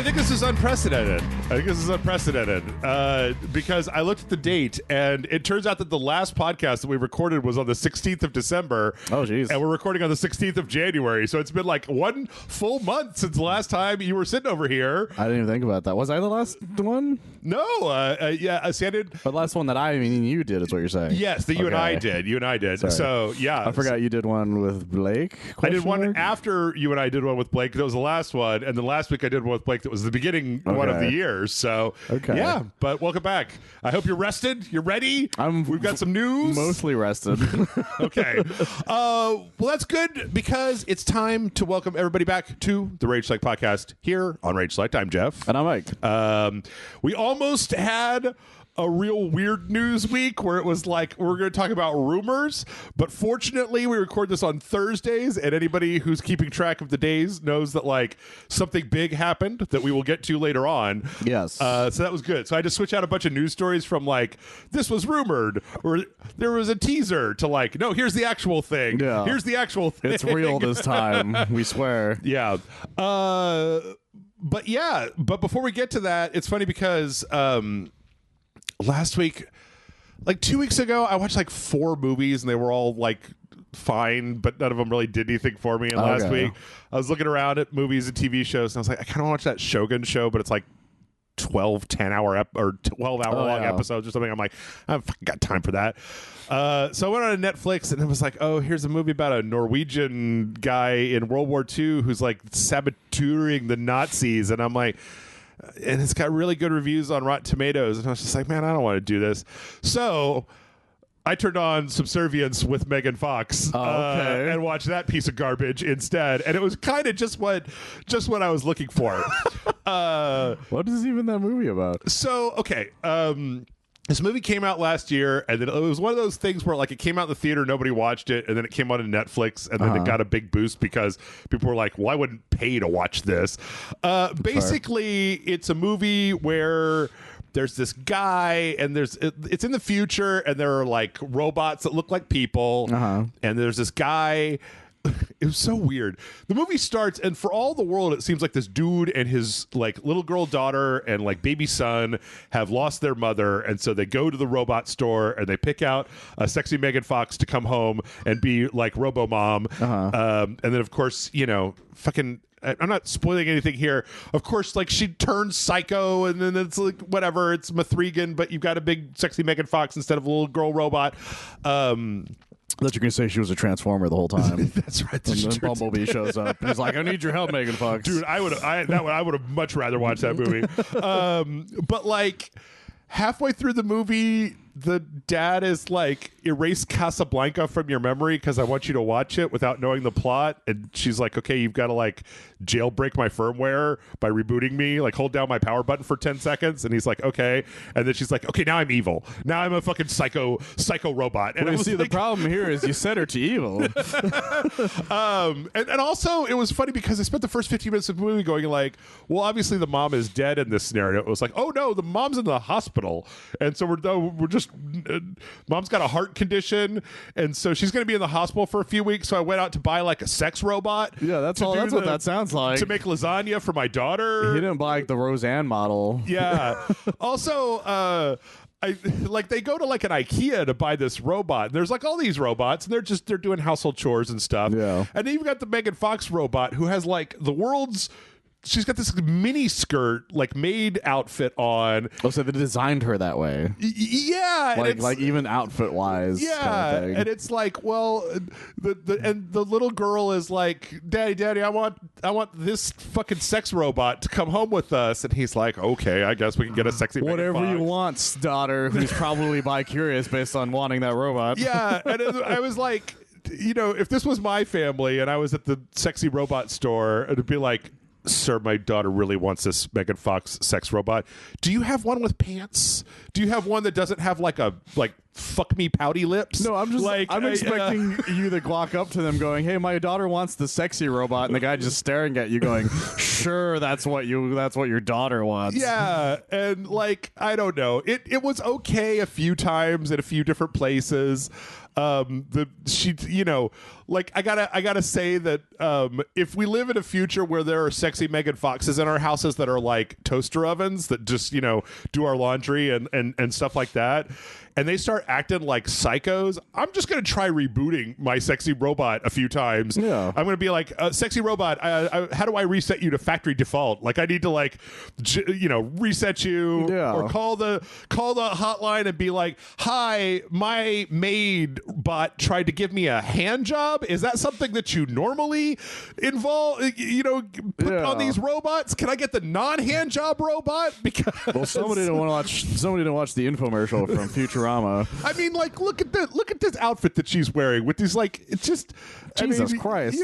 I think this is unprecedented. Because I looked at the date, and it turns out that the last podcast that we recorded was on the 16th of December. Oh, geez. And we're recording on the 16th of January. So it's been like 1 full month since the last time you were sitting over here. I didn't even think about that. Was I the last one? No. See, I did. The last one that you did is what you're saying. Yes, that you and I did. You and I did. Sorry. So, yeah. I forgot you did one with Blake. I did one after you and I did one with Blake. That was the last one. And then last week I did one with Blake that was the beginning one of the year. So, yeah. But welcome back. I hope you're rested. You're ready. We've got some news. Mostly rested. Okay. Well, that's good because it's time to welcome everybody back to the RageSelect podcast here on RageSelect. I'm Jeff. And I'm Mike. We almost had a real weird news week where it was like we're going to talk about rumors, but fortunately we record this on Thursdays, and anybody who's keeping track of the days knows that like something big happened that we will get to later on. Yes. So that was good. So I just switched out a bunch of news stories from like this was rumored or there was a teaser to like no, here's the actual thing. Yeah. Here's the actual thing. It's real this time. We swear. Yeah. But before we get to that, it's funny because last week, like 2 weeks ago, I watched like 4 movies and they were all like fine, but none of them really did anything for me. And last week, I was looking around at movies and TV shows and I was like, I kind of watch that Shogun show, but it's like 12 10-hour or 12-hour long episodes or something. I'm like, I haven't fucking got time for that. So I went on Netflix and it was like, oh, here's a movie about a Norwegian guy in World War II who's like saboteuring the Nazis. And I'm like, and it's got really good reviews on Rotten Tomatoes. And I was just like, man, I don't want to do this. So I turned on Subservience with Megan Fox and watched that piece of garbage instead. And it was kind of just what I was looking for. What is even that movie about? So, okay. This movie came out last year, and then it was one of those things where like it came out in the theater, nobody watched it, and then it came out on Netflix, and then it got a big boost because people were like, well, I wouldn't pay to watch this. Basically, it's a movie where there's this guy, and it's in the future, and there are like robots that look like people, and there's this guy. It was so weird. The movie starts, and for all the world, it seems like this dude and his like little girl daughter and like baby son have lost their mother, and so they go to the robot store and they pick out a sexy Megan Fox to come home and be like Robo Mom. And then, of course, you know, fucking. I'm not spoiling anything here. Of course, like she turns psycho, and then it's like whatever. It's Mithrigan, but you've got a big sexy Megan Fox instead of a little girl robot. I thought you were going to say she was a transformer the whole time. That's right. And then Bumblebee shows up. He's like, I need your help, Megan Fox. Dude, I would have much rather watched that movie. But like halfway through the movie, the dad is like, erase Casablanca from your memory because I want you to watch it without knowing the plot. And she's like, okay, you've got to like jailbreak my firmware by rebooting me, like hold down my power button for 10 seconds. And he's like, okay. And then she's like, okay, now I'm evil. Now I'm a fucking psycho robot. And well, you see, the problem here is you set her to evil. And also it was funny because I spent the first 15 minutes of the movie going like, well, obviously the mom is dead in this scenario. It was like, oh no, the mom's in the hospital. And so we're just mom's got a heart condition, and so she's going to be in the hospital for a few weeks. So I went out to buy like a sex robot. Yeah, that's what that sounds like. To make lasagna for my daughter. He didn't buy like the Roseanne model. Yeah. Also, they go to like an IKEA to buy this robot. And there's like all these robots, and they're doing household chores and stuff. Yeah. And then you've got the Megan Fox robot who has like the world's. She's got this mini skirt, like maid outfit on. Oh, so they designed her that way. Yeah, like even outfit wise. Yeah, kind of thing. And it's like, well, the little girl is like, Daddy, I want this fucking sex robot to come home with us, and he's like, okay, I guess we can get a sexy whatever you want, daughter, who's probably bi-curious based on wanting that robot. Yeah, and I was like, you know, if this was my family and I was at the sexy robot store, it'd be like, sir, my daughter really wants this Megan Fox sex robot. Do you have one with pants? Do you have one that doesn't have like fuck me pouty lips. No, I'm just like I'm expecting you to walk up to them going, "Hey, my daughter wants the sexy robot," and the guy just staring at you going, "Sure, that's what your daughter wants." Yeah, and like I don't know, it was okay a few times at a few different places. Like I gotta say that if we live in a future where there are sexy Megan Foxes in our houses that are like toaster ovens that just do our laundry and stuff like that, and they start acting like psychos, I'm just gonna try rebooting my sexy robot a few times. Yeah, I'm gonna be like, sexy robot, how do I reset you to factory default? Like I need to like reset you, or call the hotline and be like, hi, my maid bot tried to give me a hand job. Is that something that you normally put on these robots? Can I get the non-hand job robot? Because somebody didn't watch the infomercial from Futurama. I mean, like, look at this outfit that she's wearing with these, like, it's just Jesus Christ.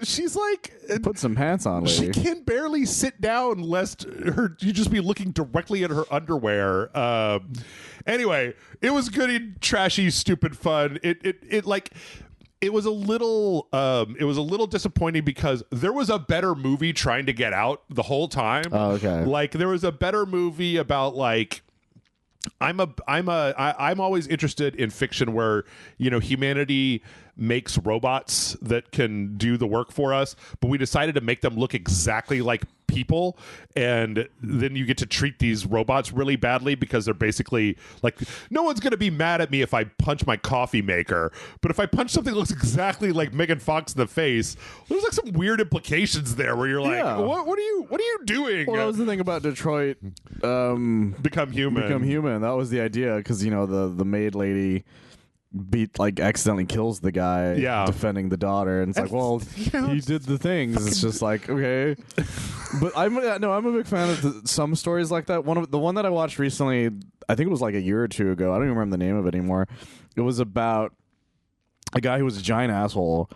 She's like, put some pants on, lady. She can barely sit down lest you just be looking directly at her underwear. Anyway, it was goody, trashy, stupid fun. It was a little disappointing because there was a better movie trying to get out the whole time. Oh, okay. Like there was a better movie about like I'm always interested in fiction where humanity makes robots that can do the work for us, but we decided to make them look exactly like people, and then you get to treat these robots really badly because they're basically like, no one's going to be mad at me if I punch my coffee maker, but if I punch something that looks exactly like Megan Fox in the face, there's like some weird implications there where you're like, what are you doing? Well, that was the thing about Detroit Become Human. That was the idea, because the maid lady accidentally kills the guy defending the daughter, and it's like, well, he did the things. It's just like, okay. But I'm a big fan of some stories like that. The one that I watched recently, I think it was like a year or two ago, I don't even remember the name of it anymore. It was about a guy who was a giant asshole,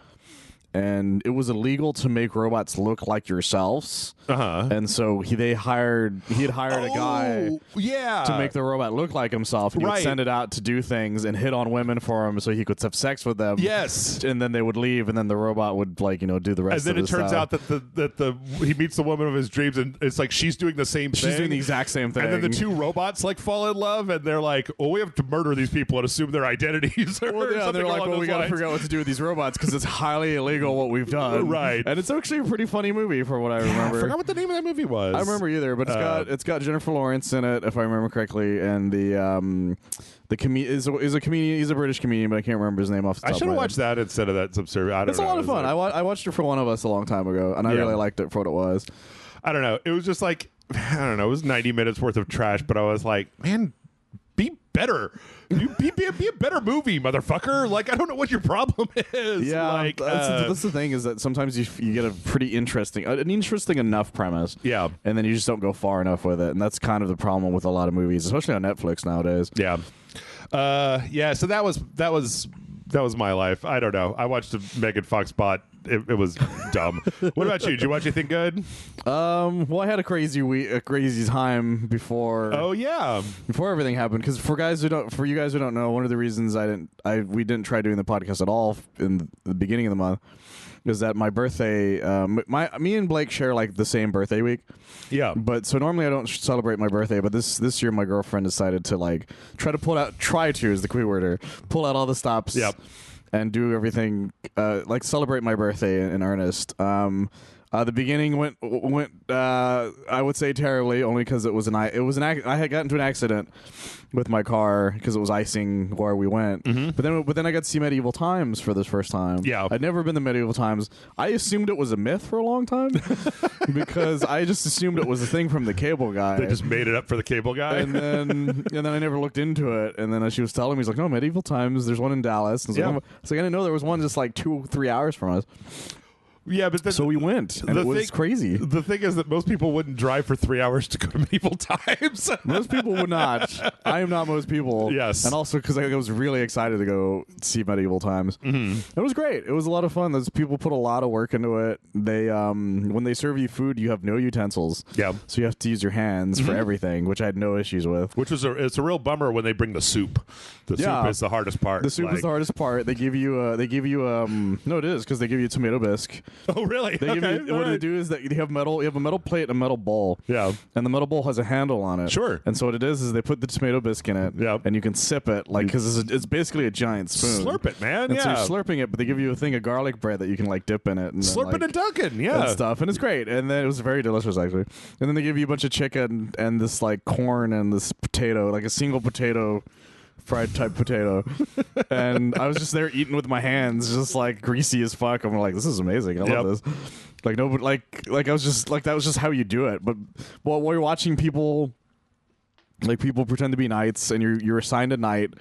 and it was illegal to make robots look like yourselves. And so he had hired a guy to make the robot look like himself, and he would send it out to do things and hit on women for him so he could have sex with them. Yes. And then they would leave, and then the robot would do the rest of it. And then it turns stuff. out that he meets the woman of his dreams, and it's like she's doing the same thing. She's doing the exact same thing. And then the two robots like fall in love, and they're like, well, we have to murder these people and assume their identities. They're like, well, we got to figure out what to do with these robots because it's highly illegal what we've done. Right. And it's actually a pretty funny movie from what I remember. I forgot what the name of that movie was. I remember either, but it's got Jennifer Lawrence in it, if I remember correctly, and the comedian is a comedian. He's a British comedian, but I can't remember his name off the top I of should my have head. watched that instead of that subservient. It's a lot of fun. I watched it for One of Us a long time ago, and I really liked it for what it was. I don't know. It was just like, I don't know. It was 90 minutes worth of trash, but I was like, man, be better. You be a better movie, motherfucker. Like, I don't know what your problem is. Yeah, like, that's the thing, is that sometimes you get a pretty interesting enough premise. Yeah. And then you just don't go far enough with it. And that's kind of the problem with a lot of movies, especially on Netflix nowadays. Yeah. So that was my life. I don't know. I watched a Megan Fox bot. It was dumb. What about you? Did you watch anything good? Well, I had a crazy time before. Oh yeah, before everything happened. Because for you guys who don't know, one of the reasons we didn't try doing the podcast at all in the beginning of the month is that my birthday. Me and Blake share like the same birthday week. Yeah. But so normally I don't celebrate my birthday, but this year my girlfriend decided to like try to is the key word, pull out all the stops. Yep. And do everything like celebrate my birthday in earnest. The beginning went I would say terribly, only because I had gotten into an accident with my car because it was icing where we went. Mm-hmm. But then I got to see Medieval Times for the first time. Yeah, I'd never been to Medieval Times. I assumed it was a myth for a long time because I just assumed it was a thing from the cable guy. They just made it up for the cable guy, and then I never looked into it. And then she was telling me, he's like, "No, Medieval Times. There's one in Dallas." And I was like, I didn't know there was one just like 2-3 hours from us. Yeah, but so we went, and it was crazy. The thing is that most people wouldn't drive for 3 hours to go to Medieval Times. Most people would not. I am not most people. Yes. And also because I was really excited to go see Medieval Times. It was great. It was a lot of fun. Those people put a lot of work into it. They when they serve you food, you have no utensils. Yeah. So you have to use your hands for everything, which I had no issues with. Which was it's a real bummer when they bring the soup. The soup is the hardest part. The soup is the hardest part. They give you no, it is because they give you tomato bisque. Oh, really? They give you, what they do is that you have a metal plate and a metal bowl. Yeah. And the metal bowl has a handle on it. Sure. And so what it is they put the tomato bisque in it. Yeah. And you can sip it because it's basically a giant spoon. Slurp it, man. And so you're slurping it, but they give you a thing of garlic bread that you can dip in it. And slurp it and Dunkin', yeah. And stuff. And it's great. And then it was very delicious, actually. And then they give you a bunch of chicken and this corn and this potato, a single potato, fried type potato. And I was just there eating with my hands, just greasy as fuck. I'm like, this is amazing. I love this. I was just that was just how you do it. But while you're watching people, people pretend to be knights, and you're assigned a knight,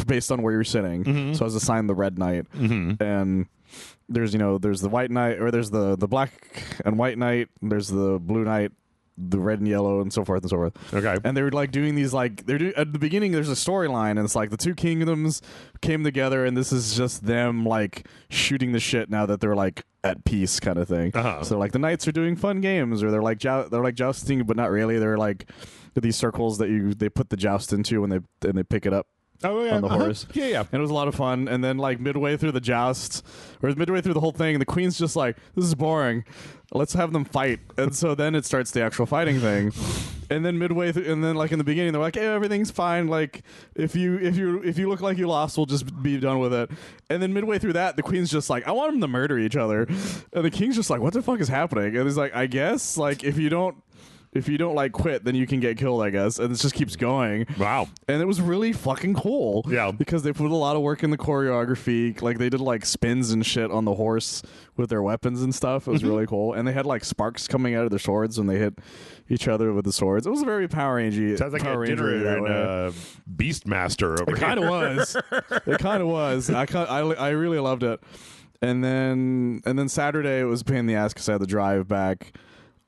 based on where you're sitting. So I was assigned the red knight, and there's the white knight, or there's the black and white knight, and there's the blue knight, the red and yellow, and so forth and so forth. Okay. And they were doing these at the beginning there's a storyline, and it's the two kingdoms came together, and this is just them shooting the shit now that they're at peace kind of thing. So the knights are doing fun games, or they're jousting, but not really. They're these circles that they put the joust into when they pick it up. Oh, yeah. On the horse. Yeah. And it was a lot of fun. And then midway through the joust, or midway through the whole thing, the queen's just this is boring. Let's have them fight. And so then it starts the actual fighting thing. And then midway through, and then in the beginning, they're hey, everything's fine. If you look like you lost, we'll just be done with it. And then midway through that, the queen's just I want them to murder each other. And the king's just what the fuck is happening? And he's I guess if you don't quit, then you can get killed, I guess. And it just keeps going. Wow. And it was really fucking cool. Yeah. Because they put a lot of work in the choreography. They did spins and shit on the horse with their weapons and stuff. It was really cool. And they had sparks coming out of their swords when they hit each other with the swords. It was very Power Ranger. Sounds like a dinner in Beastmaster over here. It kind of was. It kind of was. I really loved it. And then Saturday it was a pain in the ass because I had to drive back.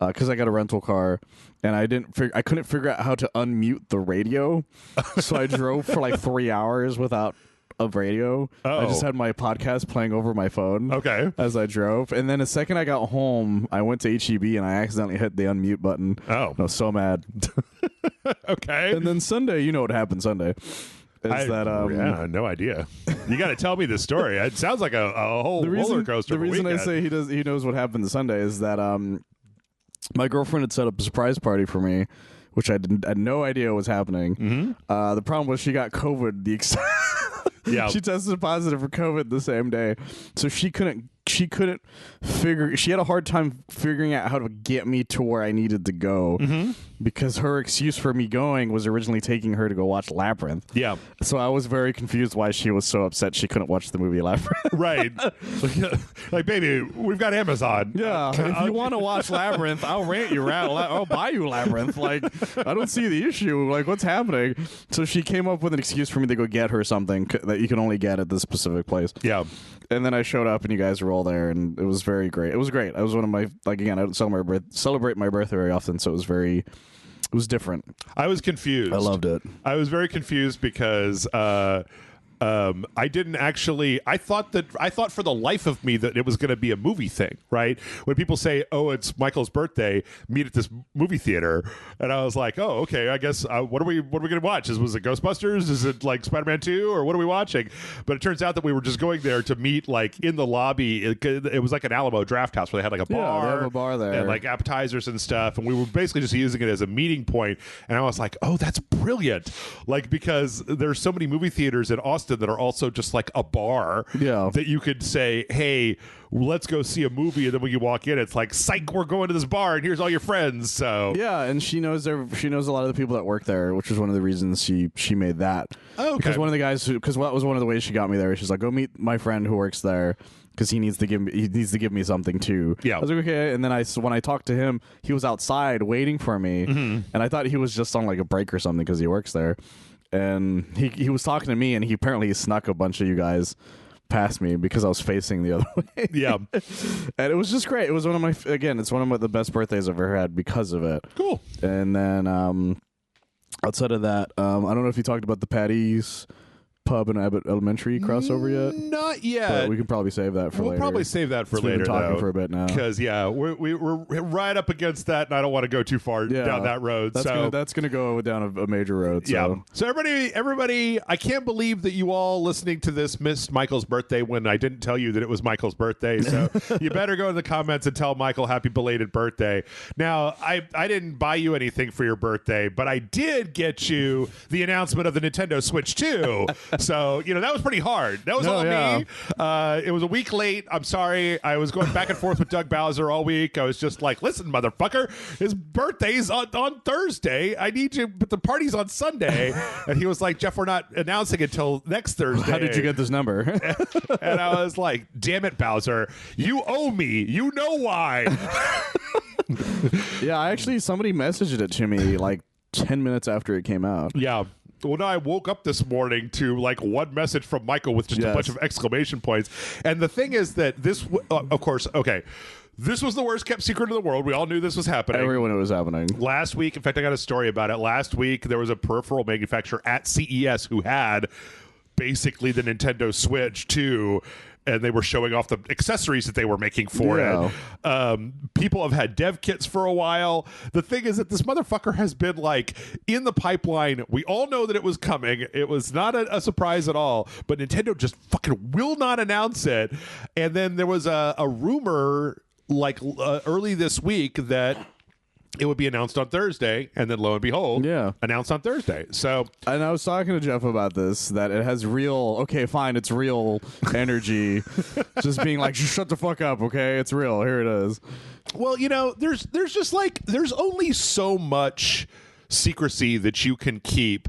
Because I got a rental car, and I couldn't figure out how to unmute the radio, so I drove for 3 hours without a radio. I just had my podcast playing over my phone. Okay. As I drove, and then the second I got home, I went to HEB and I accidentally hit the unmute button. Oh, I was so mad. Okay. And then Sunday, you know what happened Sunday. Yeah, no idea. You got to tell me the story. It sounds like a whole roller coaster. The reason I say he knows what happened Sunday is that my girlfriend had set up a surprise party for me, which I had no idea was happening. The problem was she got COVID. Yeah, she tested positive for COVID the same day, so she couldn't figure. She had a hard time figuring out how to get me to where I needed to go because her excuse for me going was originally taking her to go watch Labyrinth. Yeah, so I was very confused why she was so upset she couldn't watch the movie Labyrinth. Right, baby, we've got Amazon. Yeah, if you want to watch Labyrinth, I'll rent you I'll buy you Labyrinth. I don't see the issue. What's happening? So she came up with an excuse for me to go get her something that you can only get at this specific place. Yeah. And then I showed up, and you guys were all there, and it was very great. It was great. I was one of my again. I don't celebrate my birthday very often, so it was different. I was confused. I loved it. I was very confused because I didn't actually. I thought for the life of me that it was going to be a movie thing, right? When people say, "Oh, it's Michael's birthday, meet at this movie theater," and I was like, "Oh, okay. I guess what are we going to watch? Was it Ghostbusters? Is it Spider-Man 2, or what are we watching?" But it turns out that we were just going there to meet in the lobby. It was like an Alamo Draft House where they had a bar. Yeah, they have a bar there and appetizers and stuff, and we were basically just using it as a meeting point. And I was like, "Oh, that's brilliant!" Because there's so many movie theaters in Austin that are also just a bar that you could say, hey, let's go see a movie, and then when you walk in, it's psych, we're going to this bar, and here's all your friends. So yeah, and she knows a lot of the people that work there, which was one of the reasons she made that. Oh, okay. Because one of the guys because that was one of the ways she got me there. She's like, go meet my friend who works there, because he needs to give me something too. Yeah. I was like, okay. And then when I talked to him, he was outside waiting for me, and I thought he was just on a break or something because he works there. And he was talking to me, and he apparently snuck a bunch of you guys past me because I was facing the other way. Yeah. And it was just great. It was one of my, again, it's one of the best birthdays I've ever had because of it. Cool. And then outside of that, I don't know if you talked about the Patty's Pub and Abbott Elementary crossover yet? Not yet. But we can probably save that for later. We'll probably save that for later, we've been talking for a bit now. Because, we're right up against that, and I don't want to go too far down that road. That's gonna go down a major road. So. Yeah. So everybody, I can't believe that you all listening to this missed Michael's birthday when I didn't tell you that it was Michael's birthday. So you better go in the comments and tell Michael happy belated birthday. Now, I didn't buy you anything for your birthday, but I did get you the announcement of the Nintendo Switch 2. So, that was pretty hard. That was all me. It was a week late. I'm sorry. I was going back and forth with Doug Bowser all week. I was just like, listen, motherfucker, his birthday's on Thursday. I need you, but the party's on Sunday. And he was like, Jeff, we're not announcing until next Thursday. How did you get this number? And I was like, damn it, Bowser. You owe me. You know why. Yeah, somebody messaged it to me like 10 minutes after it came out. Yeah. When I woke up this morning to like one message from Michael with just a bunch of exclamation points. And the thing is that this, of course, okay, this was the worst kept secret in the world. We all knew this was happening. Everyone knew it was happening. Last week, in fact, I got a story about it. Last week, there was a peripheral manufacturer at CES who had basically the Nintendo Switch 2, and they were showing off the accessories that they were making for it. People have had dev kits for a while. The thing is that this motherfucker has been like in the pipeline. We all know that it was coming. It was not a surprise at all, but Nintendo just fucking will not announce it. And then there was a rumor like early this week that it would be announced on Thursday, and then lo and behold, announced on Thursday. So, and I was talking to Jeff about this, that it has real, okay, fine, it's real energy. Just being like, shut the fuck up, okay? It's real. Here it is. Well, there's just like, there's only so much secrecy that you can keep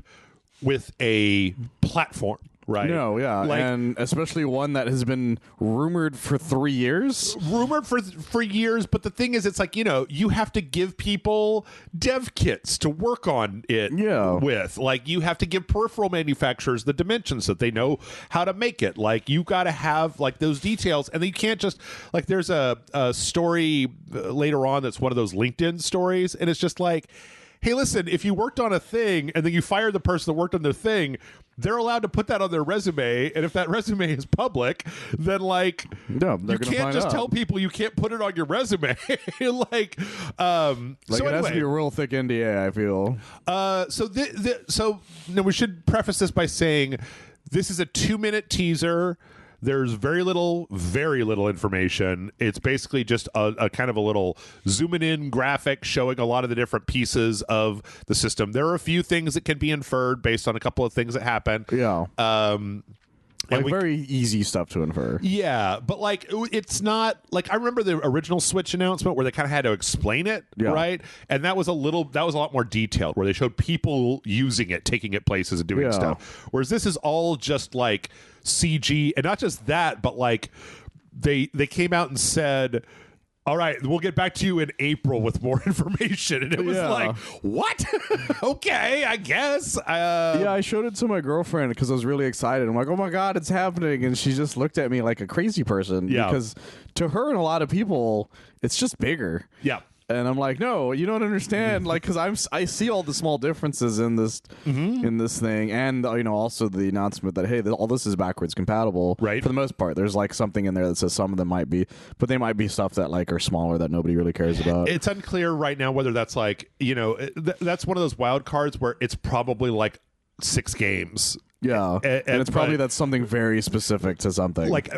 with a platform. Right. No, yeah. And especially one that has been rumored for 3 years. Rumored for years. But the thing is, it's like, you have to give people dev kits to work on it with. Like, you have to give peripheral manufacturers the dimensions that they know how to make it. Like, you got to have, like, those details. And you can't just, like, there's a story later on that's one of those LinkedIn stories. And it's just like, hey, listen, if you worked on a thing and then you fired the person that worked on the thing, they're allowed to put that on their resume, and if that resume is public, then like you can't just tell people you can't put it on your resume. So it has to be a real thick NDA, I feel. So now we should preface this by saying this is a 2-minute teaser. There's very little information. It's basically just a kind of a little zooming in graphic showing a lot of the different pieces of the system. There are a few things that can be inferred based on a couple of things that happen. Yeah. Very easy stuff to infer. Yeah, but like it's not like I remember the original Switch announcement where they kind of had to explain it, right? And that was a lot more detailed, where they showed people using it, taking it places, and doing stuff. Whereas this is all just like CG, and not just that, but like they came out and said, all right, we'll get back to you in April with more information. And it was like, what? Okay, I guess. I showed it to my girlfriend because I was really excited. I'm like, oh my God, it's happening. And she just looked at me like a crazy person. Yeah. Because to her and a lot of people, it's just bigger. Yeah. And I'm like, no, you don't understand, like, because I see all the small differences in this thing, and also the announcement that hey, all this is backwards compatible, right? For the most part, there's like something in there that says some of them might be, but they might be stuff that like are smaller that nobody really cares about. It's unclear right now whether that's like that's one of those wild cards where it's probably like 6 games. Yeah, and it's probably that's something very specific to something. Like,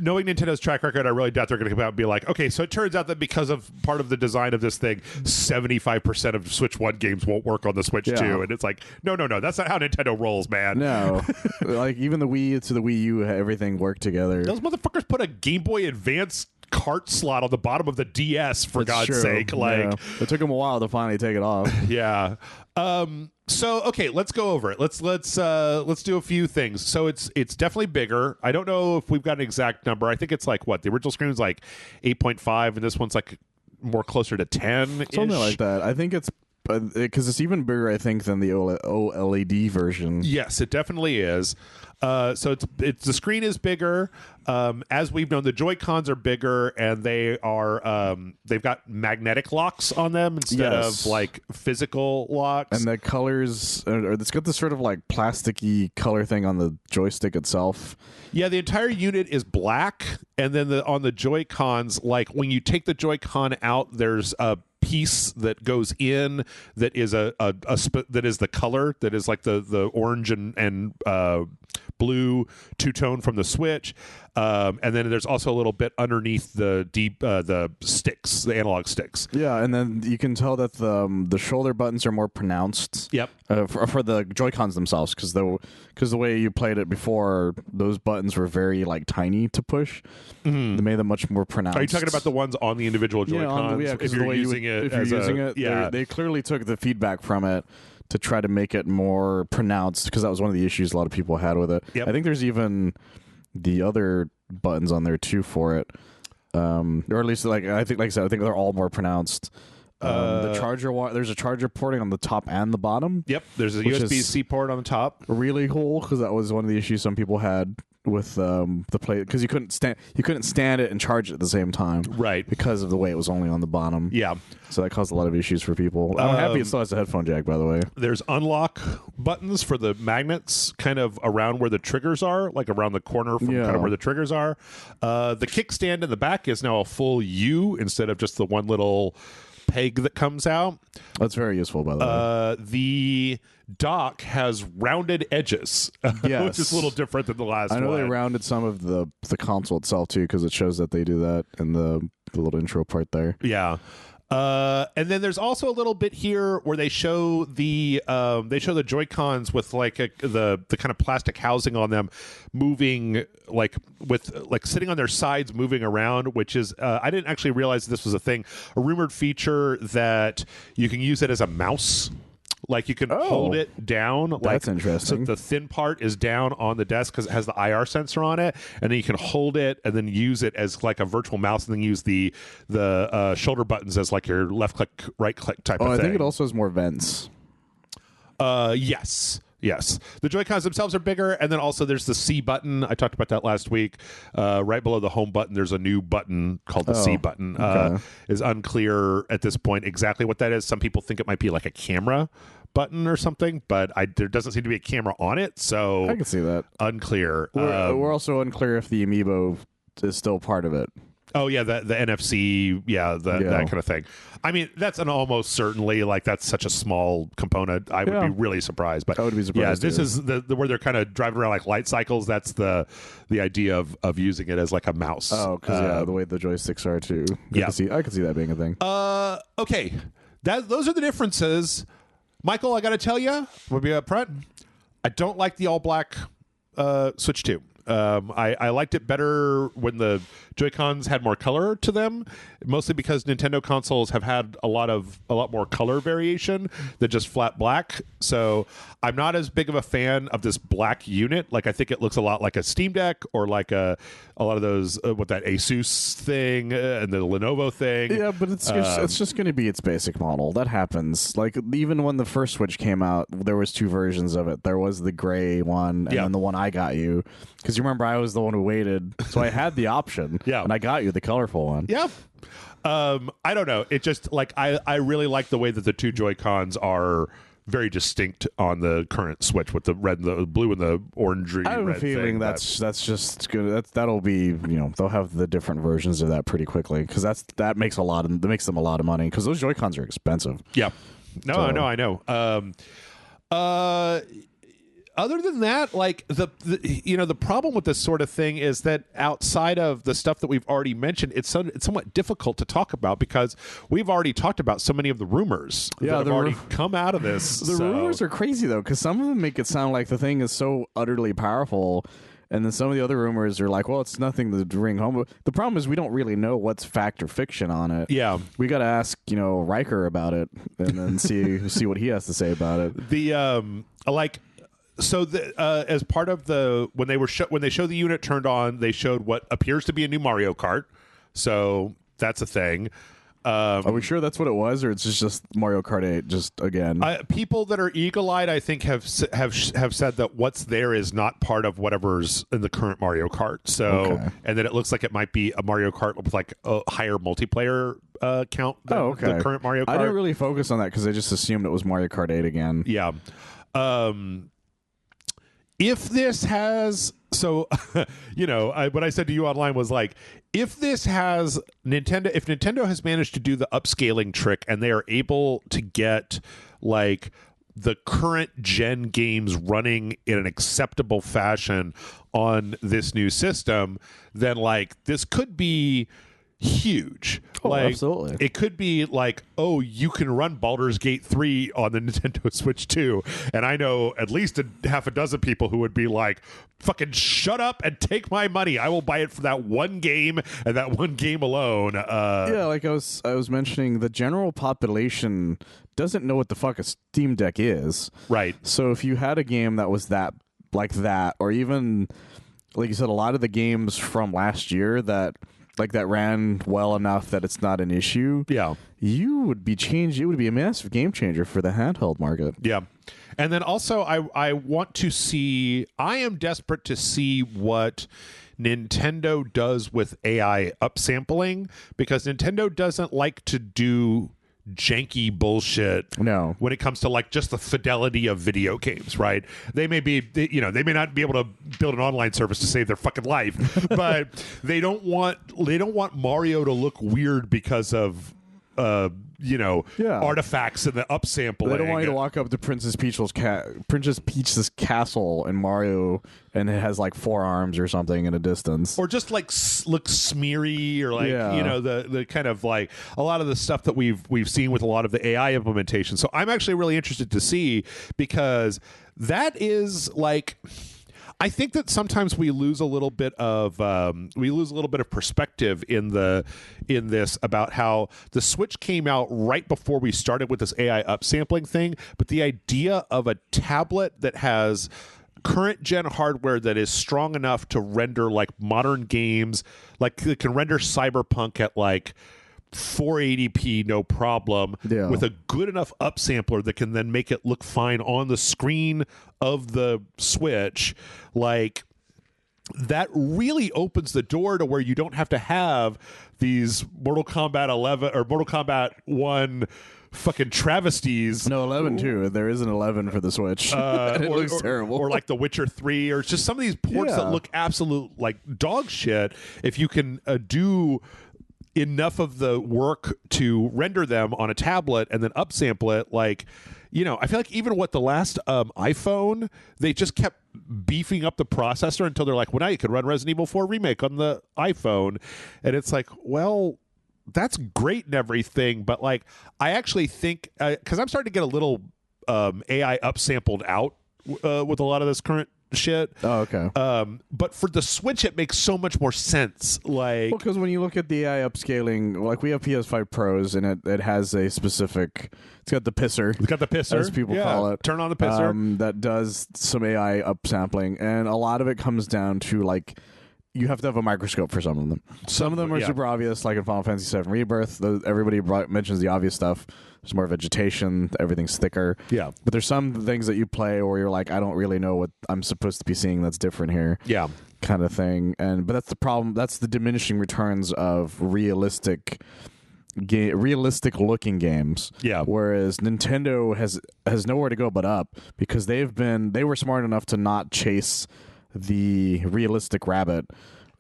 knowing Nintendo's track record, I really doubt they're going to come out and be like, okay, so it turns out that because of part of the design of this thing, 75% of Switch 1 games won't work on the Switch 2. And it's like, no, that's not how Nintendo rolls, man. No. Like, even the Wii to the Wii U, everything worked together. Those motherfuckers put a Game Boy Advance cart slot on the bottom of the DS, for God's sake. Like, it took them a while to finally take it off. Yeah. So okay, let's go over it. Let's do a few things. So it's definitely bigger. I don't know if we've got an exact number. I think it's like what the original screen was like 8.5, and this one's like more closer to 10. Something like that. I think it's because it's even bigger, I think, than the OLED version. Yes, it definitely is. So it's the screen is bigger. As we've known, the Joy-Cons are bigger, and they've got magnetic locks on them instead of like physical locks. And the colors, it's got this sort of like plasticky color thing on the joystick itself. Yeah, the entire unit is black, and then on the Joy-Cons, like when you take the Joy-Con out, there's a piece that goes in that is that is the color that is like the orange and blue two-tone from the Switch, and then there's also a little bit underneath the sticks, the analog sticks. Yeah, and then you can tell that the shoulder buttons are more pronounced. Yep. For the Joy-Cons themselves, because the way you played it before, those buttons were very like tiny to push. Mm-hmm. They made them much more pronounced. Are you talking about the ones on the individual Joy-Cons? Yeah, if you're using it, they clearly took the feedback from it to try to make it more pronounced, because that was one of the issues a lot of people had with it. Yep. I think there's even the other buttons on there too for it, or at least like I think they're all more pronounced. The charger there's a charger porting on the top and the bottom. Yep, there's a USB-C port on the top. Really cool, because that was one of the issues some people had with the play, because you couldn't stand it and charge it at the same time, right? Because of the way it was only on the bottom. Yeah, so that caused a lot of issues for people. I'm happy it still has a headphone jack, by the way. There's unlock buttons for the magnets, kind of around where the triggers are, like around the corner from kind of where the triggers are. The kickstand in the back is now a full U instead of just the one little peg that comes out. That's very useful, by the way. The dock has rounded edges, which is a little different than the last one. I know they rounded some of the console itself too, because it shows that they do that in the little intro part there. Yeah. And then there's also a little bit here where they show the Joy-Cons with like the kind of plastic housing on them moving, like with like sitting on their sides moving around, which is I didn't actually realize this was a thing, a rumored feature that you can use it as a mouse. Like you can hold it down. That's interesting. So the thin part is down on the desk because it has the IR sensor on it, and then you can hold it and then use it as like a virtual mouse, and then use the shoulder buttons as like your left click, right click type of thing. I think it also has more vents. Yes. The Joy-Cons themselves are bigger, and then also there's the C button. I talked about that last week. Right below the home button, there's a new button called the C button. Okay. Is unclear at this point exactly what that is. Some people think it might be like a camera button or something, but there doesn't seem to be a camera on it, so I can see that. Unclear. We're also unclear if the Amiibo is still part of it. Oh yeah, the NFC, that kind of thing. I mean, that's an almost certainly, like that's such a small component. I would be really surprised. But I would be surprised. Yeah, this is the where they're kind of driving around like light cycles. That's the idea of using it as like a mouse. Oh, because the way the joysticks are too. I could see that being a thing. Okay, those are the differences. Michael, I got to tell you, we'll be up front. I don't like the all black Switch 2. I liked it better when the Joy-Cons had more color to them, mostly because Nintendo consoles have had a lot more color variation than just flat black. So I'm not as big of a fan of this black unit. Like I think it looks a lot like a Steam Deck or like a lot of those with that Asus thing and the Lenovo thing. Yeah, but it's just going to be its basic model. That happens. Like even when the first Switch came out, there was two versions of it. There was the gray one and then the one I got you. Because you remember I was the one who waited, so I had the option. Yeah, and I got you the colorful one. Yeah. I don't know. It just like I really like the way that the two Joy-Cons are very distinct on the current Switch with the red and the blue and the orange. I have a feeling that's just good. That'll be, they'll have the different versions of that pretty quickly, because that makes them a lot of money, because those Joy-Cons are expensive. Yeah. No, I know. Other than that, like the problem with this sort of thing is that outside of the stuff that we've already mentioned, it's somewhat difficult to talk about, because we've already talked about so many of the rumors that have already come out of this. The rumors are crazy though, because some of them make it sound like the thing is so utterly powerful, and then some of the other rumors are like, well, it's nothing to bring home. The problem is we don't really know what's fact or fiction on it. Yeah, we got to ask Riker about it, and then see what he has to say about it. So as part of when they show the unit turned on, they showed what appears to be a new Mario Kart. So that's a thing. Are we sure that's what it was, or it's just Mario Kart 8 just again? People that are eagle-eyed, I think, have said that what's there is not part of whatever's in the current Mario Kart. So, and that it looks like it might be a Mario Kart with like a higher multiplayer count than the current Mario Kart. I didn't really focus on that because I just assumed it was Mario Kart 8 again. Yeah. If this has, so, what I said to you online was like, if Nintendo has managed to do the upscaling trick and they are able to get like the current gen games running in an acceptable fashion on this new system, then like this could be huge. Absolutely. It could be like, oh, you can run Baldur's Gate 3 on the Nintendo Switch too. And I know at least half a dozen people who would be like, fucking shut up and take my money. I will buy it for that one game and that one game alone. Like I was mentioning, the general population doesn't know what the fuck a Steam Deck is. Right. So if you had a game that was that, or even, like you said, a lot of the games from last year that ran well enough that it's not an issue. Yeah. It would be a massive game changer for the handheld market. Yeah. And then also I am desperate to see what Nintendo does with AI upsampling, because Nintendo doesn't like to do janky bullshit when it comes to like just the fidelity of video games, right? They may not be able to build an online service to save their fucking life, but they don't want Mario to look weird because of artifacts in the upsampling. They don't want you to walk up to Princess Peach's castle in Mario and it has like 4 arms or something in a distance, or just like look smeary, or like the kind of like a lot of the stuff that we've seen with a lot of the AI implementation. So I'm actually really interested to see, because that is like, I think that sometimes we lose a little bit of perspective in this about how the Switch came out right before we started with this AI upsampling thing, but the idea of a tablet that has current gen hardware that is strong enough to render like modern games, like it can render Cyberpunk at like 480p no problem, with a good enough upsampler that can then make it look fine on the screen of the Switch, like that really opens the door to where you don't have to have these Mortal Kombat 11 or Mortal Kombat 1 fucking travesties. No, 11 too. There is an 11 for the Switch. And it looks terrible. Or like The Witcher 3, or just some of these ports that look absolute like dog shit. If you can do enough of the work to render them on a tablet and then upsample it, like, I feel like even with the last iPhone, they just kept beefing up the processor until they're like, well, now you could run Resident Evil 4 Remake on the iPhone. And it's like, well, that's great and everything, but like, I actually think, because I'm starting to get a little AI upsampled out with a lot of this current shit. Oh, okay. But for the Switch, it makes so much more sense. Like, because when you look at the AI upscaling, like we have PS5 Pros, and it has a specific. It's got the pisser. It's got the pisser, as people call it. Turn on the pisser. That does some AI upsampling, and a lot of it comes down to like, you have to have a microscope for some of them. Some of them are super obvious, like in Final Fantasy VII Rebirth. Everybody mentions the obvious stuff. There's more vegetation. Everything's thicker. Yeah. But there's some things that you play where you're like, I don't really know what I'm supposed to be seeing that's different here. Yeah. Kind of thing. But that's the problem. That's the diminishing returns of realistic looking games. Yeah. Whereas Nintendo has nowhere to go but up, because they were smart enough to not chase the realistic rabbit.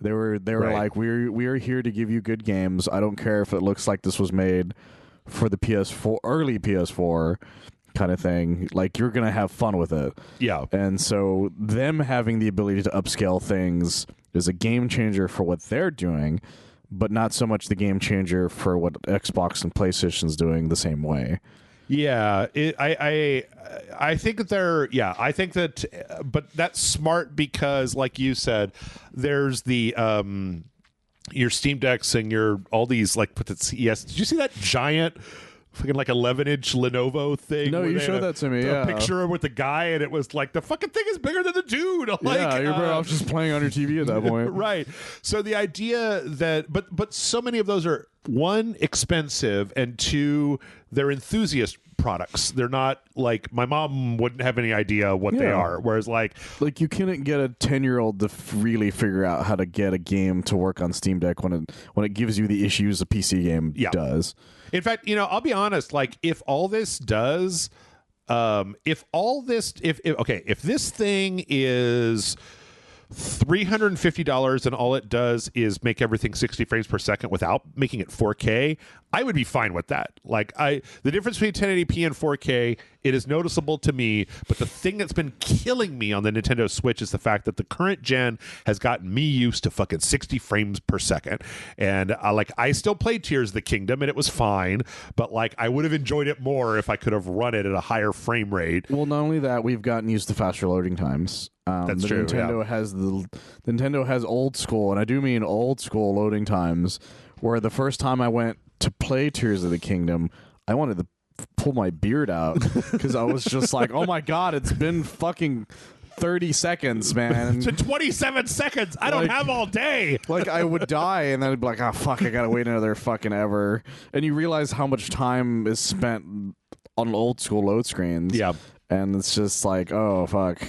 They were like, we are here to give you good games. I don't care if it looks like this was made for the PS4, early PS4 kind of thing. Like, you're gonna have fun with it. Yeah. And so them having the ability to upscale things is a game changer for what they're doing, but not so much the game changer for what Xbox and PlayStation's doing the same way. Yeah, I think that I think that, but that's smart, because like you said, there's the your Steam Decks and all these like put the CES. Did you see that giant fucking like 11-inch Lenovo thing. No, you showed that to me. A picture with the guy, and it was like the fucking thing is bigger than the dude. Like, yeah, you're better off just playing on your TV at that point, right? So the idea that, but so many of those are, one, expensive, and two, they're enthusiast products. They're not like, my mom wouldn't have any idea what they are. Whereas like you couldn't get a 10-year-old to really figure out how to get a game to work on Steam Deck when it gives you the issues a PC game does. In fact, I'll be honest, like if all this does, if this thing is $350 and all it does is make everything 60 frames per second without making it 4K, I would be fine with that. Like the difference between 1080p and 4K, it is noticeable to me, but the thing that's been killing me on the Nintendo Switch is the fact that the current gen has gotten me used to fucking 60 frames per second. And I still played Tears of the Kingdom and it was fine, but like I would have enjoyed it more if I could have run it at a higher frame rate. Well, not only that, we've gotten used to faster loading times. That's true. Nintendo has old school, and I do mean old school loading times, where the first time I went to play Tears of the Kingdom, I wanted to pull my beard out because I was just like, oh my god, it's been fucking 30 seconds, man. To 27 seconds. I don't have all day. Like, I would die, and then I'd be like, oh, fuck, I gotta wait another fucking ever. And you realize how much time is spent on old school load screens. Yeah. And it's just like, oh, fuck.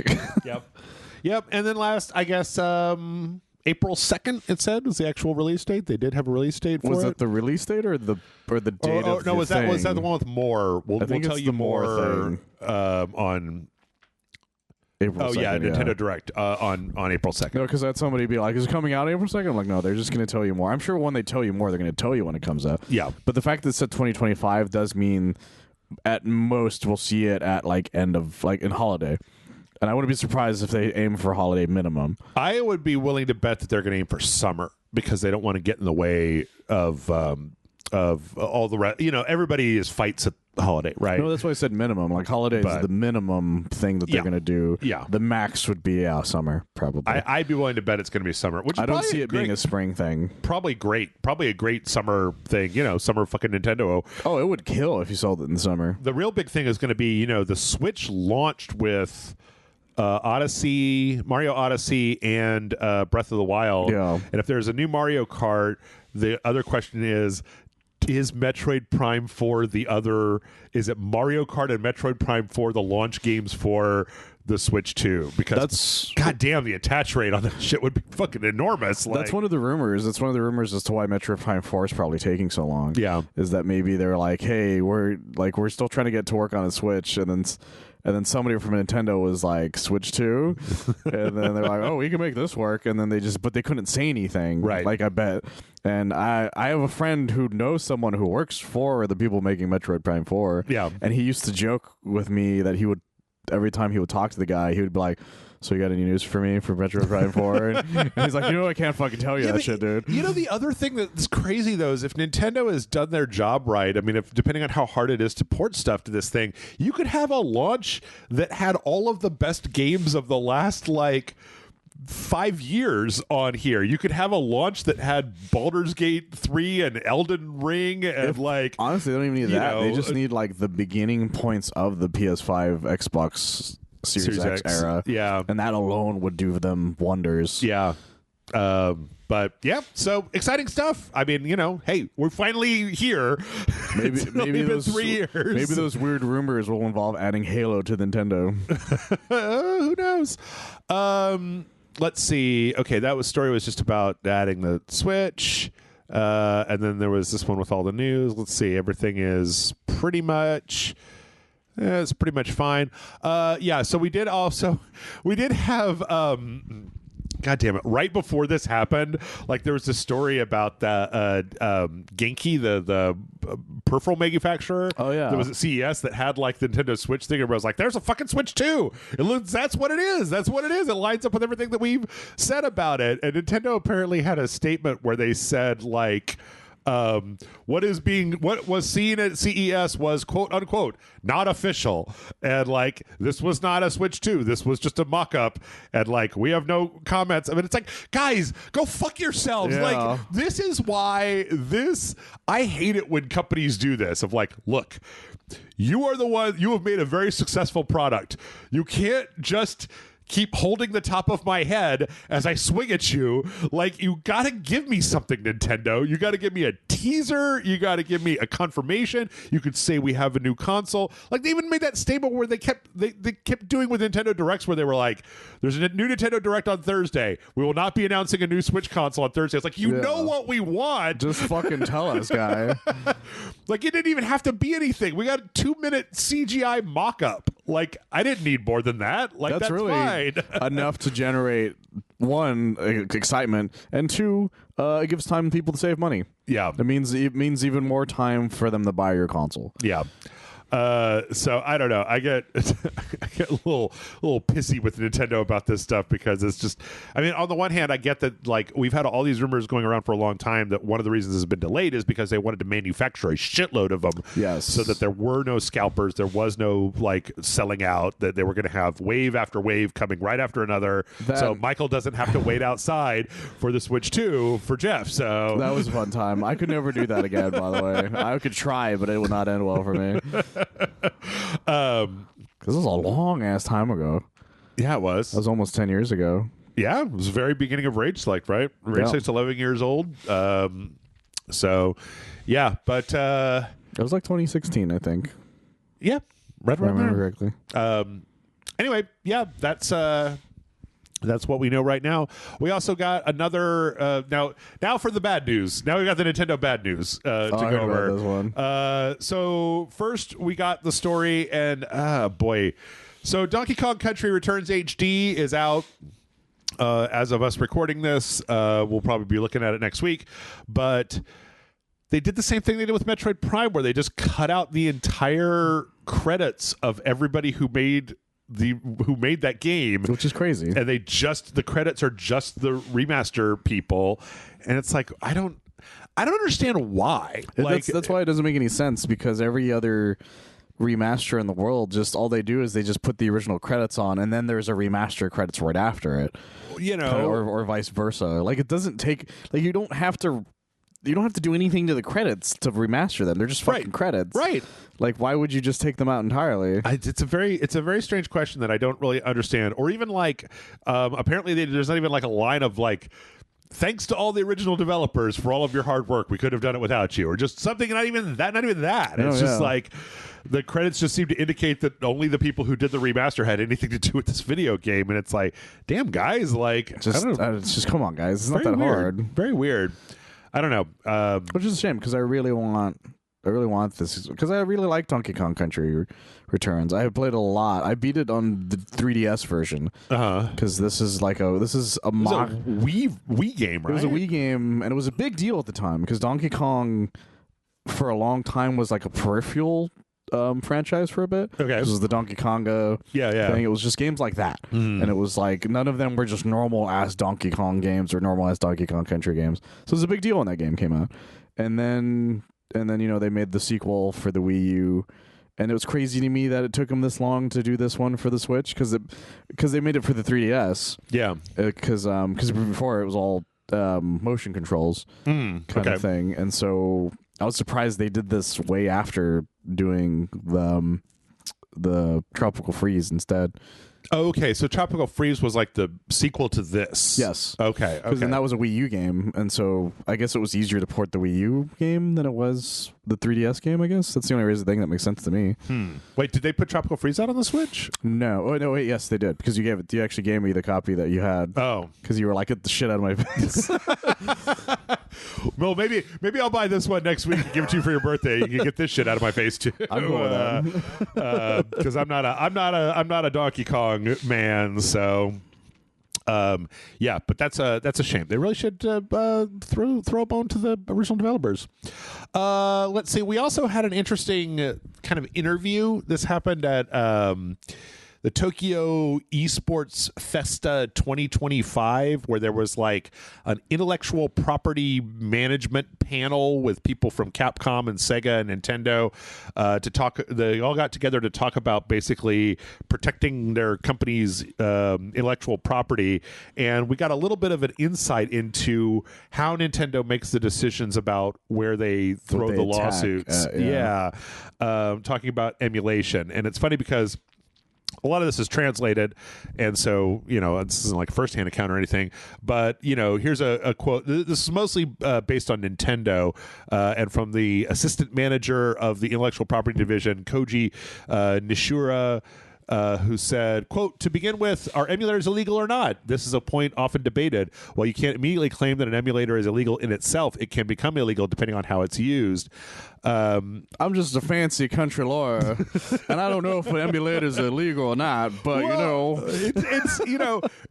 Yep. And then last, I guess, April 2nd, it said, was the actual release date. They did have a release date for it. Was it the release date or the date of no, the was that the one with more? We'll tell you more on April 2nd. Oh, yeah, Nintendo Direct on April 2nd. No, because I had somebody be like, is it coming out April 2nd? I'm like, no, they're just going to tell you more. I'm sure when they tell you more, they're going to tell you when it comes out. Yeah. But the fact that it said 2025 does mean at most we'll see it at end of in holiday. And I wouldn't be surprised if they aim for holiday minimum. I would be willing to bet that they're going to aim for summer because they don't want to get in the way of all the rest. Everybody is fights at holiday, right? No, that's why I said minimum. Like holiday is the minimum thing that they're going to do. Yeah. The max would be summer, probably. I'd be willing to bet it's going to be summer. Which I don't see it being a spring thing. Probably a great summer thing. Summer fucking Nintendo. Oh, it would kill if you sold it in the summer. The real big thing is going to be, the Switch launched with Mario Odyssey, and Breath of the Wild. Yeah. And if there's a new Mario Kart, the other question is Metroid Prime 4 is it Mario Kart and Metroid Prime 4 the launch games for the Switch 2? Because goddamn, the attach rate on that shit would be fucking enormous. That's one of the rumors. That's one of the rumors as to why Metroid Prime 4 is probably taking so long. Yeah. Is that maybe they're like, hey, we're still trying to get to work on a Switch, and then somebody from Nintendo was like, Switch 2? And then they're like, oh, we can make this work. And then but they couldn't say anything. Right. Like, I bet. And I have a friend who knows someone who works for the people making Metroid Prime 4. Yeah. And he used to joke with me that every time he would talk to the guy, he would be like, so you got any news for me for Metroid Prime 4? And he's like, I can't fucking tell you that shit, dude. The other thing that's crazy, though, is if Nintendo has done their job right, I mean, depending on how hard it is to port stuff to this thing, you could have a launch that had all of the best games of the last, 5 years on here. You could have a launch that had Baldur's Gate 3 and Elden Ring and honestly, they don't even need that. They just need the beginning points of the PS5, Xbox Series X era. Yeah. And that alone would do them wonders. Yeah. But yeah, so exciting stuff. I mean, hey, we're finally here. Maybe those 3 years. Maybe those weird rumors will involve adding Halo to Nintendo. Who knows? Let's see. Okay, that story was just about adding the Switch. And then there was this one with all the news. Let's see. Everything is pretty much it's pretty much fine. So we did have God damn it! Right before this happened, there was a story about the Genki, the peripheral manufacturer. Oh yeah, that was at CES that had the Nintendo Switch thing. Everybody was like, "There's a fucking Switch 2." That's what it is. That's what it is. It lines up with everything that we've said about it. And Nintendo apparently had a statement where they said What was seen at CES was quote unquote not official, and like this was not a Switch 2. This was just a mock-up, and like we have no comments. I mean, it's like, guys, go fuck yourselves. Yeah. Like, this is why I hate it when companies do this. Of like, look, you are the one. You have made a very successful product. You can't just keep holding the top of my head as I swing at you. Like, you gotta give me something, Nintendo. You gotta give me a teaser. You gotta give me a confirmation. You could say we have a new console. Like, they even made that statement where they kept doing with Nintendo Directs, where they were like, there's a new Nintendo Direct on Thursday. We will not be announcing a new Switch console on Thursday. It's like, you know what we want. Just fucking tell us, guy. Like, it didn't even have to be anything. We got a 2-minute CGI mock-up. Like, I didn't need more than that. Like, that's really fine. Enough to generate, one, excitement, and two, it gives time for people to save money. Yeah. It means even more time for them to buy your console. Yeah. So I don't know. I get a little pissy with Nintendo about this stuff, because it's just, I mean, on the one hand, I get that, like, we've had all these rumors going around for a long time that one of the reasons it's been delayed is because they wanted to manufacture a shitload of them. Yes. So that there were no scalpers, there was no like selling out, that they were going to have wave after wave coming right after another. So Michael doesn't have to wait outside for the Switch 2 for Jeff. So that was a fun time. I could never do that again, by the way. I could try, but it would not end well for me. Because this was a long ass time ago. Yeah, it was. That was almost 10 years ago. Yeah, it was the very beginning of RageSelect, right? RageSelect's 11 years old. So, yeah, but it was like 2016, I think. Yeah, right around there. Correctly. Anyway, yeah, that's what we know right now. We also got another now for the bad news. Now we got the Nintendo bad news to go over. This one. So first we got the story, and boy, so Donkey Kong Country Returns HD is out. As of us recording this, we'll probably be looking at it next week, but they did the same thing they did with Metroid Prime, where they just cut out the entire credits of everybody who made that game, which is crazy. And the credits are just the remaster people, and it's like, I don't understand why. Like, that's why it doesn't make any sense, because every other remaster in the world, just all they do is they just put the original credits on, and then there's a remaster credits right after it, you know, or vice versa. Like, it doesn't take, like, you don't have to do anything to the credits to remaster them. They're just fucking credits. Right. Like, why would you just take them out entirely? It's a very strange question that I don't really understand. Or even like, apparently there's not even like a line of like, thanks to all the original developers for all of your hard work. We could have done it without you, or just something. Not even that. It's just like the credits just seem to indicate that only the people who did the remaster had anything to do with this video game. And it's like, damn, guys, like, it's just come on, guys. It's not that hard. Very weird. I don't know. Which is a shame, because I really want this, because I really like Donkey Kong Country Returns. I have played a lot. I beat it on the 3DS version. Because this is a mock Wii game, right? It was a Wii game, and it was a big deal at the time, because Donkey Kong for a long time was like a peripheral franchise for a bit. Okay. This was the Donkey Konga thing. It was just games like that. And it was like, none of them were just normal ass Donkey Kong games or normal ass Donkey Kong Country games. So it was a big deal when that game came out. And then you know, they made the sequel for the Wii U, and it was crazy to me that it took them this long to do this one for the Switch, because they made it for the 3DS. Yeah. Because before it was all motion controls kind of thing, and so I was surprised they did this way after doing the Tropical Freeze instead. Oh, okay, so Tropical Freeze was like the sequel to this. Yes. Okay. Because then that was a Wii U game, and so I guess it was easier to port the Wii U game than it was the 3DS game, I guess. That's the only thing that makes sense to me. Wait, did they put Tropical Freeze out on the Switch? No. Oh, no, wait, yes, they did. Because you actually gave me the copy that you had. Oh. Because you were like, get the shit out of my face. Well, maybe I'll buy this one next week and give it to you for your birthday. You can get this shit out of my face too. I'm cool with that. Because I'm not a Donkey Kong man, so yeah, but that's a shame. They really should throw a bone to the original developers. Let's see. We also had an interesting kind of interview. This happened at Tokyo Esports Festa 2025, where there was like an intellectual property management panel with people from Capcom and Sega and Nintendo to talk. They all got together to talk about basically protecting their company's intellectual property, and we got a little bit of an insight into how Nintendo makes the decisions about where they throw the lawsuits. Talking about emulation, and it's funny because a lot of this is translated, and so this isn't like a first-hand account or anything, but here's a quote. This is mostly based on Nintendo, and from the assistant manager of the intellectual property division, Koji Nishura, who said, quote, "To begin with, are emulators illegal or not? This is a point often debated. While you can't immediately claim that an emulator is illegal in itself, it can become illegal depending on how it's used." I'm just a fancy country lawyer, and I don't know if an emulator is illegal or not, but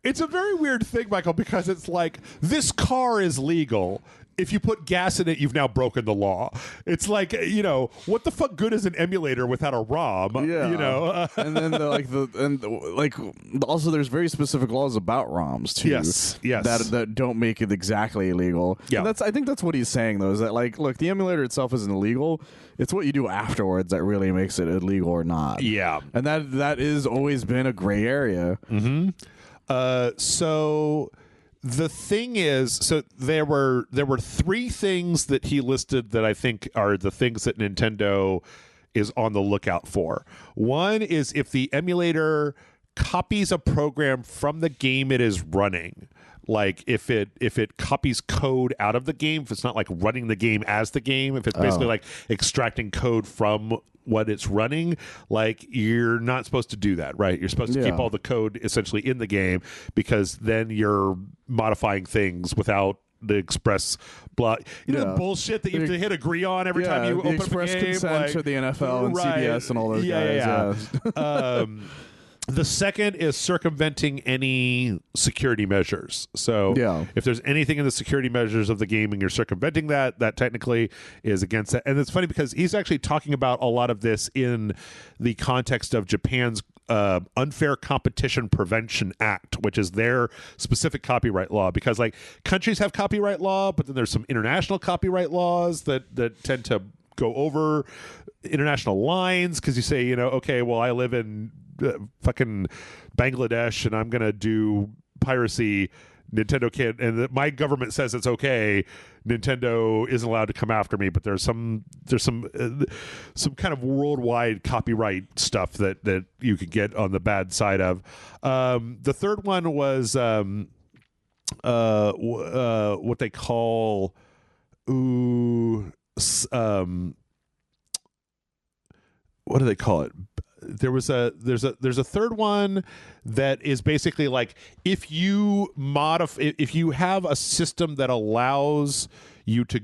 it's a very weird thing, Michael, because it's like, this car is legal. If you put gas in it, you've now broken the law. It's like, what the fuck good is an emulator without a ROM? Yeah. And then also there's very specific laws about ROMs too. Yes. That don't make it exactly illegal. Yeah. And I think that's what he's saying though, is that like, look, the emulator itself isn't illegal. It's what you do afterwards that really makes it illegal or not. Yeah. And that has always been a gray area. Mm-hmm. So the thing is, so there were three things that he listed that I think are the things that Nintendo is on the lookout for. One is if the emulator copies a program from the game it is running. Like if it copies code out of the game, if it's not like running the game as the game, if it's basically like extracting code from what it's running, like you're not supposed to do that, right? You're supposed to keep all the code essentially in the game, because then you're modifying things without the express the bullshit that you have to hit agree on every time you open express a game, consent like, to the NFL and CBS and all those guys. The second is circumventing any security measures. So if there's anything in the security measures of the game and you're circumventing that technically is against that. And it's funny because he's actually talking about a lot of this in the context of Japan's Unfair Competition Prevention Act, which is their specific copyright law, because like countries have copyright law, but then there's some international copyright laws that tend to go over international lines, because you say, okay, well, I live in fucking Bangladesh and I'm gonna do piracy. Nintendo can't, and my government says it's okay. Nintendo isn't allowed to come after me, but there's some kind of worldwide copyright stuff that you could get on the bad side of. The third one was what they call what do they call it? There's a third one that is basically like if you have a system that allows you to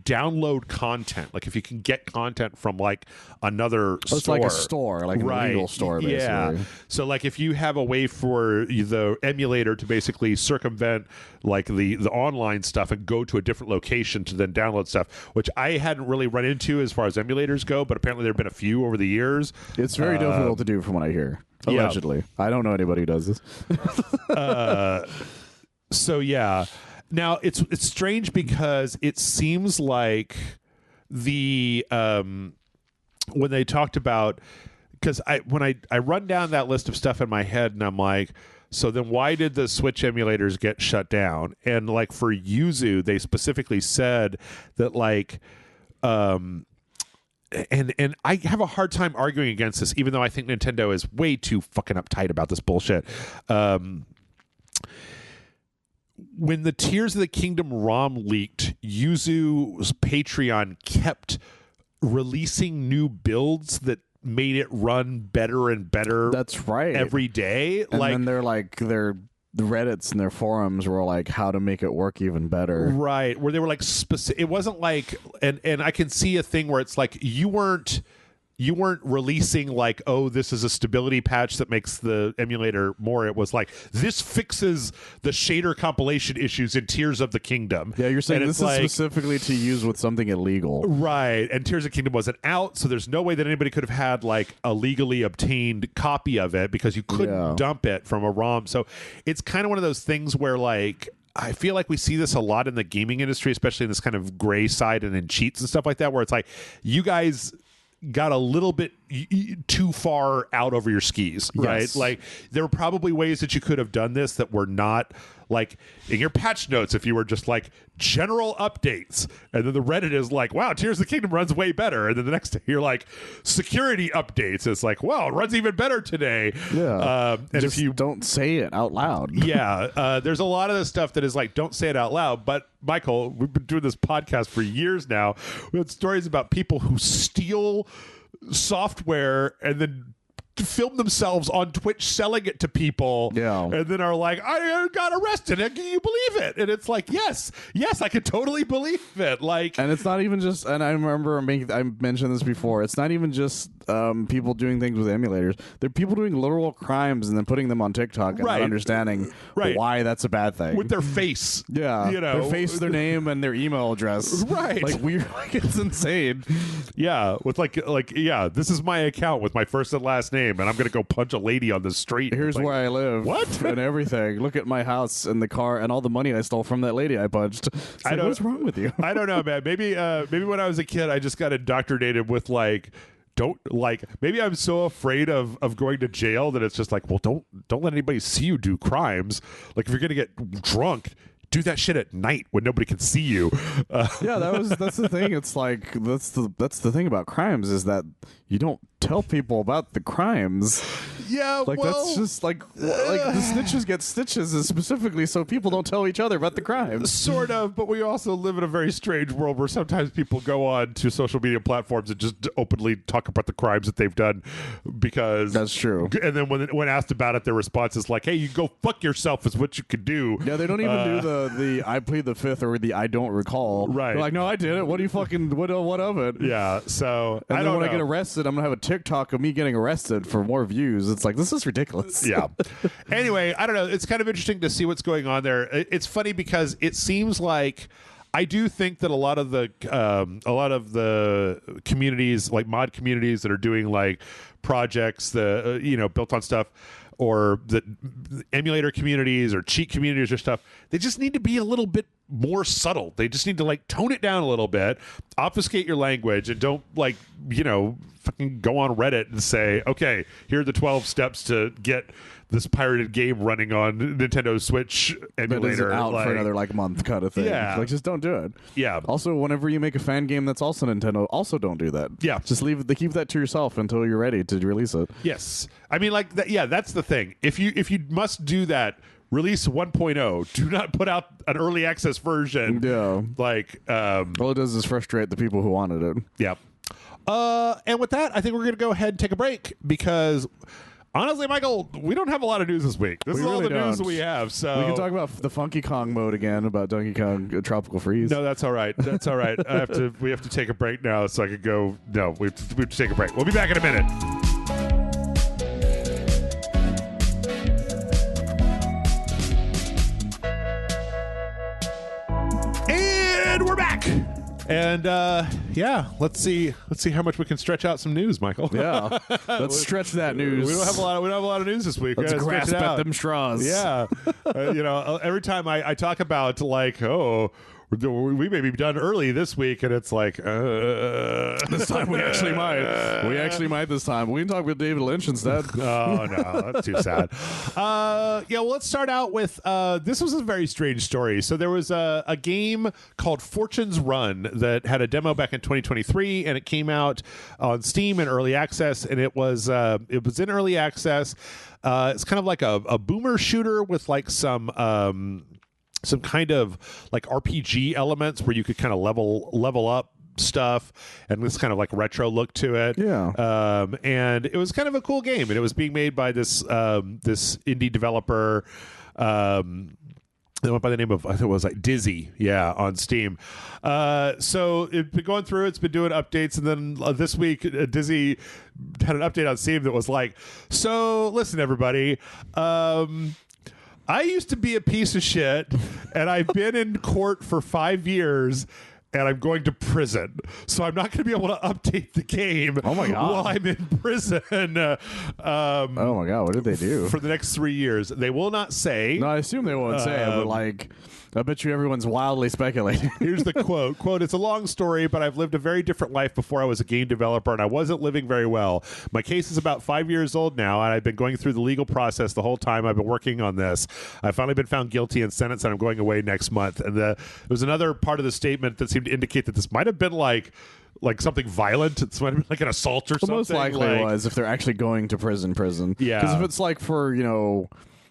download content, like if you can get content from like another store. It's like a store, like an illegal store, basically. Yeah. So like if you have a way for the emulator to basically circumvent like the online stuff and go to a different location to then download stuff, which I hadn't really run into as far as emulators go, but apparently there have been a few over the years. It's very difficult to do from what I hear. Allegedly. Yeah. I don't know anybody who does this. So yeah. Now it's strange because it seems like the when they talked about, because when I run down that list of stuff in my head and I'm like, so then why did the Switch emulators get shut down? And like for Yuzu, they specifically said that like and I have a hard time arguing against this, even though I think Nintendo is way too fucking uptight about this bullshit. When the Tears of the Kingdom ROM leaked, Yuzu's Patreon kept releasing new builds that made it run better and better. That's right. Every day. And then the Reddits and their forums were like how to make it work even better. Right. Where they were like it wasn't like, and I can see a thing where it's like you weren't you weren't releasing like, oh, this is a stability patch that makes the emulator more. It was like, this fixes the shader compilation issues in Tears of the Kingdom. Yeah, you're saying this is specifically to use with something illegal. Right. And Tears of the Kingdom wasn't out, so there's no way that anybody could have had like a legally obtained copy of it because you couldn't dump it from a ROM. So it's kind of one of those things where like, I feel like we see this a lot in the gaming industry, especially in this kind of gray side and in cheats and stuff like that, where it's like, you guys got a little bit too far out over your skis, right? Yes. Like, there were probably ways that you could have done this that were not like in your patch notes. If you were just like general updates, and then the Reddit is like, wow, Tears of the Kingdom runs way better, and then the next day you're like, security updates, it's like, wow, it runs even better today. And just if you don't say it out loud, there's a lot of this stuff that is like, don't say it out loud. But Michael, we've been doing this podcast for years now. We had stories about people who steal software and then film themselves on Twitch selling it to people, and then are like, I got arrested. Can you believe it? And it's like, yes, I could totally believe it. Like, and it's not even just. And I remember I mentioned this before. It's not even just people doing things with emulators. They're people doing literal crimes and then putting them on TikTok and not understanding why that's a bad thing with their face. Their face, their name, and their email address. Like weird. Like, it's insane. With this is my account with my first and last name, and I'm gonna go punch a lady on the street. Here's like, where I live. What? And everything. Look at my house and the car and all the money I stole from that lady I punched. What's wrong with you? I don't know, man. Maybe when I was a kid, I just got indoctrinated with like, maybe I'm so afraid of going to jail that it's just like, well, don't let anybody see you do crimes. Like, if you're gonna get drunk, do that shit at night when nobody can see you. That's the thing. It's like that's the thing about crimes is that you don't tell people about the crimes. That's just like the snitches get stitches is specifically so people don't tell each other about the crimes. Sort of, but we also live in a very strange world where sometimes people go on to social media platforms and just openly talk about the crimes that they've done because that's true. And then when asked about it, their response is like, "Hey, you go fuck yourself," is what you could do. Yeah, they don't even do the I plead the fifth or the I don't recall. Right? They're like, no, I did it. What do you fucking what of it? Yeah. So and I then don't when know. I get arrested, I'm gonna have a TikTok of me getting arrested for more views. It's like, this is ridiculous. Yeah. Anyway, I don't know. It's kind of interesting to see what's going on there. It's funny because it seems like I do think that a lot of the communities, like mod communities that are doing like projects that built on stuff, or the emulator communities or cheat communities or stuff, they just need to be a little bit more subtle. They just need to like tone it down a little bit, obfuscate your language, and don't like, fucking go on Reddit and say, okay, here are the 12 steps to get this pirated game running on Nintendo Switch emulator out for another month kind of thing. Yeah. Like, just don't do it. Yeah. Also, whenever you make a fan game that's also Nintendo, also don't do that. Yeah. Just keep that to yourself until you're ready to release it. Yes. I mean, like that. Yeah, that's the thing. If you must do that, release 1.0. Do not put out an early access version. Yeah. All it does is frustrate the people who wanted it. Yeah. And with that, I think we're going to go ahead and take a break because honestly, Michael, we don't have a lot of news this week. This is all the news that we have. So we can talk about the Funky Kong mode again, about Donkey Kong Tropical Freeze. No, that's all right. That's all right. We have to take a break now so I could go. No, we have to take a break. We'll be back in a minute. And we're back. And let's see how much we can stretch out some news, Michael. Yeah, let's stretch that news. We don't have a lot of news this week. Let's grasp at them straws. Yeah, every time I talk about we may be done early this week, and it's like this time we actually might. We actually might this time. We can talk with David Lynch instead. Oh no, that's too sad. Well, let's start out with this was a very strange story. So there was a game called Fortune's Run that had a demo back in 2023, and it came out on Steam in early access, and it was in early access. It's kind of like a boomer shooter with like some kind of like RPG elements where you could kind of level up stuff, and this kind of like retro look to it. Yeah. And it was kind of a cool game, and it was being made by this indie developer. They went by the name of, I think it was like Dizzy, on Steam. So it's been going through, it's been doing updates, and then this week Dizzy had an update on Steam that was like, so listen everybody, I used to be a piece of shit, and I've been in court for 5 years, and I'm going to prison. So I'm not going to be able to update the game while I'm in prison. Oh my God, what did they do? For the next 3 years. They will not say. No, I assume they won't say, but like, I bet you everyone's wildly speculating. Here's the quote. Quote, it's a long story, but I've lived a very different life before I was a game developer, and I wasn't living very well. My case is about 5 years old now, and I've been going through the legal process the whole time I've been working on this. I've finally been found guilty and sentenced, and I'm going away next month. And there was another part of the statement that seemed to indicate that this might have been like something violent. It might have been like an assault or something. Most likely it was if they're actually going to prison. Yeah. Because if it's like for,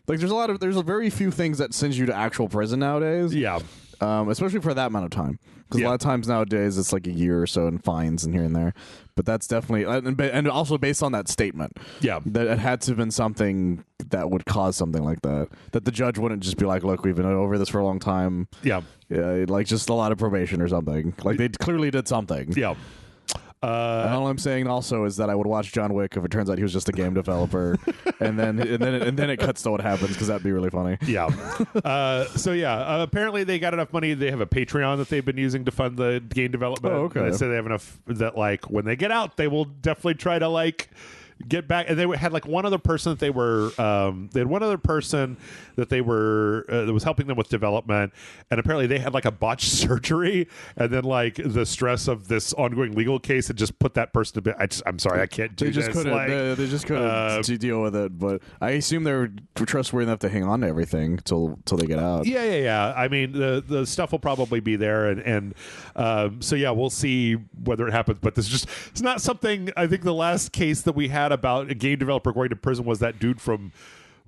like there's a very few things that sends you to actual prison nowadays. Yeah. Especially for that amount of time. Because a lot of times nowadays it's like a year or so in fines and here and there. But that's definitely, and also based on that statement. Yeah. That it had to have been something that would cause something like that. That the judge wouldn't just be like, look, we've been over this for a long time. Yeah. Yeah, like just a lot of probation or something. Like they clearly did something. Yeah. And all I'm saying also is that I would watch John Wick if it turns out he was just a game developer, and then it cuts to what happens, because that'd be really funny. Yeah. Apparently they got enough money. They have a Patreon that they've been using to fund the game development. Oh, okay. They say they have enough that like when they get out, they will definitely try to like get back. And they had like one other person that they were that was helping them with development, and apparently they had like a botched surgery, and then like the stress of this ongoing legal case had just put that person to bed. I'm sorry, I can't do this. They just couldn't to deal with it. But I assume they're trustworthy enough to hang on to everything till they get out. Yeah. I mean, the stuff will probably be there, and we'll see whether it happens. But it's not something. I think the last case that we had about a game developer going to prison was that dude from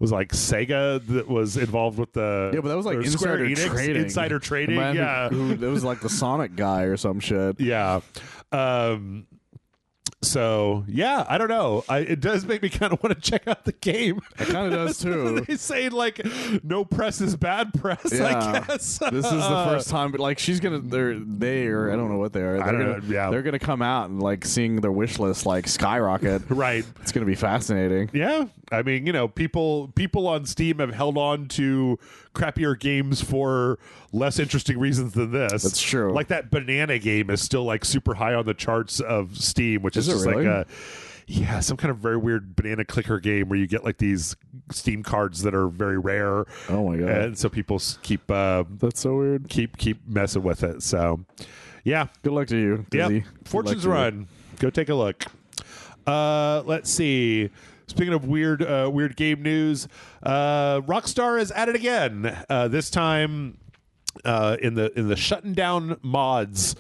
Sega that was involved with the but that was like insider trading. It was like the Sonic guy or some shit. Yeah. So I don't know. It does make me kind of want to check out the game. It kind of does too. They say like no press is bad press. Yeah. I guess this is the first time, but like she's gonna, I don't know what they are. They're gonna come out and like seeing their wish list like skyrocket. Right. It's gonna be fascinating. Yeah. I mean, people on Steam have held on to crappier games for less interesting reasons than this. That's true. Like that banana game is still like super high on the charts of Steam, which is just really? like some kind of very weird banana clicker game where you get like these Steam cards that are very rare. Oh my God. And so people keep that's so weird. Keep messing with it. So yeah. Good luck to you, Dizzy. Yeah. Fortune's Run. Go take a look. Let's see. Speaking of weird game news, Rockstar is at it again. This time in the shutting down mods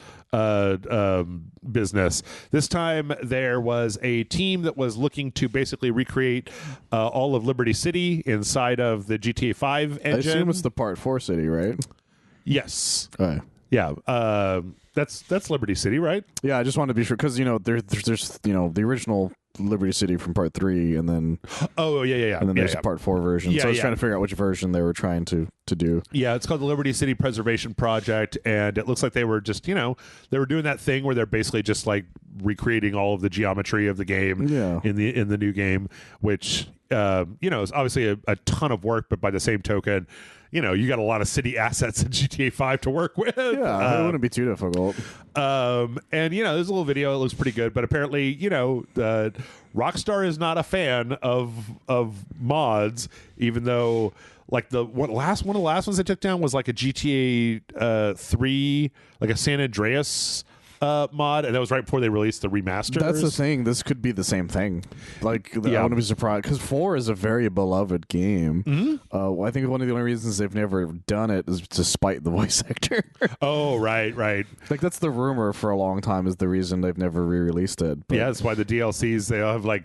business. This time there was a team that was looking to basically recreate all of Liberty City inside of the GTA 5 engine. I assume it's the Part 4 city, right? Yes. Okay. Yeah. That's Liberty City, right? Yeah, I just wanted to be sure because there's the original Liberty City from Part 3, and then and then there's a Part 4 version. So I was trying to figure out which version they were trying to do. Yeah, it's called the Liberty City Preservation Project, and it looks like they were just they were doing that thing where they're basically just like recreating all of the geometry of the game in the new game, which is obviously a ton of work, but by the same token, you got a lot of city assets in GTA 5 to work with. Yeah, it wouldn't be too difficult. And there's a little video. It looks pretty good, but apparently, Rockstar is not a fan of mods, even though like one of the last ones they took down was like a GTA 3, like a San Andreas mod, and that was right before they released the remaster. That's the thing. This could be the same thing. Like, I wouldn't be surprised because 4 is a very beloved game. Mm-hmm. I think one of the only reasons they've never done it is to spite the voice actor. Oh, right. Like that's the rumor for a long time is the reason they've never re-released it. But that's why the DLCs they all have like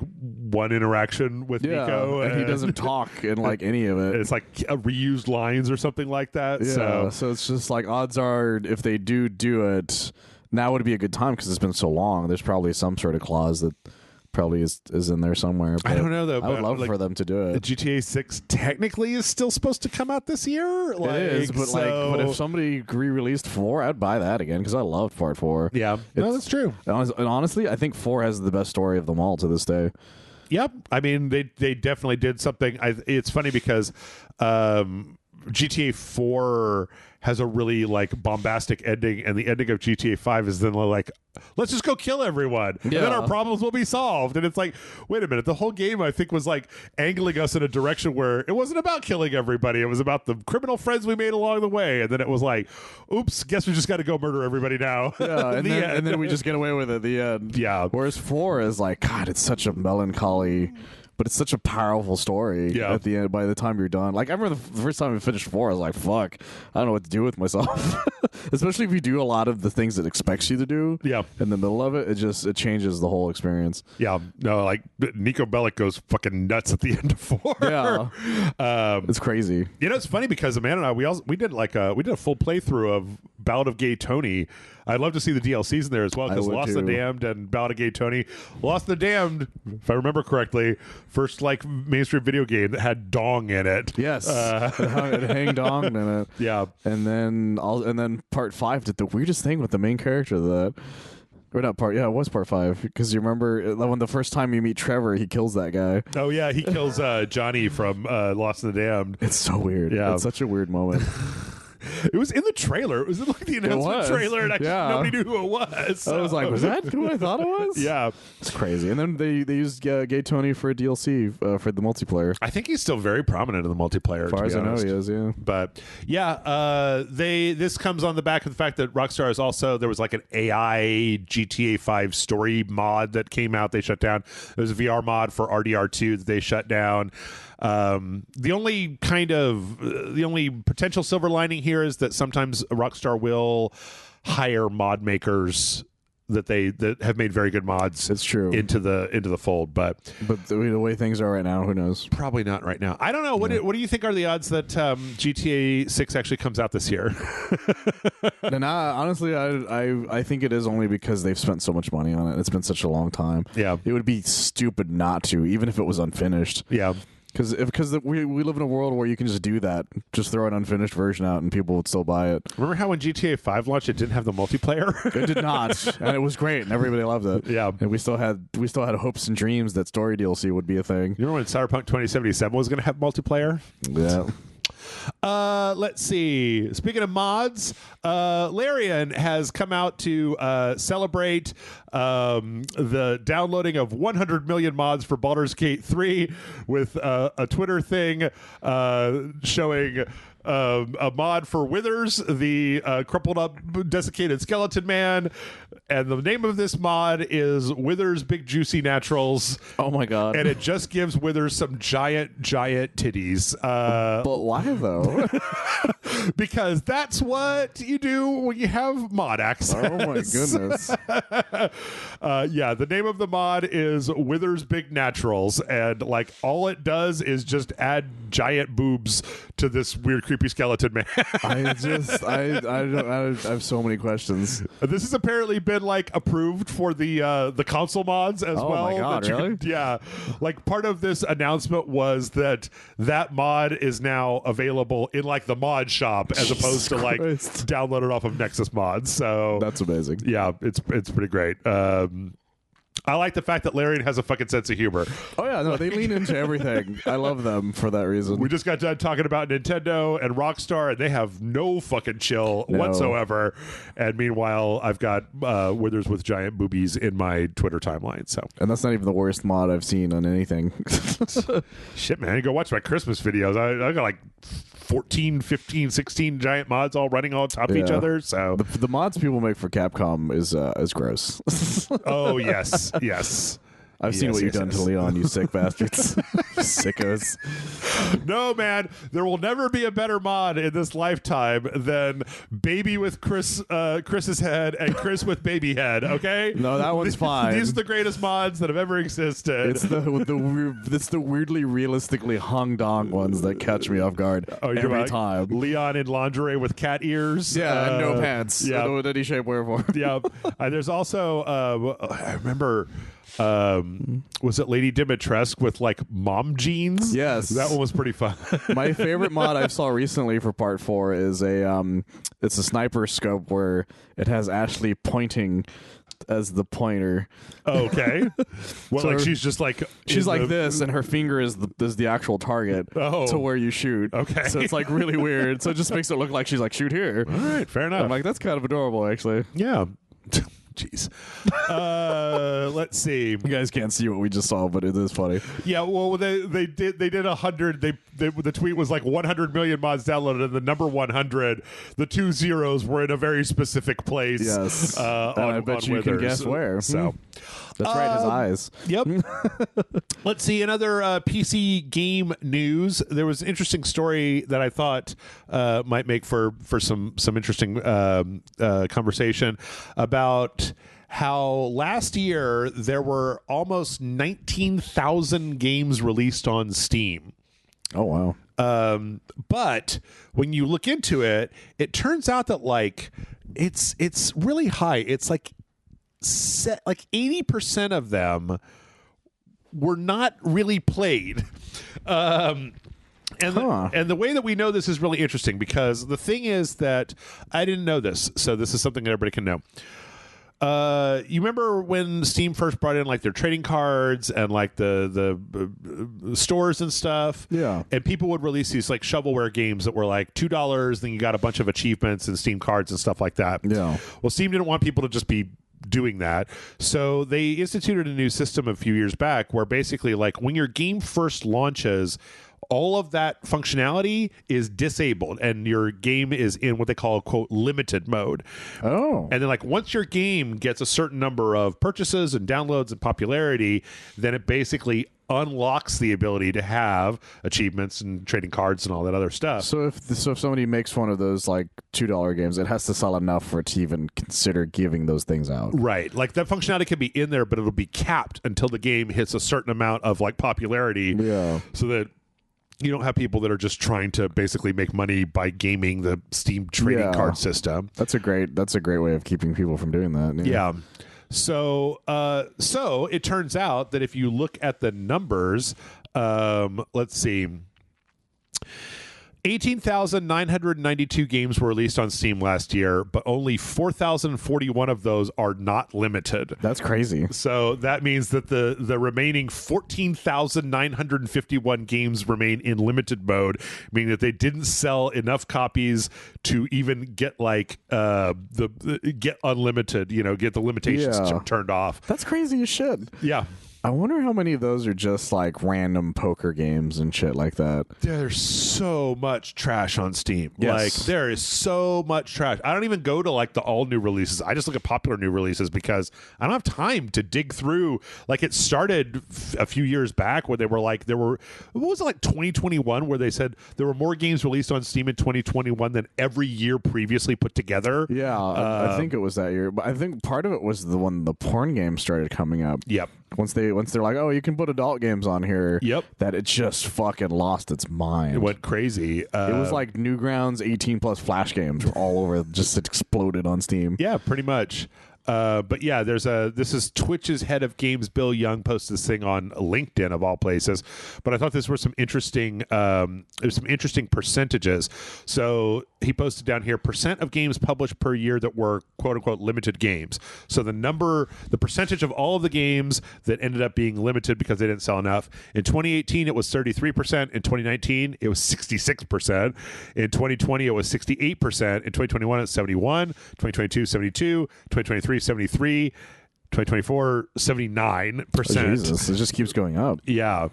one interaction with Nico, and he doesn't talk in like any of it. It's like reused lines or something like that. Yeah, so it's just like odds are if they do it. Now would be a good time because it's been so long. There's probably some sort of clause probably is in there somewhere. I don't know though. I would love for them to do it. GTA 6 technically is still supposed to come out this year. It is, but but if somebody re-released 4, I'd buy that again because I loved Part 4. Yeah, no, that's true. And honestly, I think 4 has the best story of them all to this day. Yep, I mean they definitely did something. It's funny because GTA 4 has a really like bombastic ending, and the ending of GTA 5 is then like, let's just go kill everyone, and then our problems will be solved. And it's like, wait a minute, the whole game I think was like angling us in a direction where it wasn't about killing everybody, it was about the criminal friends we made along the way, and then it was like, oops, guess we just got to go murder everybody now. Yeah, and then we just get away with it at the end. Yeah, whereas 4 is like, God, it's such a melancholy, but it's such a powerful story at the end. By the time you're done, like I remember the first time I finished 4, I was like, "Fuck, I don't know what to do with myself." Especially if you do a lot of the things it expects you to do. Yeah. In the middle of it, it changes the whole experience. Yeah. No, like Nico Bellic goes fucking nuts at the end of 4. Yeah. It's crazy. You know, it's funny because Amanda and I we did a full playthrough of Ballad of Gay Tony. I'd love to see the DLCs in there as well because Lost the Damned and Ballad of Gay Tony. Lost the Damned, if I remember correctly, first like mainstream video game that had dong in it. Yes, it hang dong in it. Yeah, and then Part 5 did the weirdest thing with the main character it was Part 5 because you remember when the first time you meet Trevor, he kills that guy. Oh yeah, he kills Johnny from Lost in the Damned. It's so weird. Yeah, it's such a weird moment. It was in the trailer. It was in like the announcement trailer, and nobody knew who it was. So. I was like, was that who I thought it was? Yeah. It's crazy. And then they used Gay Tony for a DLC for the multiplayer. I think he's still very prominent in the multiplayer, as far as I know he is, yeah. But yeah, this comes on the back of the fact that Rockstar is also, there was like an AI GTA 5 story mod that came out. They shut down. There was a VR mod for RDR2 that they shut down. The only potential silver lining here is that sometimes Rockstar will hire mod makers that have made very good mods. It's true. into the fold, but the way things are right now, who knows? Probably not right now. I don't know. What do you think are the odds that GTA 6 actually comes out this year? And honestly, I think it is only because they've spent so much money on it. It's been such a long time. Yeah, it would be stupid not to, even if it was unfinished. Yeah. Because we live in a world where you can just do that, just throw an unfinished version out, and people would still buy it. Remember how when GTA 5 launched, it didn't have the multiplayer? It did not, and it was great, and everybody loved it. Yeah, and we still had hopes and dreams that story DLC would be a thing. You remember when Cyberpunk 2077 was going to have multiplayer? Yeah. Let's see. Speaking of mods, Larian has come out to celebrate the downloading of 100 million mods for Baldur's Gate 3 with a Twitter thing showing a mod for Withers, the crumpled up desiccated skeleton man, and the name of this mod is Withers Big Juicy Naturals. Oh my god. And it just gives Withers some giant titties. But why though? Because that's what you do when you have mod access. Oh my goodness. Yeah, the name of the mod is Withers Big Naturals, and like all it does is just add giant boobs to this weird creepy skeleton man. I have so many questions. This has apparently been like approved for the console mods as well. Oh my god, really? Yeah, like part of this announcement was that mod is now available in like the mod shop as opposed to like download it off of Nexus Mods. So that's amazing. Yeah, it's pretty great. I like the fact that Larian has a fucking sense of humor. Oh yeah, no, they lean into everything. I love them for that reason. We just got done talking about Nintendo and Rockstar, and they have no fucking chill whatsoever. And meanwhile, I've got Withers with giant boobies in my Twitter timeline. So, and that's not even the worst mod I've seen on anything. Shit, man, you go watch my Christmas videos. I got like 14, 15, 16 giant mods all running on top of each other. So the mods people make for Capcom is gross. Oh yes. Yes. I've seen what you've done to Leon, you sick bastards. Sickos. No, man. There will never be a better mod in this lifetime than Baby with Chris's head and Chris with baby head, okay? No, that one's fine. These are the greatest mods that have ever existed. It's the weirdly realistically hung dong ones that catch me off guard every time. Leon in lingerie with cat ears. Yeah, and no pants. Yeah. In any shape, way, or form. Yeah. There's also, I remember... Was it Lady Dimitrescu with like mom jeans? Yes, that one was pretty fun. My favorite mod I saw recently for part 4 is it's a sniper scope where it has Ashley pointing as the pointer. Okay. Well, so like she's just like this, and her finger is the actual target to where you shoot. Okay. So it's like really weird. So it just makes it look like she's like, shoot here. All right, fair enough. I'm like, that's kind of adorable, actually. Yeah. Jeez. Let's see. You guys can't see what we just saw, but it is funny. Yeah, well, they did 100. The tweet was like 100 million mods downloaded, and the number 100, the 2 zeros were in a very specific place. Yes, and I bet you can guess where. So that's right, his eyes. Yep. Let's see another PC game news. There was an interesting story that I thought might make for some interesting conversation about how last year there were almost 19,000 games released on Steam. Oh, wow. But when you look into it, it turns out that like it's really high. It's like 80% of them were not really played. And the way that we know this is really interesting, because the thing is that I didn't know this, so this is something that everybody can know. You remember when Steam first brought in like their trading cards and like the stores and stuff? Yeah. And people would release these like shovelware games that were like $2, then you got a bunch of achievements and Steam cards and stuff like that. Yeah. Well, Steam didn't want people to just be doing that, so they instituted a new system a few years back where basically like when your game first launches, all of that functionality is disabled and your game is in what they call, quote, limited mode. Oh. And then like once your game gets a certain number of purchases and downloads and popularity, then it basically unlocks the ability to have achievements and trading cards and all that other stuff. So if somebody makes one of those like $2 games, it has to sell enough for it to even consider giving those things out. Right. Like that functionality can be in there, but it'll be capped until the game hits a certain amount of like popularity. Yeah. So that you don't have people that are just trying to basically make money by gaming the Steam trading card system. That's a great way of keeping people from doing that. Yeah. So it turns out that if you look at the numbers, let's see. 18,992 games were released on Steam last year, but only 4,041 of those are not limited. That's crazy. So that means that the remaining 14,951 games remain in limited mode, meaning that they didn't sell enough copies to even get like get unlimited, get the limitations turned off. That's crazy as shit. Yeah. I wonder how many of those are just like random poker games and shit like that. There's so much trash on Steam. Yes. Like there is so much trash. I don't even go to like the all new releases. I just look at popular new releases because I don't have time to dig through. Like it started a few years back where they were like, what was it, like 2021, where they said there were more games released on Steam in 2021 than every year previously put together. Yeah, I think it was that year. But I think part of it was the porn games started coming up. Yep. Once they're like, oh, you can put adult games on here. Yep. That it just fucking lost its mind. It went crazy. It was like Newgrounds 18+ Flash games were all over. Just exploded on Steam. Yeah, pretty much. But yeah, this is Twitch's head of games, Bill Young, posted this thing on LinkedIn of all places. But I thought this were some interesting percentages. So he posted down here percent of games published per year that were quote unquote limited games. So the percentage of all of the games that ended up being limited because they didn't sell enough. In 2018, it was 33%. In 2019, it was 66%. In 2020, it was 68%. In 2021, it's 71. 2022, 72. 2023, 73. 2024, 79%. Oh, Jesus, it just keeps going up. Yeah.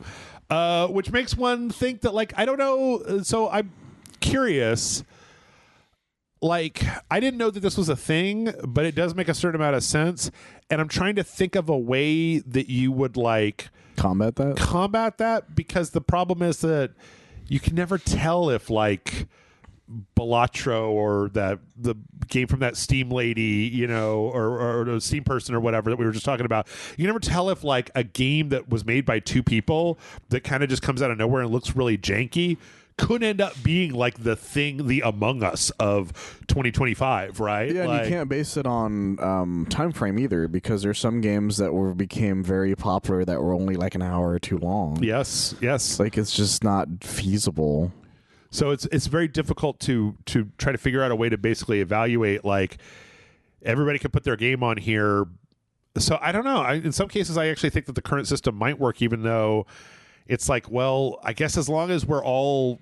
Which makes one think that, like, I don't know. So I'm curious. Like, I didn't know that this was a thing, but it does make a certain amount of sense. And I'm trying to think of a way that you would, like, combat that, because the problem is that you can never tell if, like, Balatro or the game from that Steam lady, or the Steam person or whatever that we were just talking about. You can never tell if like a game that was made by two people that kind of just comes out of nowhere and looks really janky could end up being like the thing, the Among Us of 2025, right? Yeah, and you can't base it on time frame either, because there's some games that became very popular that were only like an hour or two long. Yes. Like, it's just not feasible. So it's very difficult to try to figure out a way to basically evaluate, like, everybody can put their game on here. So I don't know. In some cases, I actually think that the current system might work, even though it's like, well, I guess as long as we're all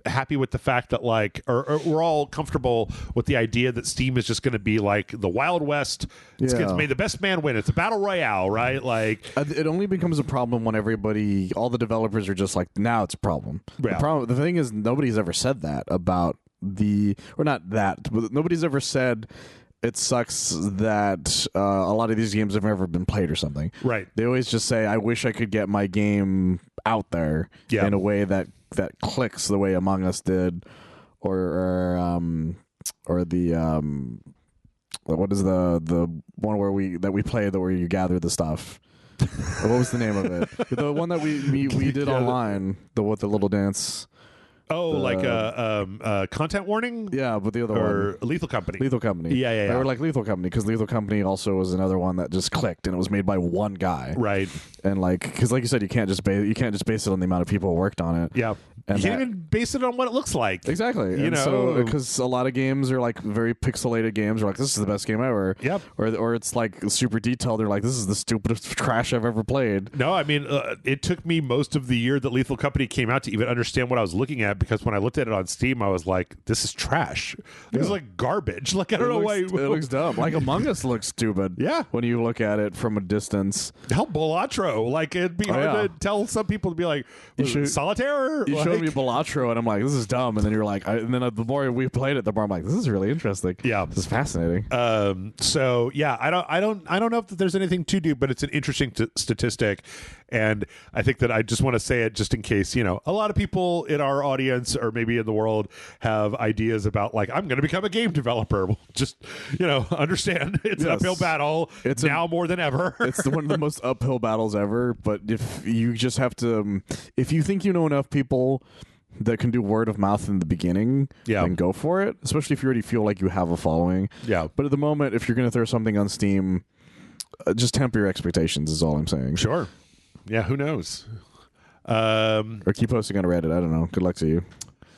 happy with the fact that, like, or we're all comfortable with the idea that Steam is just going to be like the Wild West. It's may the best man win. It's a battle royale, right? Like, it only becomes a problem when all the developers are just like, now it's a problem. Yeah. The thing is, nobody's ever said that about nobody's ever said it sucks that a lot of these games have never been played or something. Right. They always just say, I wish I could get my game out there in a way that clicks the way Among Us did, or the what is the one where we play where you gather the stuff. What was the name of it? The one that we did online, with the little dance. Content warning? Yeah, but the other or one. Lethal Company. Lethal Company. Yeah. They were like Lethal Company, because Lethal Company also was another one that just clicked, and it was made by one guy. Right. And because like you said, you can't just base it on the amount of people who worked on it. Yeah. And you can't even base it on what it looks like. Exactly. So because a lot of games are like very pixelated games, are like, this is the best game ever. Yep. Or it's like super detailed. They're like, this is the stupidest trash I've ever played. No, I mean, it took me most of the year that Lethal Company came out to even understand what I was looking at, because when I looked at it on Steam, I was like, this is trash. This is like garbage. Like, I don't know why. It looks dumb. Like, Among Us looks stupid. Yeah. When you look at it from a distance. Hell, Balatro. Like, it'd be hard to tell some people to be like, Solitaire? You showed me Balatro, and I'm like, this is dumb. And then you're like, and then the more we played it, the more I'm like, this is really interesting. Yeah. This is fascinating. So yeah, I don't know if there's anything to do, but it's an interesting statistic. And I think that I just want to say it just in case, a lot of people in our audience or maybe in the world have ideas about, like, I'm going to become a game developer. Well, just, understand it's an uphill battle. It's now more than ever. It's one of the most uphill battles ever. But if you just have to, if you think you know enough people that can do word of mouth in the beginning, then go for it, especially if you already feel like you have a following. Yeah. But at the moment, if you're going to throw something on Steam, just temper your expectations is all I'm saying. Sure. Yeah, who knows? Or keep posting on Reddit. I don't know. Good luck to you.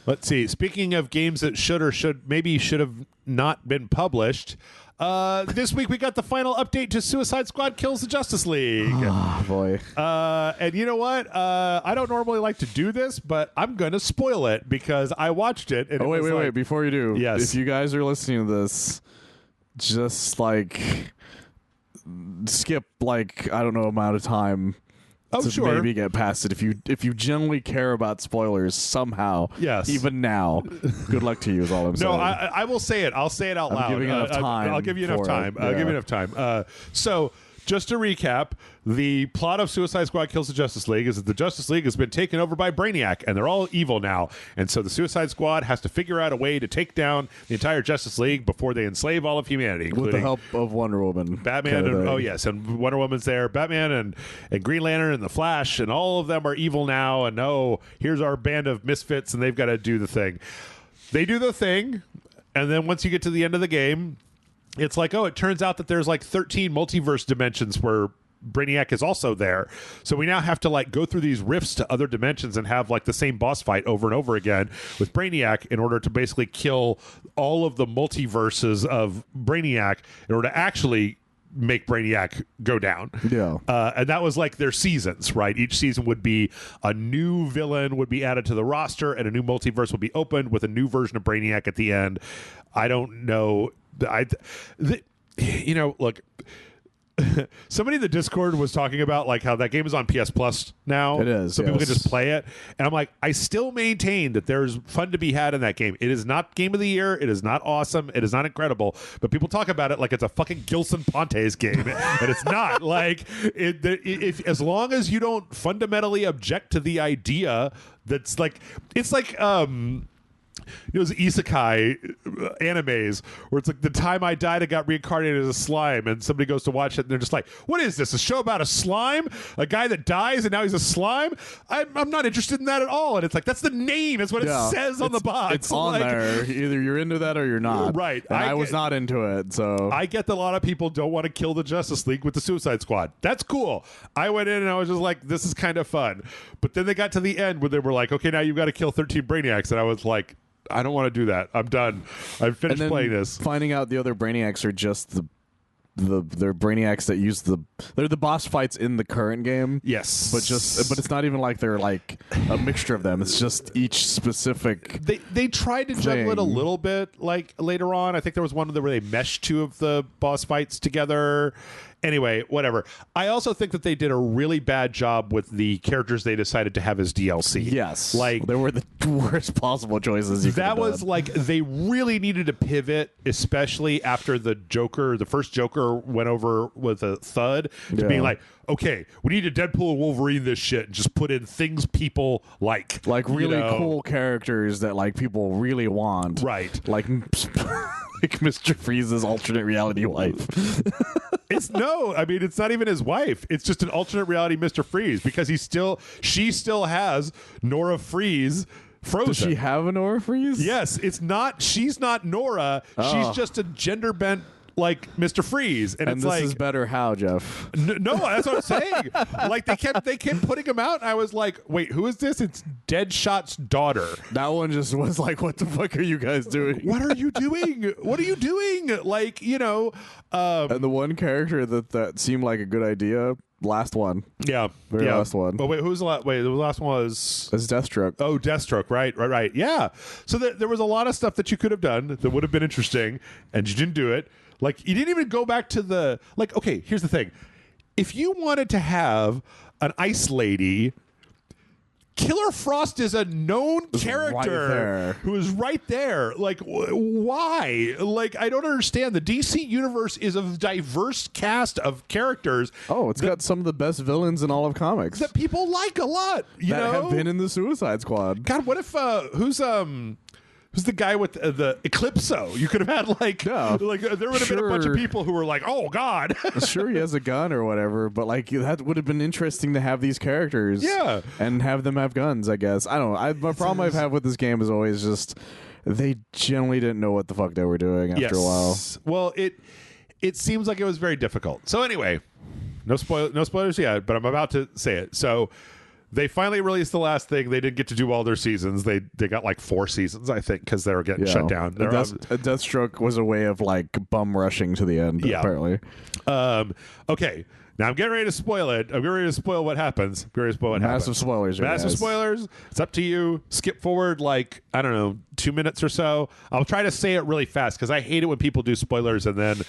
Let's see. Speaking of games that should have not been published, this week we got the final update to Suicide Squad Kills the Justice League. Oh, boy. And you know what? I don't normally like to do this, but I'm going to spoil it because I watched it. And wait. Before you do, yes. If you guys are listening to this, just skip I don't know amount of time. Sure. Maybe get past it if you genuinely care about spoilers somehow. Yes. Even now, good luck to you is all I'm saying. No, I will say it. I'll say it out loud. Giving enough time. I'll give you enough time. I'll give you enough time. So, just to recap, the plot of Suicide Squad Kills the Justice League is that the Justice League has been taken over by Brainiac, and they're all evil now. And so the Suicide Squad has to figure out a way to take down the entire Justice League before they enslave all of humanity, including with the help of Wonder Woman. Batman, and Wonder Woman's there. Batman and Green Lantern and the Flash, and all of them are evil now. And here's our band of misfits, and they've got to do the thing. They do the thing, and then once you get to the end of the game, it's like, it turns out that there's 13 multiverse dimensions where Brainiac is also there. So we now have to go through these rifts to other dimensions and have the same boss fight over and over again with Brainiac in order to basically kill all of the multiverses of Brainiac in order to actually make Brainiac go down. Yeah. And that was their seasons, right? Each season would be a new villain would be added to the roster, and a new multiverse would be opened with a new version of Brainiac at the end. I don't know. Look, somebody in the Discord was talking about how that game is on PS Plus now. It is, so people can just play it. And I'm like, I still maintain that there's fun to be had in that game. It is not game of the year. It is not awesome. It is not incredible. But people talk about it like it's a fucking Gilson Pontes game, and it's not. If as long as you don't fundamentally object to the idea, that's those isekai animes where it's like the time I died, I got reincarnated as a slime, and somebody goes to watch it and they're just like, what is this, a show about a slime, a guy that dies and now he's a slime? I'm not interested in that at all. And it's like, that's the name, that's what it says on the box. It's on there, either you're into that or you're not, right? And I was not into it, so I get that a lot of people don't want to kill the Justice League with the Suicide Squad. That's cool. I went in and I was just like, this is kind of fun. But then they got to the end where they were like, okay, now you've got to kill 13 Brainiacs, and I was like, I don't want to do that. I'm done. I've finished playing this. Finding out the other Brainiacs are just they're Brainiacs that use they're the boss fights in the current game. Yes, but it's not even like they're like a mixture of them. It's just each specific. They tried to juggle it a little bit like later on. I think there was one where they meshed two of the boss fights together. Anyway, whatever. I also think that they did a really bad job with the characters they decided to have as DLC. Yes. Like, they were the worst possible choices you could have done. Like, they really needed to pivot, especially after the first Joker went over with a thud, to being like, okay, we need to Deadpool and Wolverine this shit and just put in things people like. Like really cool characters that like people really want. Right. Like Mr. Freeze's alternate reality wife. It's not even his wife. It's just an alternate reality Mr. Freeze, because she still has Nora Freeze frozen. Does she have a Nora Freeze? Yes. She's not Nora. Oh. She's just a gender bent like Mr. Freeze, and it's this like, is better how, Jeff? No, that's what I'm saying. Like they kept putting him out, and I was like, wait, who is this? It's Deadshot's daughter. That one just was like, what the fuck are you guys doing? What are you doing? What are you doing? Like, and the one character that seemed like a good idea. Last one. Yeah. Last one. But wait, who's the last? Wait, the last one was... It's Deathstroke. Oh, Deathstroke. Right. Yeah. So there was a lot of stuff that you could have done that would have been interesting, and you didn't do it. Like, you didn't even go back to the... Like, okay, here's the thing. If you wanted to have an ice lady... Killer Frost is a known character who is right there. Like, why? Like, I don't understand. The DC universe is a diverse cast of characters. Oh, it's got some of the best villains in all of comics that people like a lot. You know, have been in the Suicide Squad. God, what if who's the guy with the Eclipso? You could have had there would have been a bunch of people who were like, oh God. Sure, he has a gun or whatever, but like that would have been interesting to have these characters, and have them have guns. I guess I don't know. My problem I've had with this game is always just they generally didn't know what the fuck they were doing after a while. Well, it seems like it was very difficult. So anyway, no spoilers yet, but I'm about to say it. So. They finally released the last thing. They didn't get to do all their seasons. They got like 4 seasons, I think, because they were getting shut down. Deathstroke was a way of like bum rushing to the end, apparently. Okay. Now I'm getting ready to spoil it. I'm getting ready to spoil what happens. Massive spoilers. Massive spoilers. It's up to you. Skip forward like, I don't know, 2 minutes or so. I'll try to say it really fast because I hate it when people do spoilers and then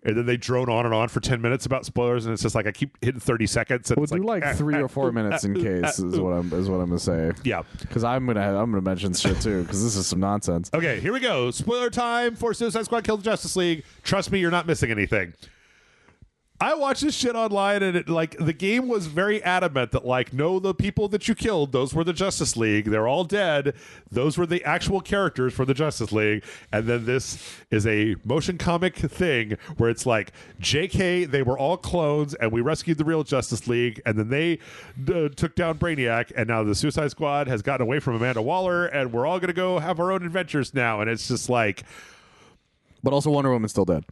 they drone on and on for 10 minutes about spoilers, and it's just like I keep hitting 30 seconds. And we'll do like 3 or 4 minutes in case is what I'm gonna say. Yeah, because I'm gonna mention shit too because this is some nonsense. Okay, here we go. Spoiler time for Suicide Squad: Kill the Justice League. Trust me, you're not missing anything. I watched this shit online, and the game was very adamant that no, the people that you killed, those were the Justice League. They're all dead. Those were the actual characters for the Justice League. And then this is a motion comic thing where it's like, JK, they were all clones, and we rescued the real Justice League, and then they took down Brainiac, and now the Suicide Squad has gotten away from Amanda Waller, and we're all going to go have our own adventures now. And it's just like... But also Wonder Woman's still dead.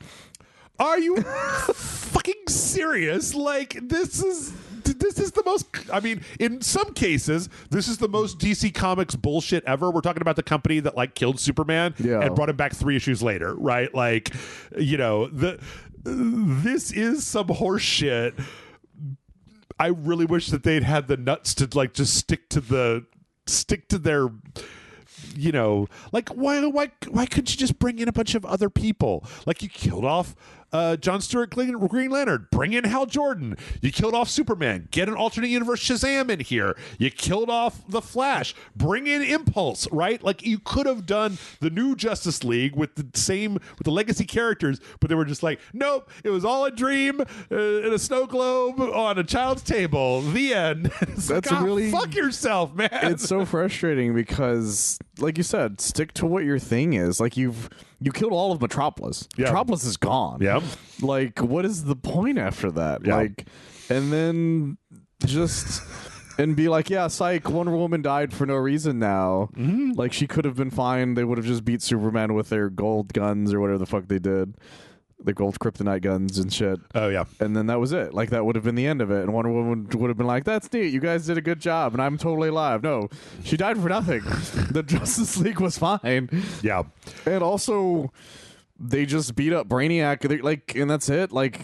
Are you fucking serious? Like, this is the most... I mean, in some cases, this is the most DC Comics bullshit ever. We're talking about the company that, killed Superman and brought him back 3 issues later, right? Like, this is some horse shit. I really wish that they'd had the nuts to, just stick to their... why couldn't you just bring in a bunch of other people? Like, you killed off John Stewart Green Lantern, bring in Hal Jordan. You killed off Superman, get an alternate universe Shazam in here. You killed off the Flash, bring in Impulse, right? Like, you could have done the new Justice League with the legacy characters, but they were just like, nope, it was all a dream in a snow globe on a child's table. The end. That's really fuck yourself, man. It's so frustrating because, like you said, stick to what your thing is. Like, you killed all of Metropolis. Yeah. Metropolis is gone. Yeah. Like, what is the point after that? Yeah. Like, and then just and be like, yeah, psych, Wonder Woman died for no reason now. Mm-hmm. Like, she could have been fine. They would have just beat Superman with their gold guns or whatever the fuck they did. The gold kryptonite guns and shit. Oh, yeah. And then that was it. Like, that would have been the end of it. And Wonder Woman would have been like, that's neat. You guys did a good job. And I'm totally alive. No, she died for nothing. The Justice League was fine. Yeah. And also, they just beat up Brainiac. Like, and that's it. Like,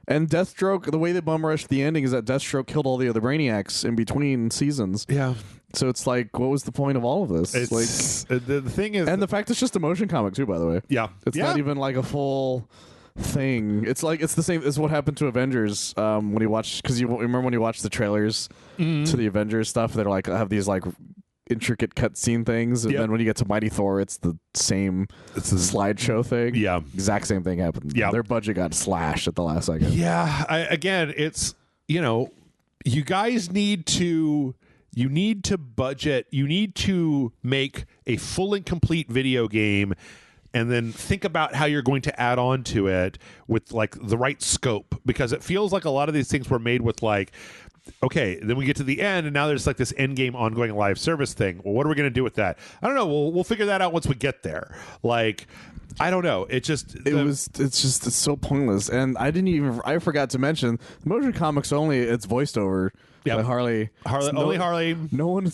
and Deathstroke, the way they bum rushed the ending is that Deathstroke killed all the other Brainiacs in between seasons. Yeah. So it's like, what was the point of all of this? It's like, the thing is, and the fact it's just a motion comic too, by the way. Yeah. It's not even like a full thing. It's like, it's the same as what happened to Avengers when you watch, because you remember when you watch the trailers to the Avengers stuff, they're like, have these like intricate cutscene things, and then when you get to Mighty Thor, it's the same slideshow thing. Yeah. Exact same thing happened. Yeah. Their budget got slashed at the last second. Yeah. Again, it's, you guys need to budget. You need to make a full and complete video game and then think about how you're going to add on to it with like the right scope, because it feels like a lot of these things were made with like, okay, then we get to the end and now there's like this end game ongoing live service thing. Well, what are we going to do with that? I don't know. We'll figure that out once we get there. Like, I don't know. It's so pointless. And I forgot to mention motion comics only, it's voiced over by Harley. Only Harley. No one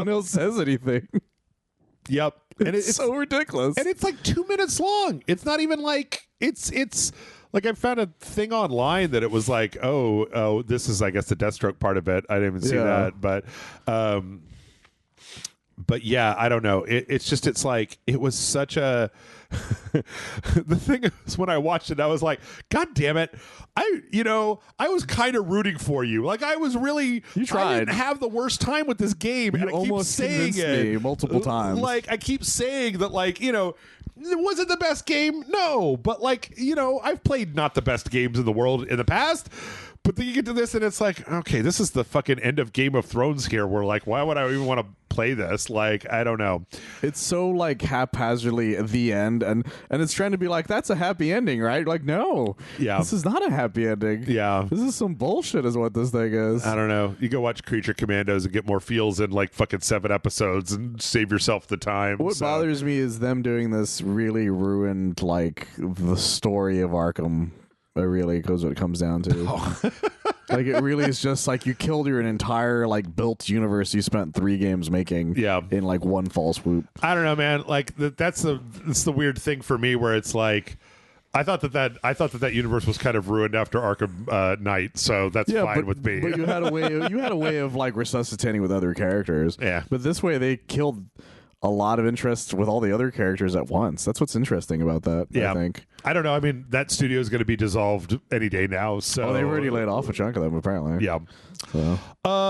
else says anything. Yep. And it's so ridiculous. And it's like 2 minutes long. It's not even like it's like, I found a thing online that it was like, oh, this is, I guess, the Deathstroke part of it. I didn't even see that, but yeah, I don't know. It's like, it was such a. The thing is, when I watched it, I was like, God damn it. I was kind of rooting for you. Like, I was really. You tried. I didn't have the worst time with this game. You and I almost keep saying it me multiple times. Like, I keep saying that, like, it wasn't the best game. No, but like, I've played not the best games in the world in the past. But then you get to this and it's like, okay, this is the fucking end of Game of Thrones here. We're like, why would I even want to play this? Like, I don't know. It's so like haphazardly at the end, and it's trying to be like, that's a happy ending, right? Like, no. Yeah. This is not a happy ending. Yeah. This is some bullshit is what this thing is. I don't know. You go watch Creature Commandos and get more feels in like fucking 7 episodes and save yourself the time. What bothers me is them doing this really ruined like the story of Arkham. It really goes what it comes down to. Like, it really is just like you killed your entire like built universe you spent 3 games making in like one fall swoop. I don't know, man. Like that's the weird thing for me where it's like I thought that universe was kind of ruined after Arkham Knight, so that's fine with me. But you had a way of like resuscitating with other characters. Yeah. But this way they killed a lot of interest with all the other characters at once. That's what's interesting about that, I think. I don't know. I mean, that studio is going to be dissolved any day now. So they've already laid off a chunk of them, apparently. Yeah. So.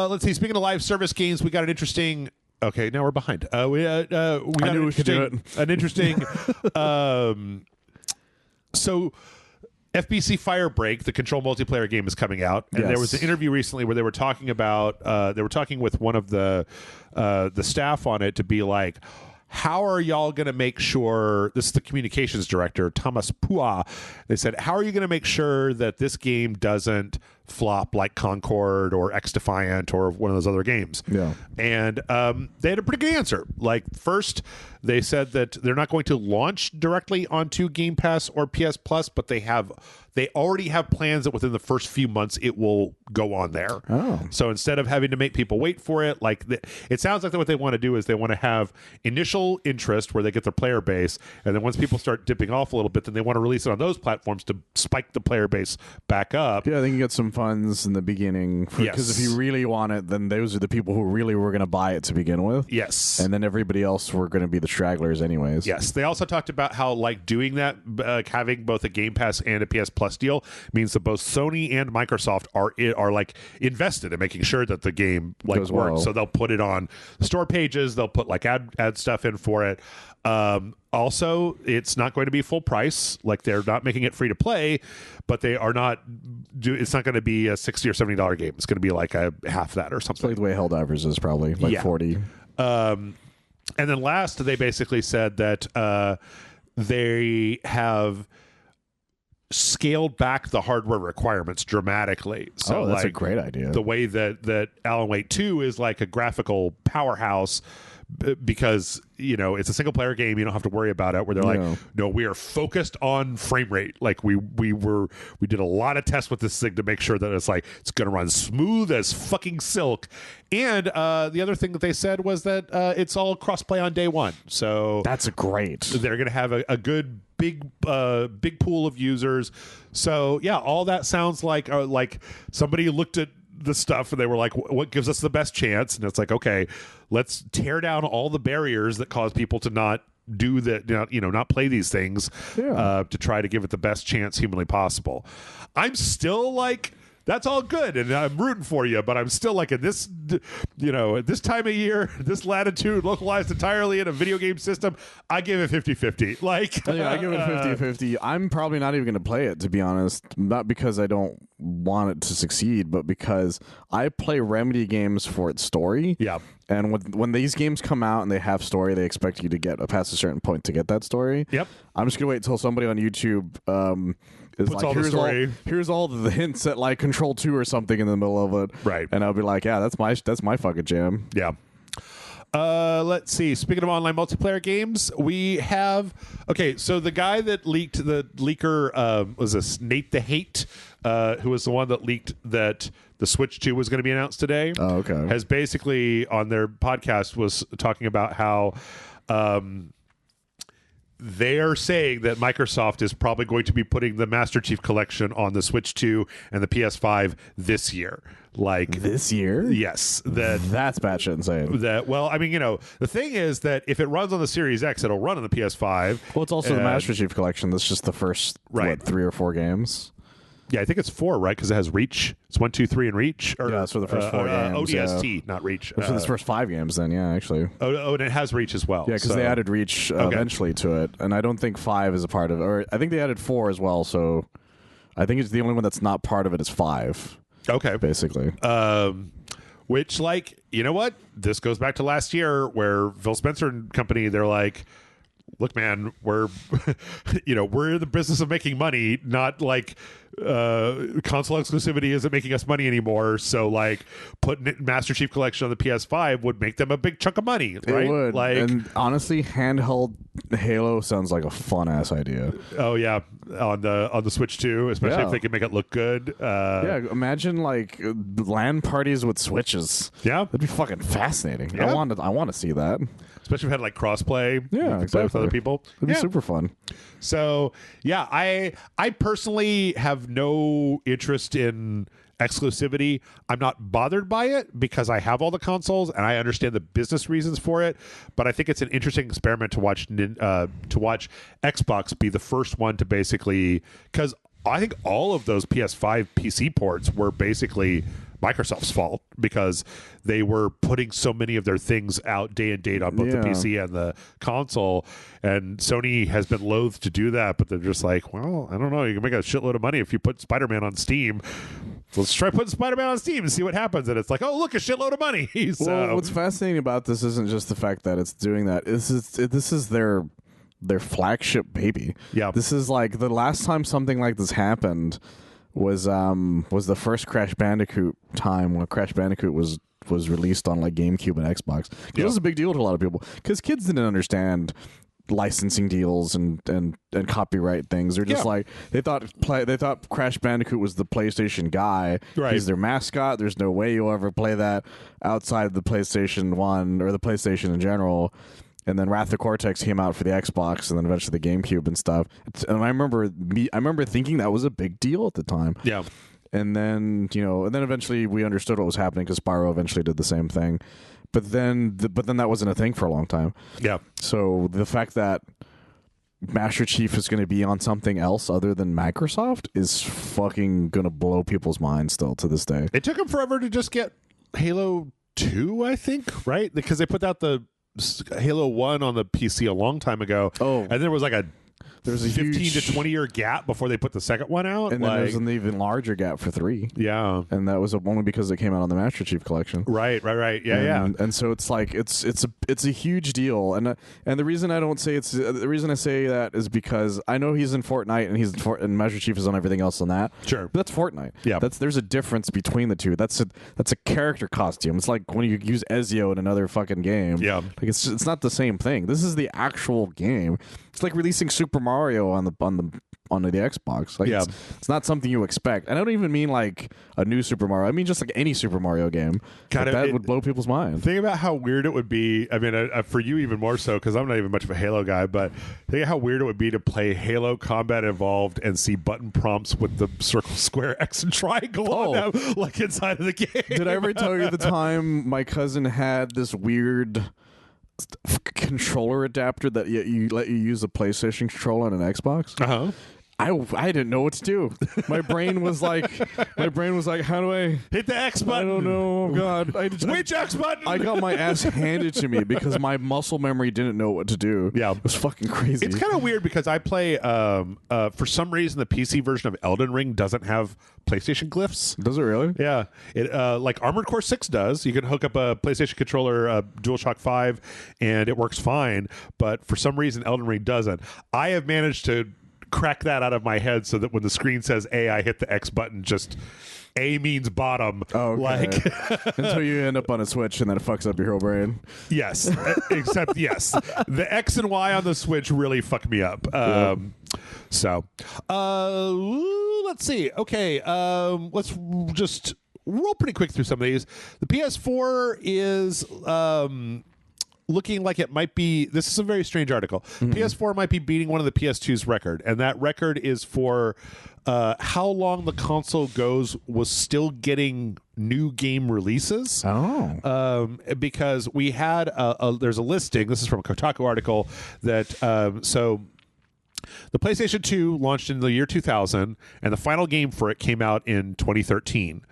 Let's see. Speaking of live service games, we got an interesting... Okay, now we're behind. We got an interesting... So... FBC Firebreak, the control multiplayer game, is coming out, and there was an interview recently where they were talking about with one of the staff on it to be like, how are y'all going to make sure, this is the communications director, Thomas Pua, they said, how are you going to make sure that this game doesn't flop like Concord or X-Defiant or one of those other games? Yeah. And they had a pretty good answer. Like, first, they said that they're not going to launch directly onto Game Pass or PS Plus, but they already have plans that within the first few months it will go on there. Oh. So instead of having to make people wait for it, like it sounds like what they want to do is they want to have initial interest where they get their player base, and then once people start dipping off a little bit, then they want to release it on those platforms to spike the player base back up. Yeah, they can get some refunds in the beginning. Because if you really want it, then those are the people who really were going to buy it to begin with. Yes. And then everybody else were going to be the stragglers anyways. Yes. They also talked about how like doing that, having both a Game Pass and a PS Plus deal means that both Sony and Microsoft are like invested in making sure that the game like works. Well. So they'll put it on the store pages. They'll put like ad stuff in for it. Also, it's not going to be full price. Like they're not making it free to play, but they are not. It's not going to be a $60 or $70 game. It's going to be like a half that or something. It's like the way Helldivers is probably like 40. And then last, they basically said that they have scaled back the hardware requirements dramatically. So that's like, a great idea. The way that Alan Wake 2 is like a graphical powerhouse, because it's a single player game, you don't have to worry about it, where they're like, no, we are focused on frame rate. Like we did a lot of tests with this thing to make sure that it's going to run smooth as fucking silk. And the other thing that they said was that it's all crossplay on day one, so that's great. They're going to have a good big pool of users. So yeah, all that sounds like somebody looked at the stuff and they were like, what gives us the best chance? And it's like, okay, let's tear down all the barriers that cause people to not do that, not play these things, to try to give it the best chance humanly possible. I'm still like, that's all good, and I'm rooting for you, but I'm still like, at this, at this time of year, this latitude, localized entirely in a video game system, I give it 50-50. Like, I give it 50-50. I'm probably not even going to play it, to be honest. Not because I don't want it to succeed, but because I play Remedy games for its story. Yeah. And when these games come out and they have story, they expect you to get past a certain point to get that story. Yep. I'm just going to wait until somebody on YouTube is puts like, all the story. Here's all the hints at like Control 2 or something in the middle of it. Right. And I'll be like, yeah, that's my fucking jam. Yeah. Let's see. Speaking of online multiplayer games, we have... Okay, so the guy that leaked, the leaker, was this Nate the Hate, who was the one that leaked that the Switch 2 was going to be announced today. Oh, okay. Has basically, on their podcast, was talking about how... they are saying that Microsoft is probably going to be putting the Master Chief Collection on the Switch 2 and the PS5 this year. Like this year? Yes. That's batshit insane. Well, I mean, the thing is that if it runs on the Series X, it'll run on the PS5. Well, it's also the Master Chief Collection. That's just the first, 3 or 4 games. Yeah, I think it's 4, right? Because it has Reach. It's 1, 2, 3, and Reach. Or, yeah, it's for the first 4 games. ODST, not Reach. It's for the first 5 games, then, yeah, actually. Oh, and it has Reach as well. Yeah, because they added Reach eventually to it, and I don't think 5 is a part of it. Or I think they added 4 as well, so I think it's the only one that's not part of it is 5. Okay. Basically. Which, like, you know what? This goes back to last year where Phil Spencer and company, they're like, look, man, we're we're in the business of making money, not like console exclusivity isn't making us money anymore. So like putting Master Chief Collection on the PS5 would make them a big chunk of money, right? It would. Like, and honestly, handheld Halo sounds like a fun ass idea. Oh yeah, on the Switch 2, especially if they can make it look good. Yeah, imagine like LAN parties with Switches. Yeah, that'd be fucking fascinating. Yeah. I want to see that. Especially if it had like crossplay. Yeah, exactly. With other people. It'd be super fun. So yeah, I personally have no interest in exclusivity. I'm not bothered by it because I have all the consoles and I understand the business reasons for it. But I think it's an interesting experiment to watch Xbox be the first one to basically, because I think all of those PS5 PC ports were basically Microsoft's fault because they were putting so many of their things out day and date on both the PC and the console, and Sony has been loath to do that, but they're just like, well, I don't know, you can make a shitload of money if you put Spider-Man on Steam. Let's try putting Spider-Man on Steam and see what happens. And it's like, oh, look, a shitload of money. So, well, what's fascinating about this isn't just the fact that it's doing that. This is their flagship baby. Yeah. This is like the last time something like this happened was the first Crash Bandicoot time when Crash Bandicoot was released on like GameCube and Xbox. It was a big deal to a lot of people because kids didn't understand licensing deals and copyright things. They're just like they thought Crash Bandicoot was the PlayStation guy. Right. He's their mascot. There's no way you'll ever play that outside the PlayStation 1 or the PlayStation in general. And then Wrath of Cortex came out for the Xbox, and then eventually the GameCube and stuff. And I remember thinking that was a big deal at the time. Yeah. And then, eventually we understood what was happening because Spyro eventually did the same thing. But then that wasn't a thing for a long time. Yeah. So the fact that Master Chief is going to be on something else other than Microsoft is fucking going to blow people's minds still to this day. It took them forever to just get Halo 2, I think, right? Because they put out the Halo 1 on the PC a long time ago. Oh. And there was like a 15 huge, to 20 year gap before they put the second one out. And then there's an even larger gap for 3. Yeah. And that was only because it came out on the Master Chief collection. Right. Yeah. And so it's like it's a huge deal. And the reason I don't say the reason I say that is because I know he's in Fortnite and Master Chief is on everything else on that. Sure. But that's Fortnite. Yeah. There's a difference between the two. That's a character costume. It's like when you use Ezio in another fucking game. Yeah. Like it's not the same thing. This is the actual game. It's like releasing Super Mario on the Xbox. Like it's not something you expect. And I don't even mean like a new Super Mario. I mean just like any Super Mario game. That would blow people's minds. Think about how weird it would be. I mean, for you even more so because I'm not even much of a Halo guy. But think of how weird it would be to play Halo Combat Evolved and see button prompts with the circle, square, X, and triangle on them, like inside of the game. Did I ever tell you the time my cousin had this weird controller adapter that you let you use a PlayStation controller on an Xbox? Uh-huh. I didn't know what to do. My brain was like, how do I hit the X button? I don't know. Oh God, which X button? I got my ass handed to me because my muscle memory didn't know what to do. Yeah, it was fucking crazy. It's kind of weird because I play. For some reason, the PC version of Elden Ring doesn't have PlayStation glyphs. Does it really? Yeah, it like Armored Core 6 does. You can hook up a PlayStation controller, DualShock 5, and it works fine. But for some reason, Elden Ring doesn't. I have managed to crack that out of my head so that when the screen says A, I hit the X button. Just A means bottom. Oh, okay. Like until you end up on a Switch and then it fucks up your whole brain. Yes, except yes, the X and Y on the Switch really fuck me up. So, let's see. Okay, let's just roll pretty quick through some of these. The PS4 is looking like it might be. This is a very strange article. PS4 might be beating one of the PS2's record, and that record is for how long the console was still getting new game releases. Because we had there's a listing. This is from a Kotaku article that so. The PlayStation 2 launched in the year 2000, and the final game for it came out in 2013.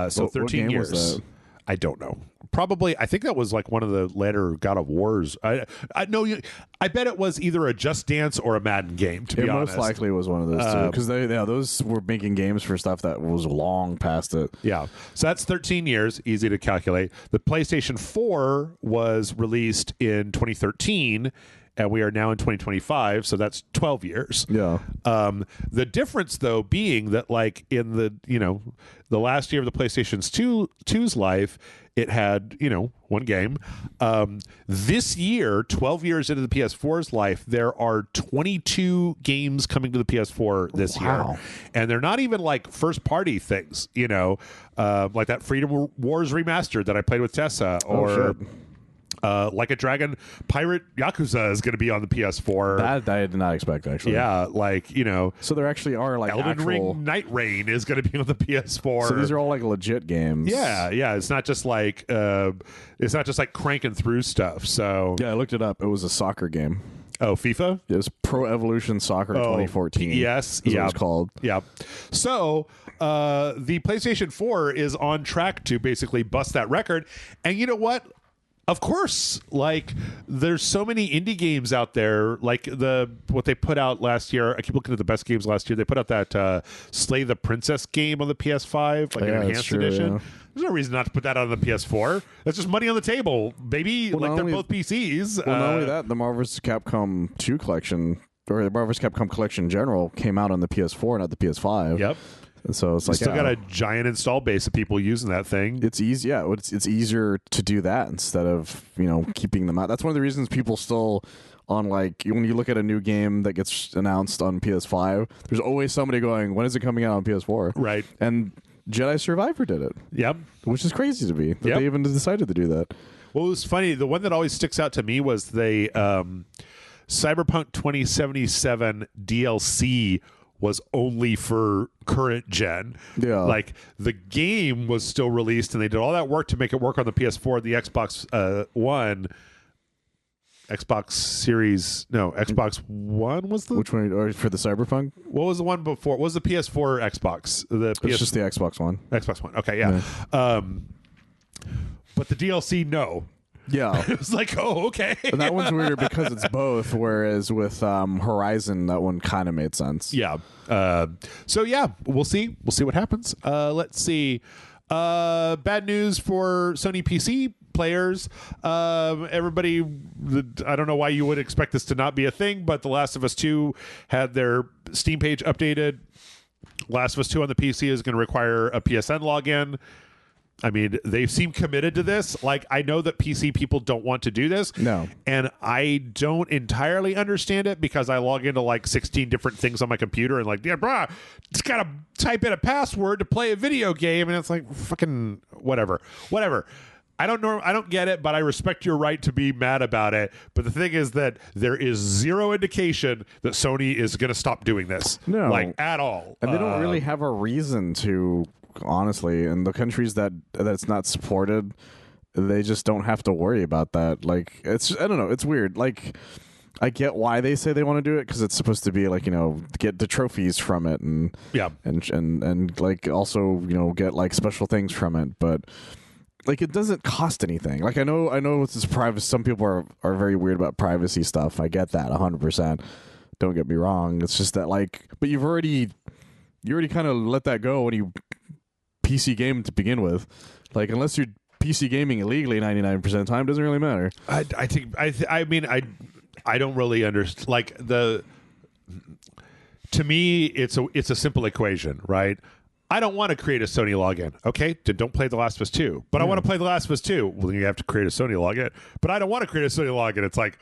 So 13 years. Was that? I don't know. Probably, I think that was like one of the later God of Wars. I bet it was either a Just Dance or a Madden game. To be honest, most likely was one of those two because those were making games for stuff that was long past it. Yeah, so that's 13 years, easy to calculate. The PlayStation 4 was released in 2013. And we are now in 2025, so that's 12 years. Yeah. The difference, though, being that, like in the last year of the PlayStation 2's life, it had one game. This year, 12 years into the PS4's life, there are 22 games coming to the PS4 this year, and they're not even like first-party things. Like that Freedom Wars remastered that I played with Tessa, or. Like a Dragon Pirate Yakuza is going to be on the PS4. That I did not expect, actually. Yeah, So there actually are like Elden Ring Night Rain is going to be on the PS4. So these are all like legit games. Yeah. It's not just like cranking through stuff. So yeah, I looked it up. It was a soccer game. Oh, FIFA? It was Pro Evolution Soccer 2014. Yes, yeah, what it's called. Yeah. So the PlayStation 4 is on track to basically bust that record, and you know what? Of course, like there's so many indie games out there, like what they put out last year. I keep looking at the best games last year. They put out that Slay the Princess game on the PS5, like an enhanced edition. Yeah. There's no reason not to put that on the PS4. That's just money on the table, baby. Well, like they're both PCs. Well, not only that, the Marvel vs. Capcom 2 collection, or the Marvel vs. Capcom collection in general, came out on the PS4, not the PS5. Yep. And so it's still got a giant install base of people using that thing. It's easy, yeah. It's easier to do that instead of keeping them out. That's one of the reasons people still on when you look at a new game that gets announced on PS5, there's always somebody going, "When is it coming out on PS4?" Right. And Jedi Survivor did it. Yep. Which is crazy to me that they even decided to do that. Well, it was funny. The one that always sticks out to me was the Cyberpunk 2077 DLC was only for current gen. Yeah. Like the game was still released and they did all that work to make it work on the PS4, the Xbox One, Xbox Series. No, Xbox One was the... Which one? Or for the Cyberpunk? What was the one before? What was the PS4 Xbox? It's just the Xbox One. Xbox One. Okay, yeah. But the DLC, no. Yeah. It was like, oh, okay. And that one's weird because it's both, whereas with Horizon, that one kind of made sense. Yeah. So, yeah, we'll see. We'll see what happens. Let's see. Bad news for Sony PC players. Everybody, I don't know why you would expect this to not be a thing, but The Last of Us 2 had their Steam page updated. Last of Us 2 on the PC is going to require a PSN login. I mean, they seem committed to this. Like, I know that PC people don't want to do this. No. And I don't entirely understand it because I log into like 16 different things on my computer and like, yeah, brah, just got to type in a password to play a video game. And it's like, fucking whatever. I don't know. I don't get it, but I respect your right to be mad about it. But the thing is that there is zero indication that Sony is going to stop doing this. No. Like, at all. And they don't really have a reason to... Honestly, in the countries that's not supported, they just don't have to worry about that. Like, it's I don't know, it's weird. Like, I get why they say they want to do it because it's supposed to be like, you know, get the trophies from it and and like also, you know, get like special things from it, but like it doesn't cost anything. Like I know this is privacy. Some people are very weird about privacy stuff. I get that 100%. Don't get me wrong. It's just that like, but you already kind of let that go when you PC game to begin with. Like, unless you're PC gaming illegally 99% of the time, doesn't really matter. I mean, I don't really understand. Like, to me, it's a simple equation, right? I don't want to create a Sony login. Okay, then don't play The Last of Us 2. But I want to play The Last of Us 2. Well, then you have to create a Sony login. But I don't want to create a Sony login. It's like,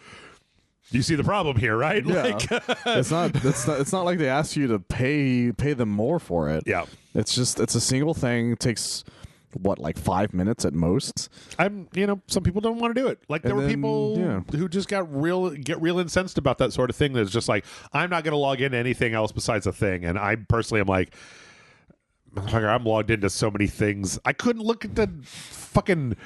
you see the problem here, right? Yeah. Like, it's not like they ask you to pay them more for it. Yeah. It's a single thing. It takes what, like 5 minutes at most. Some people don't want to do it. Like there were people who just get real incensed about that sort of thing. That's just like, I'm not going to log into anything else besides a thing. And I personally am like, I'm logged into so many things. I couldn't look at the fucking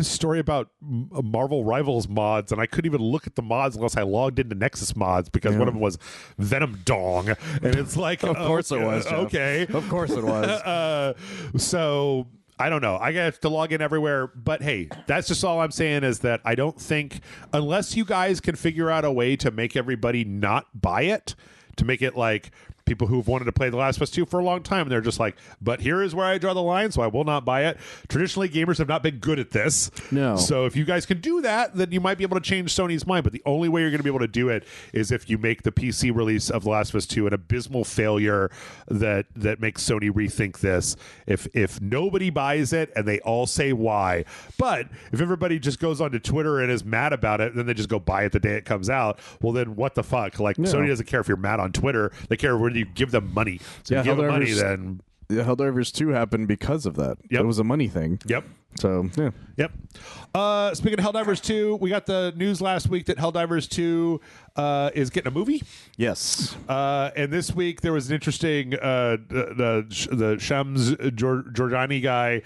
story about Marvel Rivals mods, and I couldn't even look at the mods unless I logged into Nexus mods because one of them was Venom Dong, and it's like, of course it was, Jeff. Okay, of course it was. So I don't know. I have to log in everywhere, but hey, that's just all I'm saying is that I don't think, unless you guys can figure out a way to make everybody not buy it, to make it like people who've wanted to play The Last of Us 2 for a long time, and they're just like, but here is where I draw the line, so I will not buy it. Traditionally, gamers have not been good at this. No. So if you guys can do that, then you might be able to change Sony's mind. But the only way you're going to be able to do it is if you make the PC release of The Last of Us 2 an abysmal failure that makes Sony rethink this. If nobody buys it and they all say why, but if everybody just goes onto Twitter and is mad about it, then they just go buy it the day it comes out, well, then what the fuck? Like, Sony doesn't care if you're mad on Twitter. They care whether you give them money. So you give them money, then... Yeah, Helldivers 2 happened because of that. Yep. It was a money thing. Yep. So, yeah. Yep. Speaking of Helldivers 2, we got the news last week that Helldivers 2 is getting a movie. Yes. And this week there was an interesting the Shams Giorgiani guy.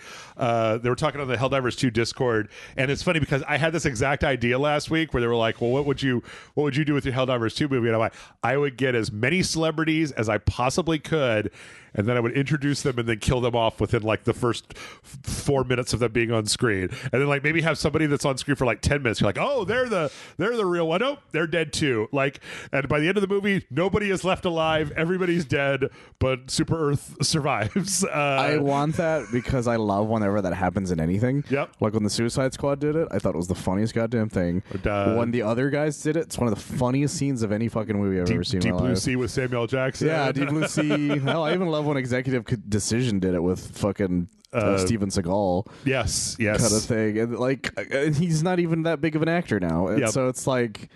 They were talking on the Helldivers 2 Discord, and it's funny because I had this exact idea last week where they were like, "Well, what would you do with your Helldivers 2 movie?" And I'm like, I would get as many celebrities as I possibly could, and then I would introduce them and then kill them off within like the first 4 minutes of them being on screen, and then like maybe have somebody that's on screen for like 10 minutes. You're like, oh, they're the real one. Nope, they're dead too. Like, and by the end of the movie, nobody is left alive. Everybody's dead, but Super Earth survives. I want that because I love whenever that happens in anything. Yep. Like when the Suicide Squad did it, I thought it was the funniest goddamn thing. When the other guys did it, it's one of the funniest scenes of any fucking movie I've ever seen. Deep Blue Sea with Samuel Jackson. Yeah, Deep Blue Sea. Hell, I even love when Executive Decision did it with fucking Steven Seagal. Yes. Kind of thing. And like, and he's not even that big of an actor now. And so it's like,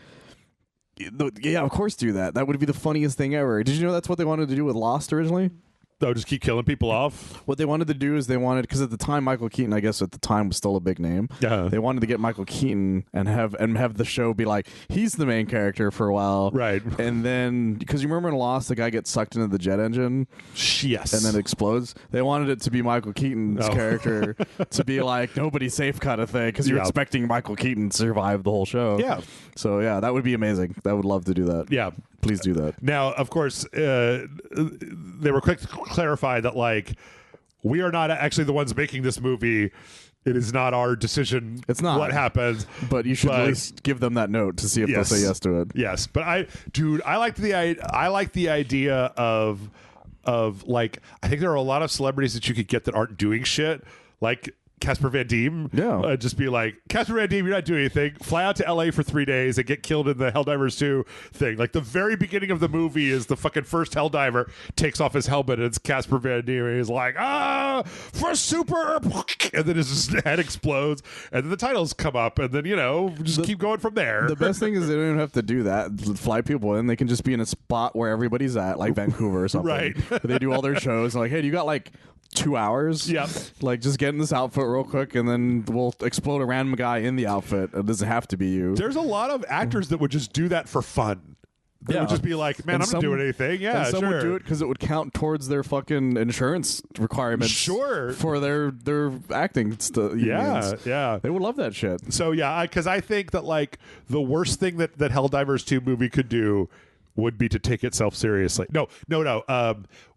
yeah, of course do that. That would be the funniest thing ever. Did you know that's what they wanted to do with Lost originally? Oh, just keep killing people off? What they wanted to do is because at the time Michael Keaton, I guess at the time, was still a big name. Yeah. They wanted to get Michael Keaton and have the show be like, he's the main character for a while. Right. And then, because you remember in Lost, the guy gets sucked into the jet engine? Yes. And then it explodes. They wanted it to be Michael Keaton's character to be like, nobody's safe kind of thing, because you're expecting Michael Keaton to survive the whole show. Yeah. So, yeah, that would be amazing. I would love to do that. Yeah. Please do that. Now, of course, they were quick to clarify that, like, we are not actually the ones making this movie. It is not our decision. It's not what happens. But you should at least give them that note to see if they'll say yes to it. Yes, but I like the idea of like, I think there are a lot of celebrities that you could get that aren't doing shit, like Casper Van Diem. Yeah. Just be like, Casper Van Diem, you're not doing anything. Fly out to LA for 3 days and get killed in the Helldivers 2 thing. Like, the very beginning of the movie is the fucking first Helldiver takes off his helmet and it's Casper Van Diem. And he's like, for super. And then his head explodes. And then the titles come up. And then, just keep going from there. The best thing is they don't even have to do that. Fly people in. They can just be in a spot where everybody's at, like Vancouver or something. Right. They do all their shows. Like, hey, do you got like 2 hours? Yeah. Like, just get in this outfit real quick and then we'll explode a random guy in the outfit. It doesn't have to be you. There's a lot of actors that would just do that for fun. They would just be like, man, I'm not doing anything. Yeah, and some would do it because it would count towards their fucking insurance requirements. Sure. For their acting stuff. Yeah. They would love that shit. So, yeah, because I think that, like, the worst thing that Helldivers 2 movie could do would be to take itself seriously. No.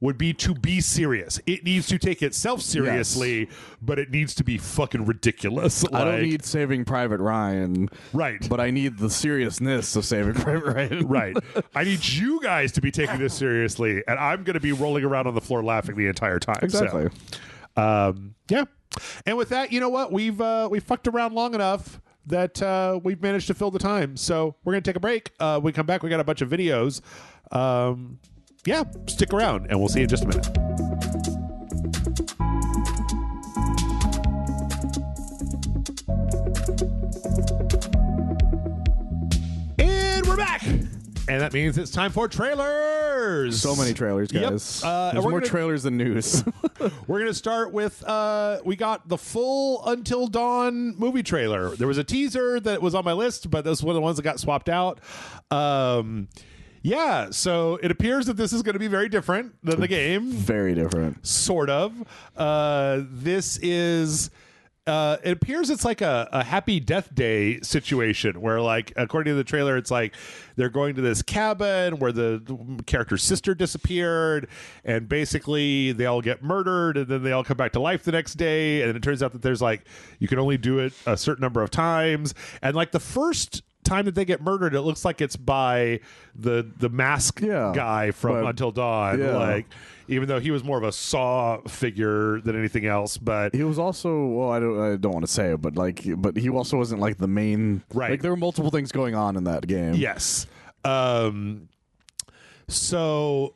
Would be to be serious. It needs to take itself seriously, but it needs to be fucking ridiculous. I don't need Saving Private Ryan. Right. But I need the seriousness of Saving Private Ryan. Right. I need you guys to be taking this seriously, and I'm going to be rolling around on the floor laughing the entire time. Exactly. So, yeah. And with that, you know what? We've fucked around long enough that we've managed to fill the time. So we're going to take a break. When we come back, we got a bunch of videos. Stick around, and we'll see you in just a minute. And we're back. And that means it's time for trailers. So many trailers, guys. Yep. There's more trailers than news. We're going to start with, we got the full Until Dawn movie trailer. There was a teaser that was on my list, but this was one of the ones that got swapped out. So it appears that this is going to be very different than the game. Very different. Sort of. This is... it appears it's like a Happy Death Day situation where, like, according to the trailer, it's like they're going to this cabin where the character's sister disappeared, and basically they all get murdered, and then they all come back to life the next day, and it turns out that there's, like, you can only do it a certain number of times, and, like, the first time that they get murdered, it looks like it's by the mask guy from Until Dawn. Like, even though he was more of a Saw figure than anything else, but he was also, I don't want to say it, but he also wasn't like the main. Right. Like, there were multiple things going on in that game. Yes. So,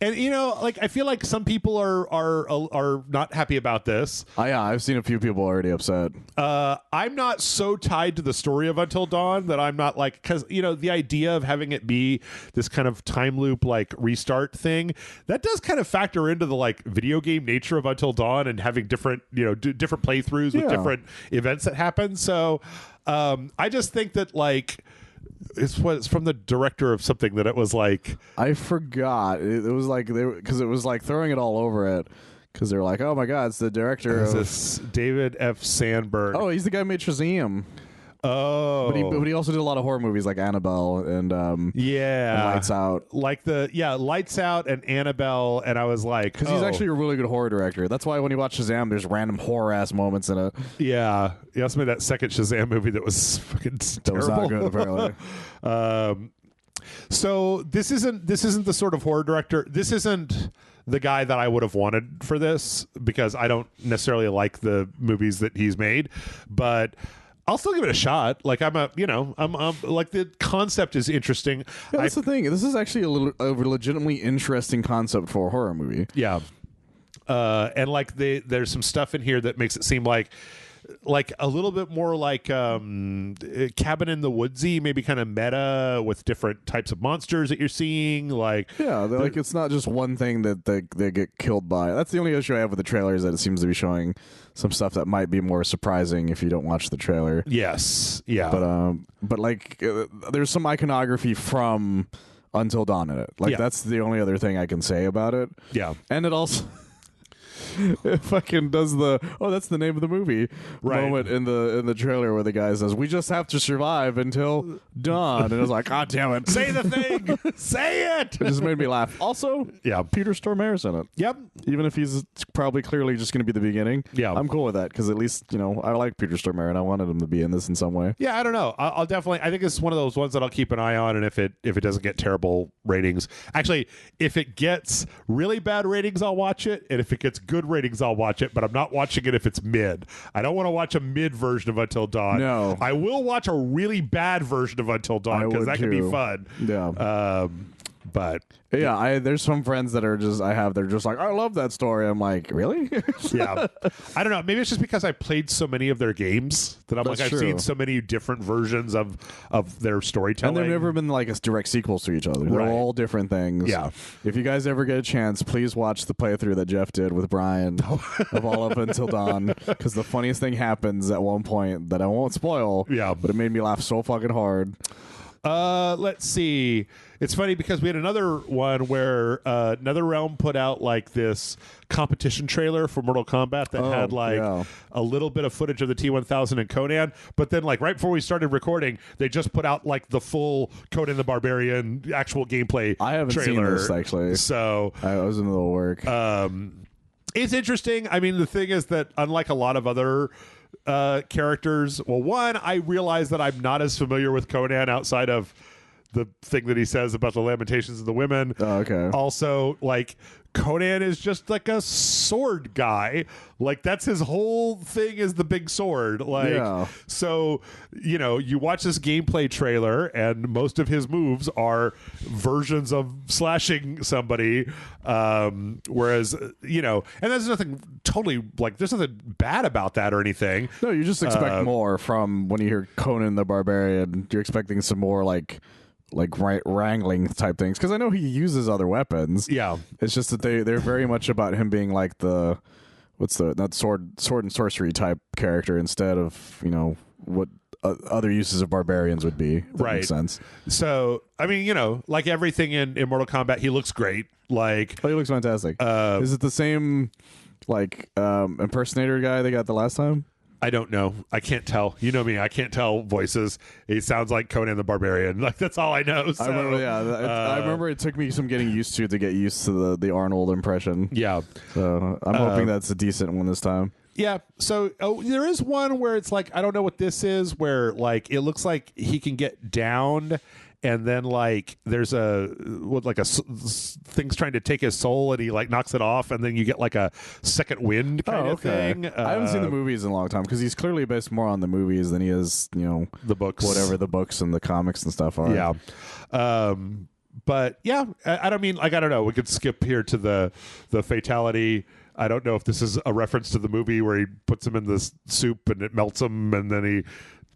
and like, I feel like some people are not happy about this. I've seen a few people already upset. I'm not so tied to the story of Until Dawn that I'm not like, because the idea of having it be this kind of time loop, like, restart thing, that does kind of factor into the, like, video game nature of Until Dawn and having different different playthroughs with different events that happen. So I just think that, like, it's from the director of something that it was like, I forgot. It was like because it was like throwing it all over it, because they're like, oh my god, it's the director of this David F. Sandberg. Oh, he's the guy who made Shazam. Oh, but he also did a lot of horror movies like Annabelle and and Lights Out, like Lights Out and Annabelle. And I was like, because he's actually a really good horror director. That's why when you watch Shazam, there's random horror ass moments in it. Yeah, he also made that second Shazam movie that was fucking terrible. That was not good, apparently. So this isn't the sort of horror director. This isn't the guy that I would have wanted for this, because I don't necessarily like the movies that he's made, but I'll still give it a shot. Like, I'm like, the concept is interesting. Yeah, that's the thing. This is actually a legitimately interesting concept for a horror movie. Yeah. And like there's some stuff in here that makes it seem like like a little bit more like Cabin in the Woodsy, maybe kind of meta with different types of monsters that you're seeing. Like like it's not just one thing that they get killed by. That's the only issue I have with the trailer, is that it seems to be showing some stuff that might be more surprising if you don't watch the trailer. Yes, yeah, but like there's some iconography from Until Dawn in it. Like that's the only other thing I can say about it. Yeah, and it also. It fucking does that's the name of the movie moment in the trailer where the guy says, "We just have to survive until dawn," and it was like, God damn it, say the thing, say it. It just made me laugh. Also, Peter Stormare's in it. Yep, even if he's probably clearly just going to be the beginning. Yeah, I'm cool with that, because at least I like Peter Stormare and I wanted him to be in this in some way. Yeah, I don't know. I'll definitely. I think it's one of those ones that I'll keep an eye on, and if it doesn't get terrible ratings, actually, if it gets really bad ratings, I'll watch it, and if it gets good ratings, I'll watch it, but I'm not watching it if it's mid. I don't want to watch a mid version of Until Dawn. No. I will watch a really bad version of Until Dawn, because that can be fun. Yeah. But there's some friends that are just they're just like, I love that story. I'm like, really? Yeah. I don't know. Maybe it's just because I played so many of their games that I've seen so many different versions of their storytelling. And they've never been like direct sequels to each other. They're all different things. Yeah. If you guys ever get a chance, please watch the playthrough that Jeff did with Brian of all of Until Dawn, because the funniest thing happens at one point that I won't spoil. Yeah. But it made me laugh so fucking hard. Let's see. It's funny because we had another one where NetherRealm put out like this competition trailer for Mortal Kombat that had a little bit of footage of the T-1000 and Conan, but then like right before we started recording, they just put out like the full Conan the Barbarian actual gameplay I haven't trailer. seen this, actually. So I was in the middle of work. It's interesting. I mean, the thing is that unlike a lot of other characters, well, one, I realize that I'm not as familiar with Conan outside of the thing that he says about the lamentations of the women. Oh, okay. Also, like, Conan is just like a sword guy. Like, that's his whole thing, is the big sword. Like, so, you watch this gameplay trailer and most of his moves are versions of slashing somebody. Whereas, and there's nothing there's nothing bad about that or anything. No, you just expect more from when you hear Conan the Barbarian. You're expecting some more like wrangling type things, because I know he uses other weapons. Yeah, it's just that they're very much about him being like the sword and sorcery type character, instead of what other uses of barbarians would be. That makes sense. So I mean, like everything in Mortal Kombat, he looks great. Like, he looks fantastic. Is it the same impersonator guy they got the last time? I don't know. I can't tell. You know me. I can't tell voices. He sounds like Conan the Barbarian. Like, that's all I know. So, I remember it took me some getting used to get used to the Arnold impression. Yeah. So I'm hoping that's a decent one this time. Yeah. So there is one where it's like, I don't know what this is, where like it looks like he can get downed, and then like there's thing's trying to take his soul, and he like knocks it off, and then you get like a second wind kind of thing. I haven't seen the movies in a long time, because he's clearly based more on the movies than he is the books, whatever the books and the comics and stuff are. Yeah. But yeah, I don't mean, like, I don't know. We could skip here to the fatality. I don't know if this is a reference to the movie where he puts them in this soup and it melts them, and then he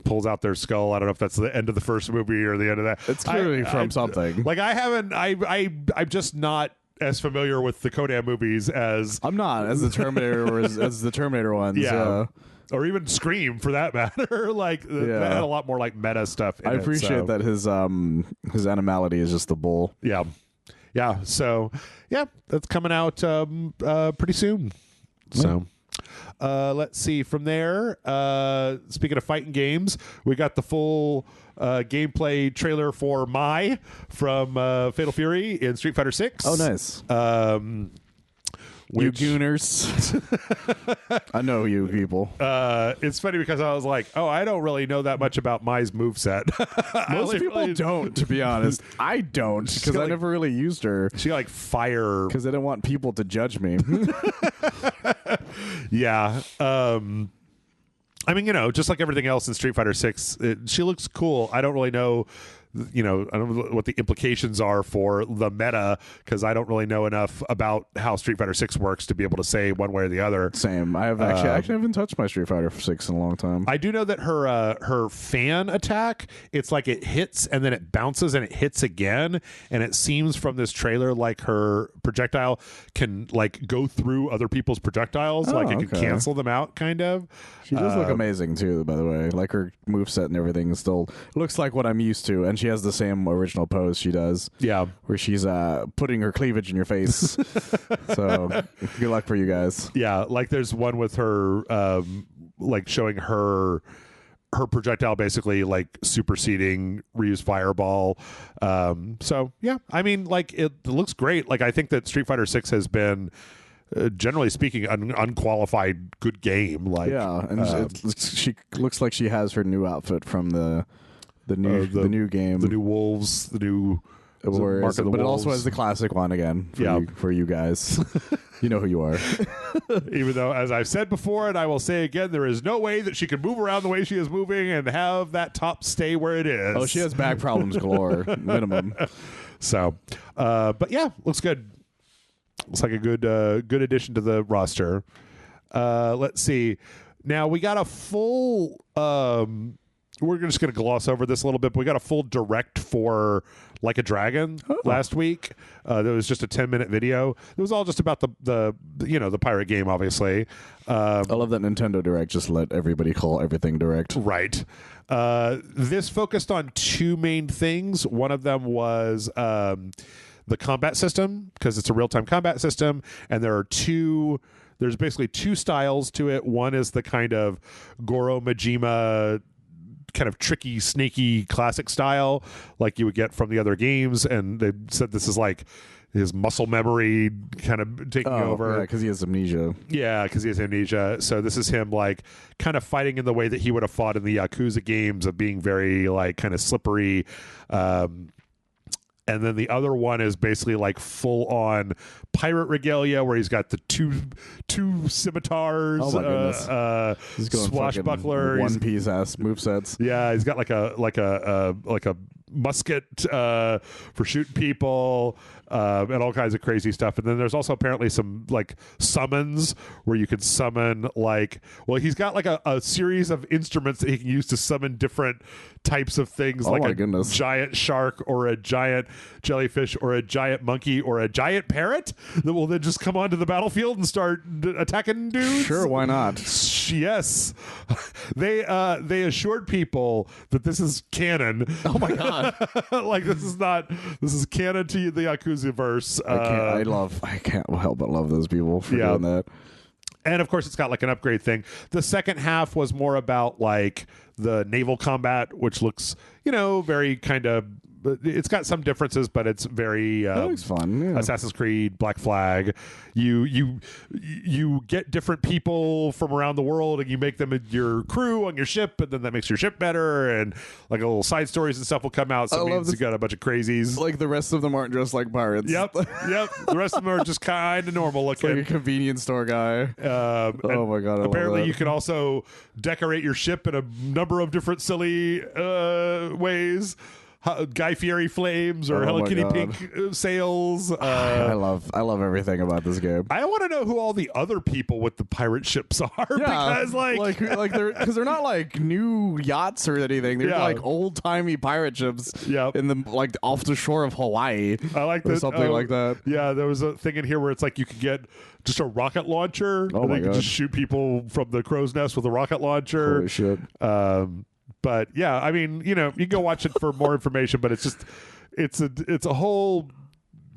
pulls out their skull. I don't know if that's the end of the first movie or the end of that. It's clearly from something. Like, I'm just not as familiar with the Conan movies as I'm not, as the Terminator or as the Terminator ones. Yeah. Or even Scream, for that matter. Like, that had a lot more like meta stuff in I appreciate that his animality is just the bull. Yeah. Yeah. So yeah, that's coming out pretty soon. So let's see from there. Speaking of fighting games, we got the full gameplay trailer for Mai from Fatal Fury in Street Fighter 6. Oh, nice. You gooners. I know you people. It's funny because I was like, I don't really know that much about Mai's moveset. Most people don't, to be honest. I don't, because I never really used her. She got like fire. Because I didn't want people to judge me. Yeah. I mean, just like everything else in Street Fighter 6, she looks cool. I don't really know you know, I don't know what the implications are for the meta, because I don't really know enough about how Street Fighter 6 works to be able to say one way or the other. Same. I have actually haven't touched my Street Fighter 6 in a long time. I do know that her fan attack, it's like it hits and then it bounces and it hits again, and it seems from this trailer like her projectile can like go through other people's projectiles, like it can cancel them out, kind of. She does look amazing too, by the way. Like her moveset and everything still looks like what I'm used to, and she has the same original pose she does. Yeah, where she's putting her cleavage in your face. So good luck for you guys. Yeah, like there's one with her like showing her projectile basically like superseding Ryu's fireball. So yeah, I mean, like it looks great. Like I think that Street Fighter 6 has been generally speaking an unqualified good game. Like she looks like she has her new outfit from the new game, the new wolves, the new Warriors, but it also has the classic one again for you guys. You know who you are. Even though, as I've said before, and I will say again, there is no way that she can move around the way she is moving and have that top stay where it is. Oh, she has back problems galore, minimum. So, but yeah, looks good. Looks like a good addition to the roster. Let's see. Now we got a full. We're just going to gloss over this a little bit, but we got a full direct for Like a Dragon last week. There was just a 10-minute video. It was all just about the pirate game, obviously. I love that Nintendo Direct just let everybody call everything Direct. Right. This focused on two main things. One of them was the combat system, because it's a real-time combat system, and there's basically two styles to it. One is the kind of Goro Majima kind of tricky, snaky, classic style like you would get from the other games, and they said this is like his muscle memory kind of taking over. Yeah, because he has amnesia. Yeah, because he has amnesia. So this is him like kind of fighting in the way that he would have fought in the Yakuza games, of being very like kind of slippery. And then the other one is basically like full on pirate regalia, where he's got the two scimitars, swashbuckler, One Piece ass movesets. Yeah, he's got like a musket for shooting people, and all kinds of crazy stuff. And then there's also apparently some like summons where you can summon he's got like a series of instruments that he can use to summon different types of things, like a giant shark or a giant jellyfish or a giant monkey or a giant parrot that will then just come onto the battlefield and start attacking dudes. Sure, why not? Yes. They assured people that this is canon. Oh my god. Like this is canon to the Yakuza verse. I can't help but love those people for doing that. And of course, it's got like an upgrade thing. The second half was more about like the naval combat, which looks, very kind of. It's got some differences, but it's very that looks fun. Yeah. Assassin's Creed, Black Flag. You get different people from around the world, and you make them your crew on your ship, and then that makes your ship better. And like little side stories and stuff will come out. So it means you got a bunch of crazies. Like the rest of them aren't just like pirates. Yep. The rest of them are just kind of normal looking. It's like a convenience store guy. Oh my god! Apparently, you can also decorate your ship in a number of different silly ways. Guy Fieri flames or Hello Kitty pink sails. I love everything about this game. I want to know who all the other people with the pirate ships are, because they're not like new yachts or anything. They're like old timey pirate ships. Yeah, in the like off the shore of Hawaii. I like that, something like that. Yeah, there was a thing in here where it's like you could get just a rocket launcher. And you could just shoot people from the crow's nest with a rocket launcher. Holy shit. But yeah, I mean, you can go watch it for more information, but it's a whole.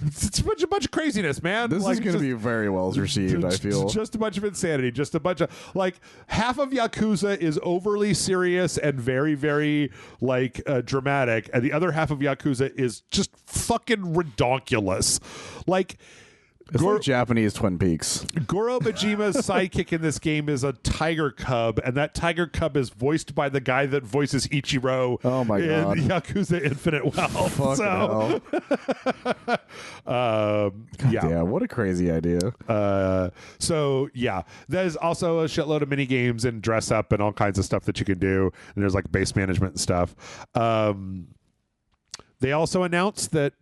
It's a bunch of craziness, man. This is going to be very well received, I feel. Just a bunch of insanity. Just a bunch of, like, half of Yakuza is overly serious and very, very, like, dramatic. And the other half of Yakuza is just fucking redonkulous. Like... It's like Japanese Twin Peaks. Goro Majima's sidekick in this game is a tiger cub, and that tiger cub is voiced by the guy that voices Ichiro in Yakuza Infinite Wealth. Yeah, what a crazy idea. There's also a shitload of mini games and dress up and all kinds of stuff that you can do, and there's like base management and stuff. They also announced that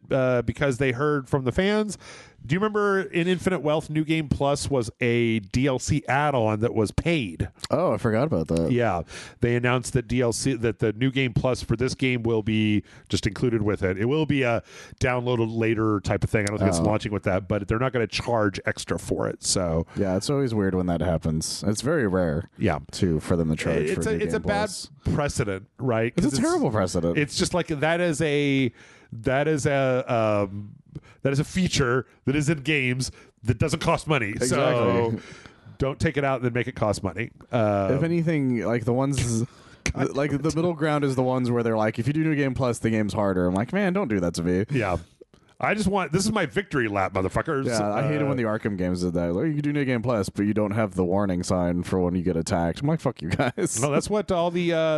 because they heard from the fans. Do you remember in Infinite Wealth, New Game Plus was a DLC add-on that was paid? Oh, I forgot about that. Yeah, they announced that the New Game Plus for this game will be just included with it. It will be a download later type of thing. I don't think it's launching with that, but they're not going to charge extra for it. So yeah, it's always weird when that happens. It's very rare. Yeah, for them to charge. It's a bad precedent, right? It's a terrible precedent. It's just like that is a feature that is in games that doesn't cost money. Exactly. So don't take it out and then make it cost money. If anything, like the ones, like the middle ground is the ones where they're like, if you do New Game Plus, the game's harder. I'm like, man, don't do that to me. Yeah. This is my victory lap, motherfuckers. Yeah, I hate it when the Arkham games did that. Like, you can do New Game Plus, but you don't have the warning sign for when you get attacked. I'm like, fuck you guys. No, that's what all the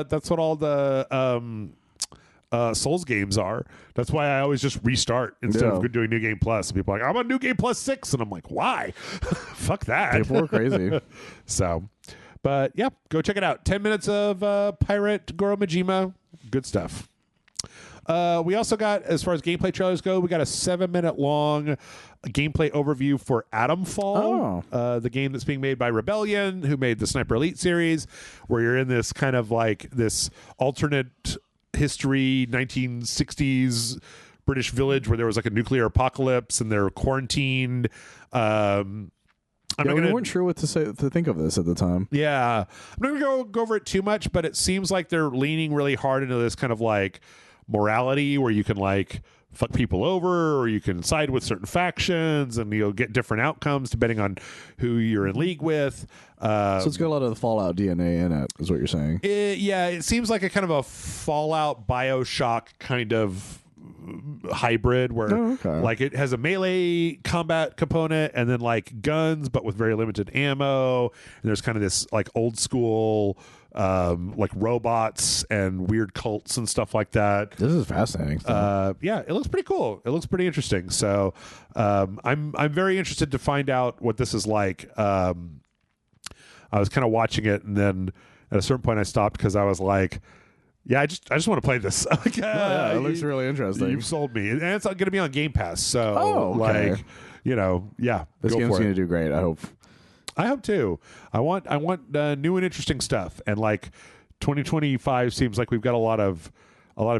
Souls games are. That's why I always just restart instead of doing New Game Plus. And people are like, I'm on New Game Plus 6, and I'm like, why? Fuck that. People are crazy. So, but yeah, go check it out. 10 minutes of Pirate Goro Majima. Good stuff. We also got, as far as gameplay trailers go, we got a 7-minute long gameplay overview for Atomfall, the game that's being made by Rebellion, who made the Sniper Elite series, where you're in this kind of like this alternate history 1960s British village where there was like a nuclear apocalypse and they're quarantined. We weren't sure what to think of this at the time. Yeah, I'm not gonna go over it too much, but it seems like they're leaning really hard into this kind of like morality where you can like fuck people over or you can side with certain factions and you'll get different outcomes depending on who you're in league with. So it's got a lot of the Fallout DNA in it, is what you're saying. It seems like a kind of a Fallout BioShock kind of hybrid where like it has a melee combat component and then like guns but with very limited ammo, and there's kind of this like old school like robots and weird cults and stuff like that. This is fascinating. Yeah, it looks pretty cool. It looks pretty interesting. So I'm very interested to find out what this is like. I was kind of watching it, and then at a certain point I stopped because I was like, yeah, I just want to play this. Like, it looks really interesting. You've sold me. And it's going to be on Game Pass. So, okay. Like, this game's going to do great, I hope. I hope too. I want new and interesting stuff. And like 2025 seems like we've got a lot of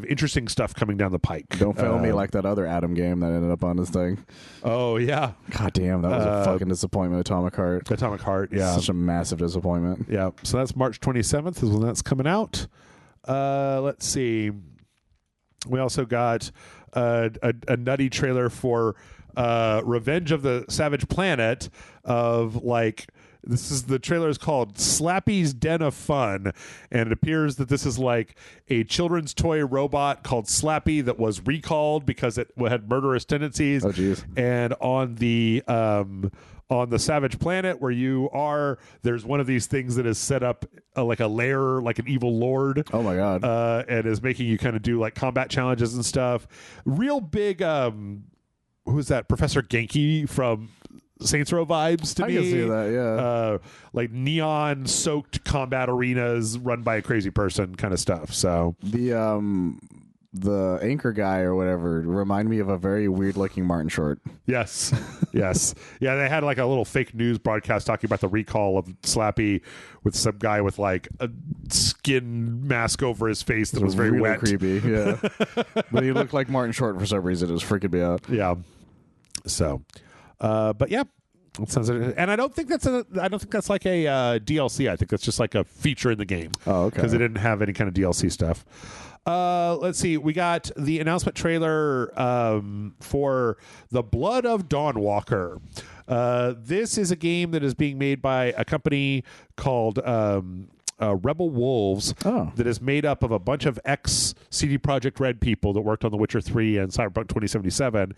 interesting stuff coming down the pike. Don't fail me like that other Atom game that ended up on this thing. Oh, yeah. God damn, that was a fucking disappointment, Atomic Heart. Atomic Heart, yeah. Such a massive disappointment. Yeah, so that's March 27th is when that's coming out. Let's see. We also got a nutty trailer for Revenge of the Savage Planet of like... The trailer is called Slappy's Den of Fun, and it appears that this is like a children's toy robot called Slappy that was recalled because it had murderous tendencies. Oh, jeez. And on the Savage Planet where you are, there's one of these things that is set up like a lair, like an evil lord. Oh my god! And is making you kind of do like combat challenges and stuff. Real big. Who's that? Professor Genki from Saints Row vibes to me. I can see that, yeah. Like neon-soaked combat arenas run by a crazy person kind of stuff. So the anchor guy or whatever remind me of a very weird-looking Martin Short. Yes, yes. Yeah, they had like a little fake news broadcast talking about the recall of Slappy with some guy with like a skin mask over his face that was very really wet. Creepy, yeah. But he looked like Martin Short for some reason. It was freaking me out. Yeah. So... but yeah, it sounds, and I don't think that's like a DLC. I think that's just like a feature in the game. Oh, okay. Because it didn't have any kind of DLC stuff. Let's see. We got the announcement trailer for The Blood of Dawnwalker. This is a game that is being made by a company called Rebel Wolves that is made up of a bunch of ex-CD Projekt Red people that worked on The Witcher 3 and Cyberpunk 2077.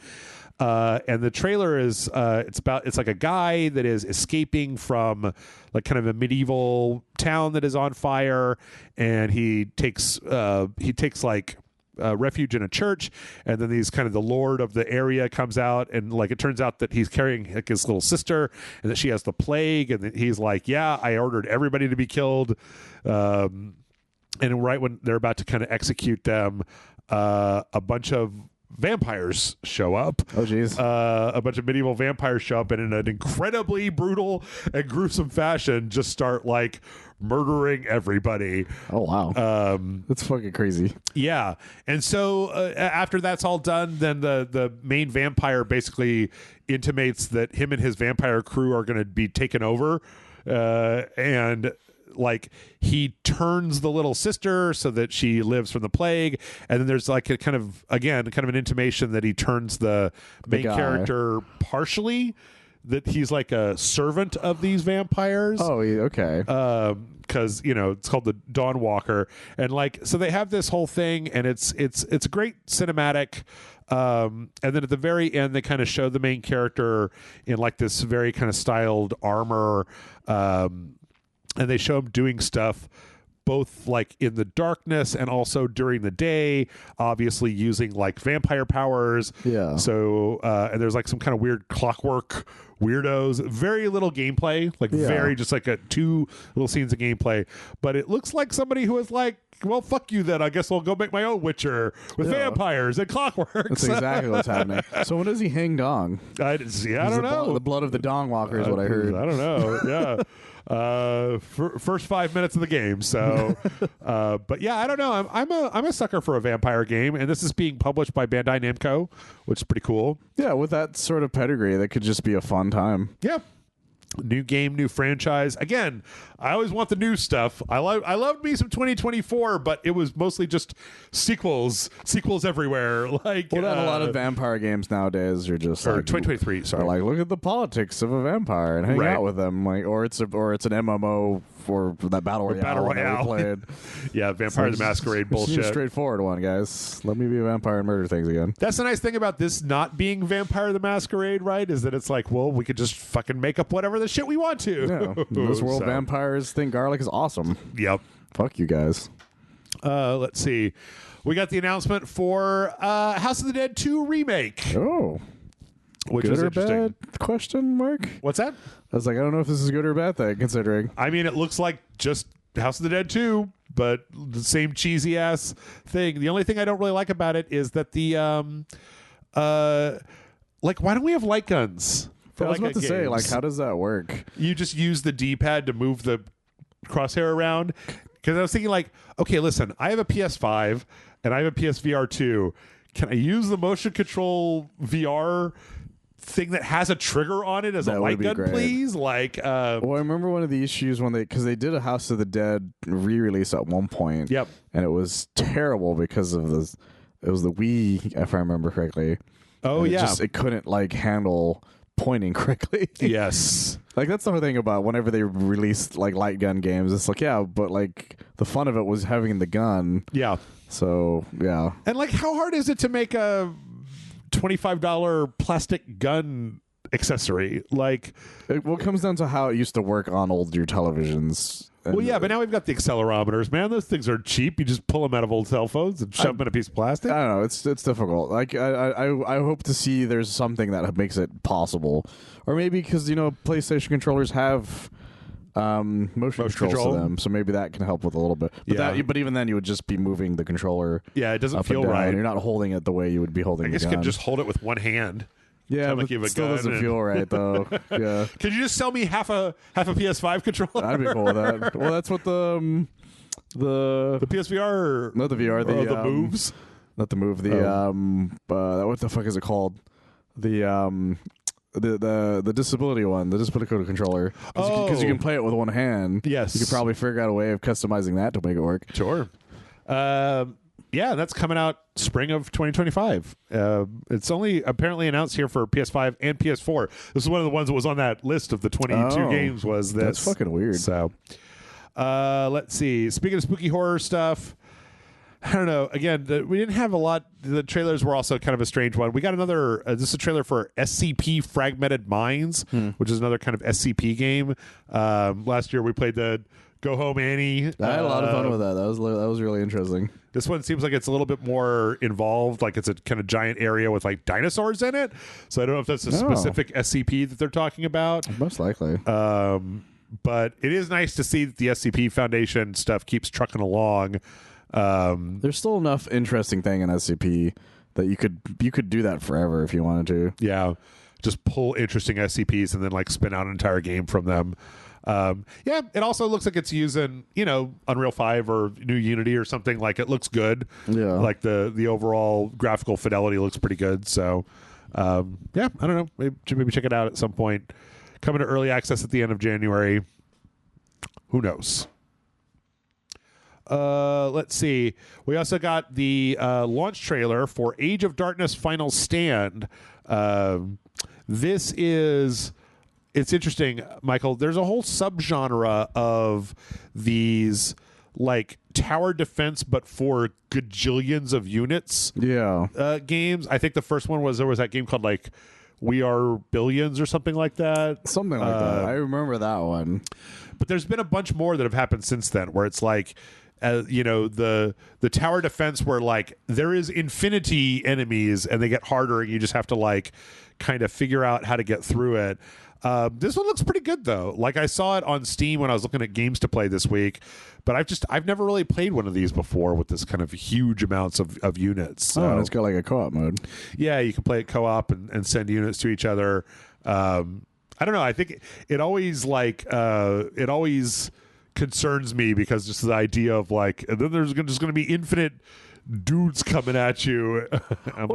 And the trailer is it's like a guy that is escaping from like kind of a medieval town that is on fire, and he takes like refuge in a church, and then he's kind of the lord of the area comes out, and like it turns out that he's carrying like his little sister and that she has the plague, and he's like, yeah, I ordered everybody to be killed. And right when they're about to kind of execute them, a bunch of vampires show up. Oh, jeez. A bunch of medieval vampires show up and in an incredibly brutal and gruesome fashion just start like murdering everybody. Oh, wow. That's fucking crazy. Yeah. And so after that's all done, then the main vampire basically intimates that him and his vampire crew are going to be taken over. And like he turns the little sister so that she lives from the plague, and then there's like a kind of an intimation that he turns the main character partially, that he's like a servant of these vampires. Oh, okay. Because it's called the Dawn Walker, and like so they have this whole thing, and it's a great cinematic. And then at the very end, they kind of show the main character in like this very kind of styled armor. And they show him doing stuff both like in the darkness and also during the day, obviously using like vampire powers. Yeah. So, and there's like some kind of weird clockwork weirdos, very little gameplay, like very just like two little scenes of gameplay. But it looks like somebody who is like, well, fuck you then. I guess I'll go make my own Witcher with vampires and clockworks. That's exactly what's happening. So when does he hang dong? I don't know. The blood of the Dong Walker is what I heard. I don't know. Yeah. First 5 minutes of the game. So, but yeah, I don't know. I'm a sucker for a vampire game, and this is being published by Bandai Namco, which is pretty cool. Yeah, with that sort of pedigree, that could just be a fun time. Yeah. New game, new franchise. Again, I always want the new stuff. I loved me some 2024, but it was mostly just sequels everywhere. Like, well, then a lot of vampire games nowadays are just or like 2023. Sorry, like look at the politics of a vampire and hang out with them. Like, or it's an MMO for that battle royale. We played. Yeah, Vampire the Masquerade bullshit. It's a straightforward one, guys. Let me be a vampire and murder things again. That's the nice thing about this not being Vampire the Masquerade, right? Is that it's like, well, we could just fucking make up whatever the shit we want to. Yeah. In this world, vampires think garlic is awesome. Yep. Fuck you guys. Let's see. We got the announcement for House of the Dead 2 remake. Oh. Which good is or interesting. Bad? Question mark? What's that? I was like, I don't know if this is a good or bad thing, considering. I mean, it looks like just House of the Dead 2, but the same cheesy ass thing. The only thing I don't really like about it is that the like, why don't we have light guns? I was about to say, like, how does that work? You just use the D-pad to move the crosshair around. Because I was thinking, like, okay, listen, I have a PS5 and I have a PSVR 2. Can I use the motion control VR thing that has a trigger on it as a light gun, please? Like, well, I remember one of the issues when because they did a House of the Dead re-release at one point. Yep. And it was terrible because of this. It was the Wii, if I remember correctly. Oh, and yeah. It couldn't like handle pointing correctly. Yes. Like, that's the whole thing about whenever they release like light gun games. It's like, yeah, but like the fun of it was having the gun. Yeah. So, yeah. And like, how hard is it to make a $25 plastic gun accessory? Like, it comes down to how it used to work on older televisions. Well, yeah, but now we've got the accelerometers, man. Those things are cheap. You just pull them out of old cell phones and shove them in a piece of plastic. I don't know. It's difficult. Like, I hope to see there's something that makes it possible, or maybe because PlayStation controllers have motion control to them, so maybe that can help with a little bit. But but even then, you would just be moving the controller. Yeah, it doesn't feel right. You're not holding it the way you would be holding. I guess you could just hold it with one hand. Yeah, but it still doesn't feel right, though. Yeah. Could you just sell me half a PS5 controller? I'd be cool with that. Well, that's what the PSVR, not the VR, the moves, not the move. What the fuck is it called? The disability one, the disability controller. Because you can play it with one hand. Yes, you could probably figure out a way of customizing that to make it work. Sure. Yeah, that's coming out spring of 2025. It's only apparently announced here for PS5 and PS4. This is one of the ones that was on that list of the 22 games. Was this? That's fucking weird. So, let's see. Speaking of spooky horror stuff, I don't know. Again, we didn't have a lot. The trailers were also kind of a strange one. We got another. This is a trailer for SCP Fragmented Minds, which is another kind of SCP game. Last year we played the Go Home Annie. I had a lot of fun with that. That was really interesting. This one seems like it's a little bit more involved, like it's a kind of giant area with like dinosaurs in it. So I don't know if that's a specific SCP that they're talking about. Most likely. But it is nice to see that the SCP Foundation stuff keeps trucking along. There's still enough interesting thing in SCP that you could do that forever if you wanted to. Yeah, just pull interesting SCPs and then like spin out an entire game from them. Yeah, it also looks like it's using, Unreal 5 or new Unity or something. Like, it looks good. Yeah. Like the overall graphical fidelity looks pretty good. So, yeah, I don't know. Maybe check it out at some point. Coming to early access at the end of January. Who knows? Let's see. We also got the launch trailer for Age of Darkness Final Stand. It's interesting, Michael. There's a whole subgenre of these like tower defense, but for gajillions of units. Yeah. Games. I think the first one there was that game called like We Are Billions or something like that. Something like that. I remember that one. But there's been a bunch more that have happened since then, where it's like, the tower defense where like there is infinity enemies and they get harder and you just have to like kind of figure out how to get through it. This one looks pretty good though. Like, I saw it on Steam when I was looking at games to play this week, but I've never really played one of these before with this kind of huge amounts of units. So, and it's got like a co-op mode. Yeah, you can play it co-op and send units to each other. I don't know. I think it always concerns me because just the idea of like, and then there's just going to be infinite dudes coming at you.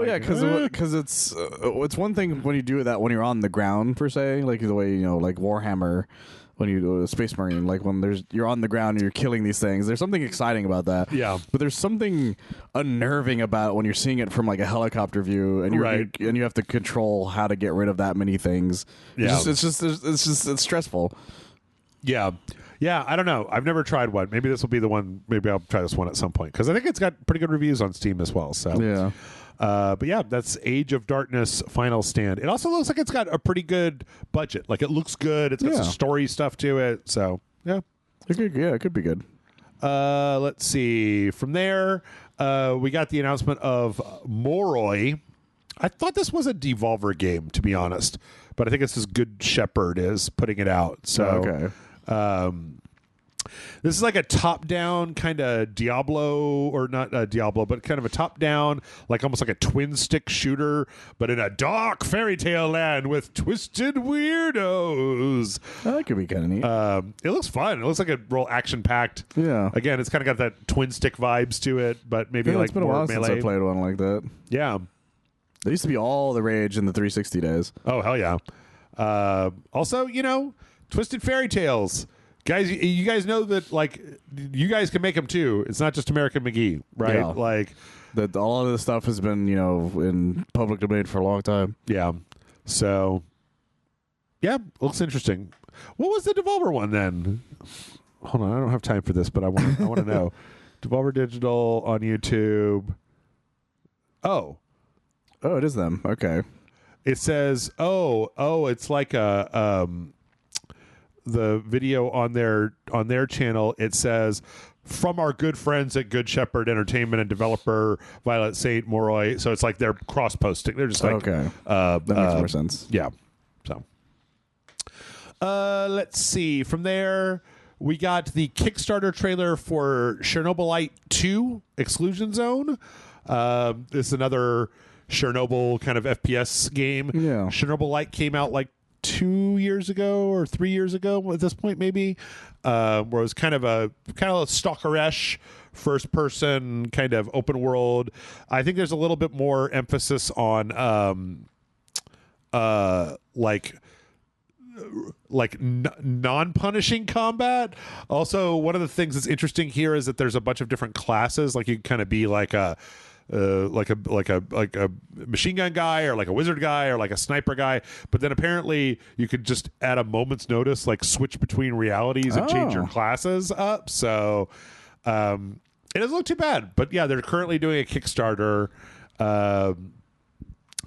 Yeah, because it's one thing when you do that when you're on the ground per se, like the way like Warhammer, when you do a Space Marine, like when you're on the ground and you're killing these things. There's something exciting about that. Yeah, but there's something unnerving about when you're seeing it from like a helicopter view and you have to control how to get rid of that many things. Yeah, it's stressful. Yeah. Yeah, I don't know. I've never tried one. Maybe this will be the one. Maybe I'll try this one at some point because I think it's got pretty good reviews on Steam as well. So yeah. But yeah, that's Age of Darkness Final Stand. It also looks like it's got a pretty good budget. Like, it looks good. It's got some story stuff to it. So yeah, it could be good. Let's see. From there, we got the announcement of Moroi. I thought this was a Devolver game, to be honest, but I think it's this Good Shepherd is putting it out. So okay. This is like a top-down kind of Diablo, or not Diablo, but kind of a top-down, like almost like a twin-stick shooter, but in a dark fairy tale land with twisted weirdos. That could be kind of neat. It looks fun. It looks like a real action-packed. Yeah. Again, it's kind of got that twin-stick vibes to it, but maybe like it's been more a while melee. Since I played one like that. Yeah. They used to be all the rage in the 360 days. Oh, hell yeah. Also, Twisted Fairy Tales. Guys, you guys know that, like, you guys can make them too. It's not just American McGee, right? Yeah. Like, that all of this stuff has been, in public debate for a long time. Yeah. So, yeah, looks interesting. What was the Devolver one then? Hold on, I don't have time for this, but I want to know. Devolver Digital on YouTube. Oh, it is them. Okay. It says, it's like a the video on their channel. It says, from our good friends at Good Shepherd Entertainment and developer Violet Saint Moroi. So it's like they're cross posting. They're just like, okay, that makes more sense. Yeah. So, let's see. From there, we got the Kickstarter trailer for Chernobylite 2 Exclusion Zone. This is another Chernobyl kind of FPS game. Yeah. Chernobylite came out like 2 years ago or 3 years ago at this point, maybe, where it was kind of a stalker-esh first person kind of open world. I think there's a little bit more emphasis on non-punishing combat. Also, one of the things that's interesting here is that there's a bunch of different classes. Like, you can kind of be like a machine gun guy, or like a wizard guy, or like a sniper guy. But then apparently you could just at a moment's notice like switch between realities and change your classes up. So it doesn't look too bad. But yeah, they're currently doing a Kickstarter. And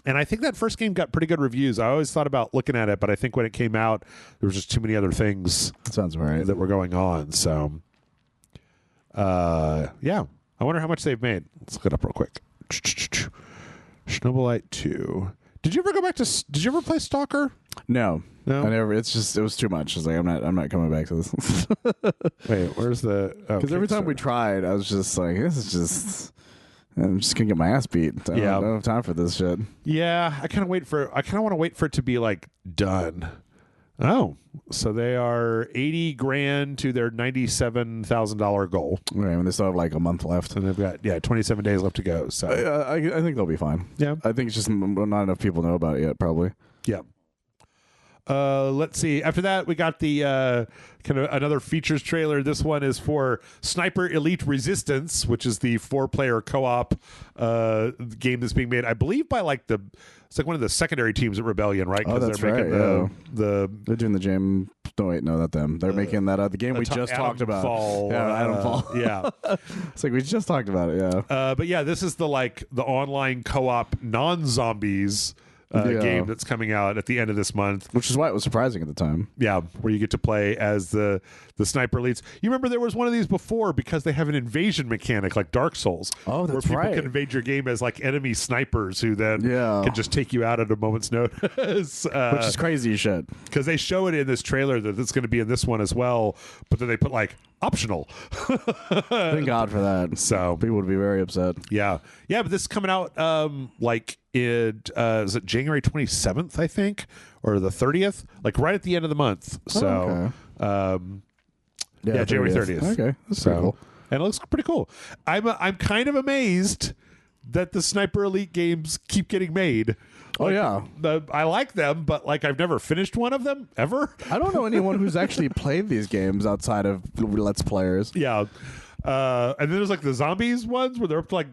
I think that first game got pretty good reviews. I always thought about looking at it, but I think when it came out, there was just too many other things sounds right that were going on. So yeah. I wonder how much they've made. Let's look it up real quick. Chernobylite 2. Did you ever go back to? Did you ever play Stalker? No. No. I never. It was too much. I was like, I'm not coming back to this. Wait, where's the? Because every time we tried, I was just like, this is just. I'm just gonna get my ass beat. I don't have time for this shit. Yeah, I kind of want to wait for it to be like done. Oh, so they are $80,000 to their $97,000 goal. Right, and they still have like a month left, and they've got 27 days left to go. So I think they'll be fine. Yeah, I think it's just not enough people know about it yet. Probably. Yeah. Let's see. After that, we got the kind of another features trailer. This one is for Sniper Elite Resistance, which is the 4-player co-op game that's being made, I believe, by it's like one of the secondary teams at Rebellion, right? Oh, that's they're right. Making they're doing the game. No, wait, no, not them. They're making that the game we just talked about. Adamfall. Yeah, it's like we just talked about it. Yeah. But yeah, this is the online co-op non-zombies. Game that's coming out at the end of this month, which is why it was surprising at the time. Yeah, where you get to play as the sniper elites. You remember there was one of these before because they have an invasion mechanic like Dark Souls. Oh, that's where right. people can invade your game as like enemy snipers who then can just take you out at a moment's notice. Which is crazy shit. Because they show it in this trailer that it's going to be in this one as well, but then they put like optional. Thank God for that. So people would be very upset. Yeah, but this is coming out is it January 27th, I think, or the 30th, like right at the end of the month. So January 30th. Okay, that's pretty cool. And it looks pretty cool. I'm kind of amazed that the Sniper Elite games keep getting made. I like them, but I've never finished one of them ever. I don't know anyone who's actually played these games outside of Let's Players. Yeah. And then there's the zombies ones where they're up to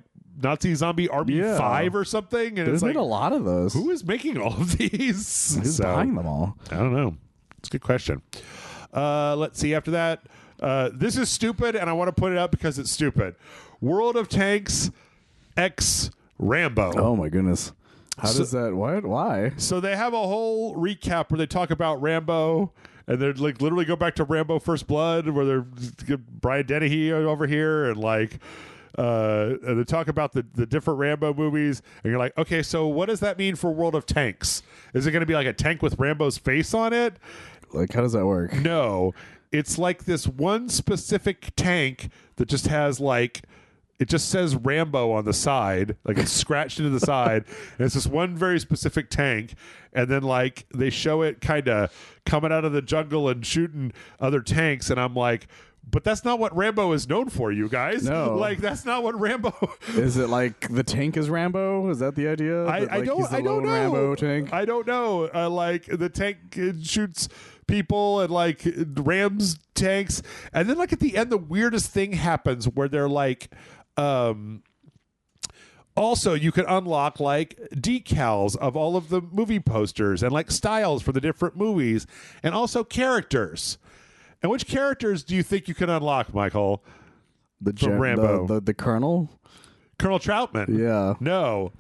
Nazi Zombie Army 5 or something. And there's been a lot of those. Who is making all of these? Who's buying them all? I don't know. It's a good question. Let's see. After that, this is stupid, and I want to put it up because it's stupid. World of Tanks X Rambo. Oh my goodness. How does that? What? Why? So they have a whole recap where they talk about Rambo, and they're literally go back to Rambo First Blood, where they're Brian Dennehy over here, and and they talk about the different Rambo movies, and you're like, okay, so what does that mean for World of Tanks? Is it going to be like a tank with Rambo's face on it? How does that work? No, it's this one specific tank that just has it just says Rambo on the side, it's scratched into the side, and it's this one very specific tank, and then they show it kind of coming out of the jungle and shooting other tanks, and I'm like, but that's not what Rambo is known for, you guys. No. That's not what Rambo... Is it the tank is Rambo? Is that the idea? I don't know. Rambo tank? I don't know. The tank shoots people and rams tanks. And then at the end, the weirdest thing happens where they're also, you can unlock decals of all of the movie posters and styles for the different movies and also characters. And which characters do you think you can unlock, Michael? From Rambo. The Colonel? Colonel Troutman. Yeah. No.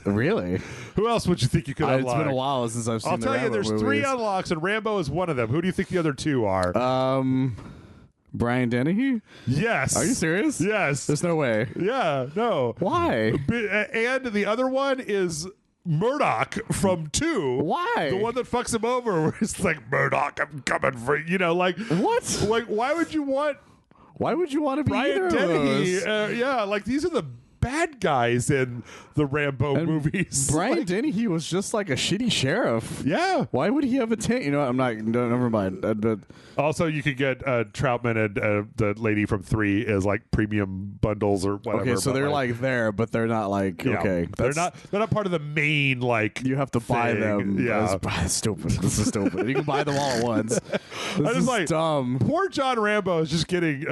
Really? Who else would you think you could unlock? It's been a while since I've seen I'll tell you, there's 3 unlocks, and Rambo is one of them. Who do you think the other 2 are? Brian Dennehy? Yes. Are you serious? Yes. There's no way. Yeah, no. Why? And the other one is Murdoch from 2. Why? The one that fucks him over, where it's Murdoch, I'm coming for you. What? Why would you want to be Brian Dennehy? These are the bad guys in the Rambo movies. Brian Dennehy was just a shitty sheriff. Yeah. Why would he have a tank? You know what? Never mind. But also, you could get Troutman and the lady from 3 as premium bundles or whatever. Okay, so they're there, but they're not okay. They're not part of the main You have to buy them. Yeah, that's stupid. This is stupid. You can buy them all at once. This is dumb. Poor John Rambo is just getting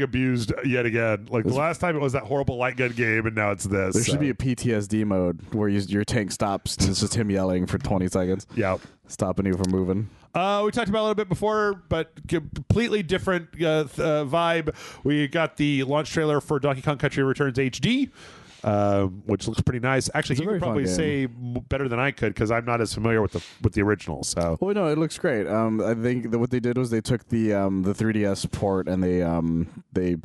abused yet again. The last time it was that horrible light gun game, and now it's this. There should be a PTSD mode where your tank stops and it's just him yelling for 20 seconds. Yeah, stopping you from moving. We talked about it a little bit before, but completely different vibe. We got the launch trailer for Donkey Kong Country Returns HD, which looks pretty nice. Actually, you could probably say better than I could because I'm not as familiar with the original. So, well, no, it looks great. I think that what they did was they took the 3DS port and they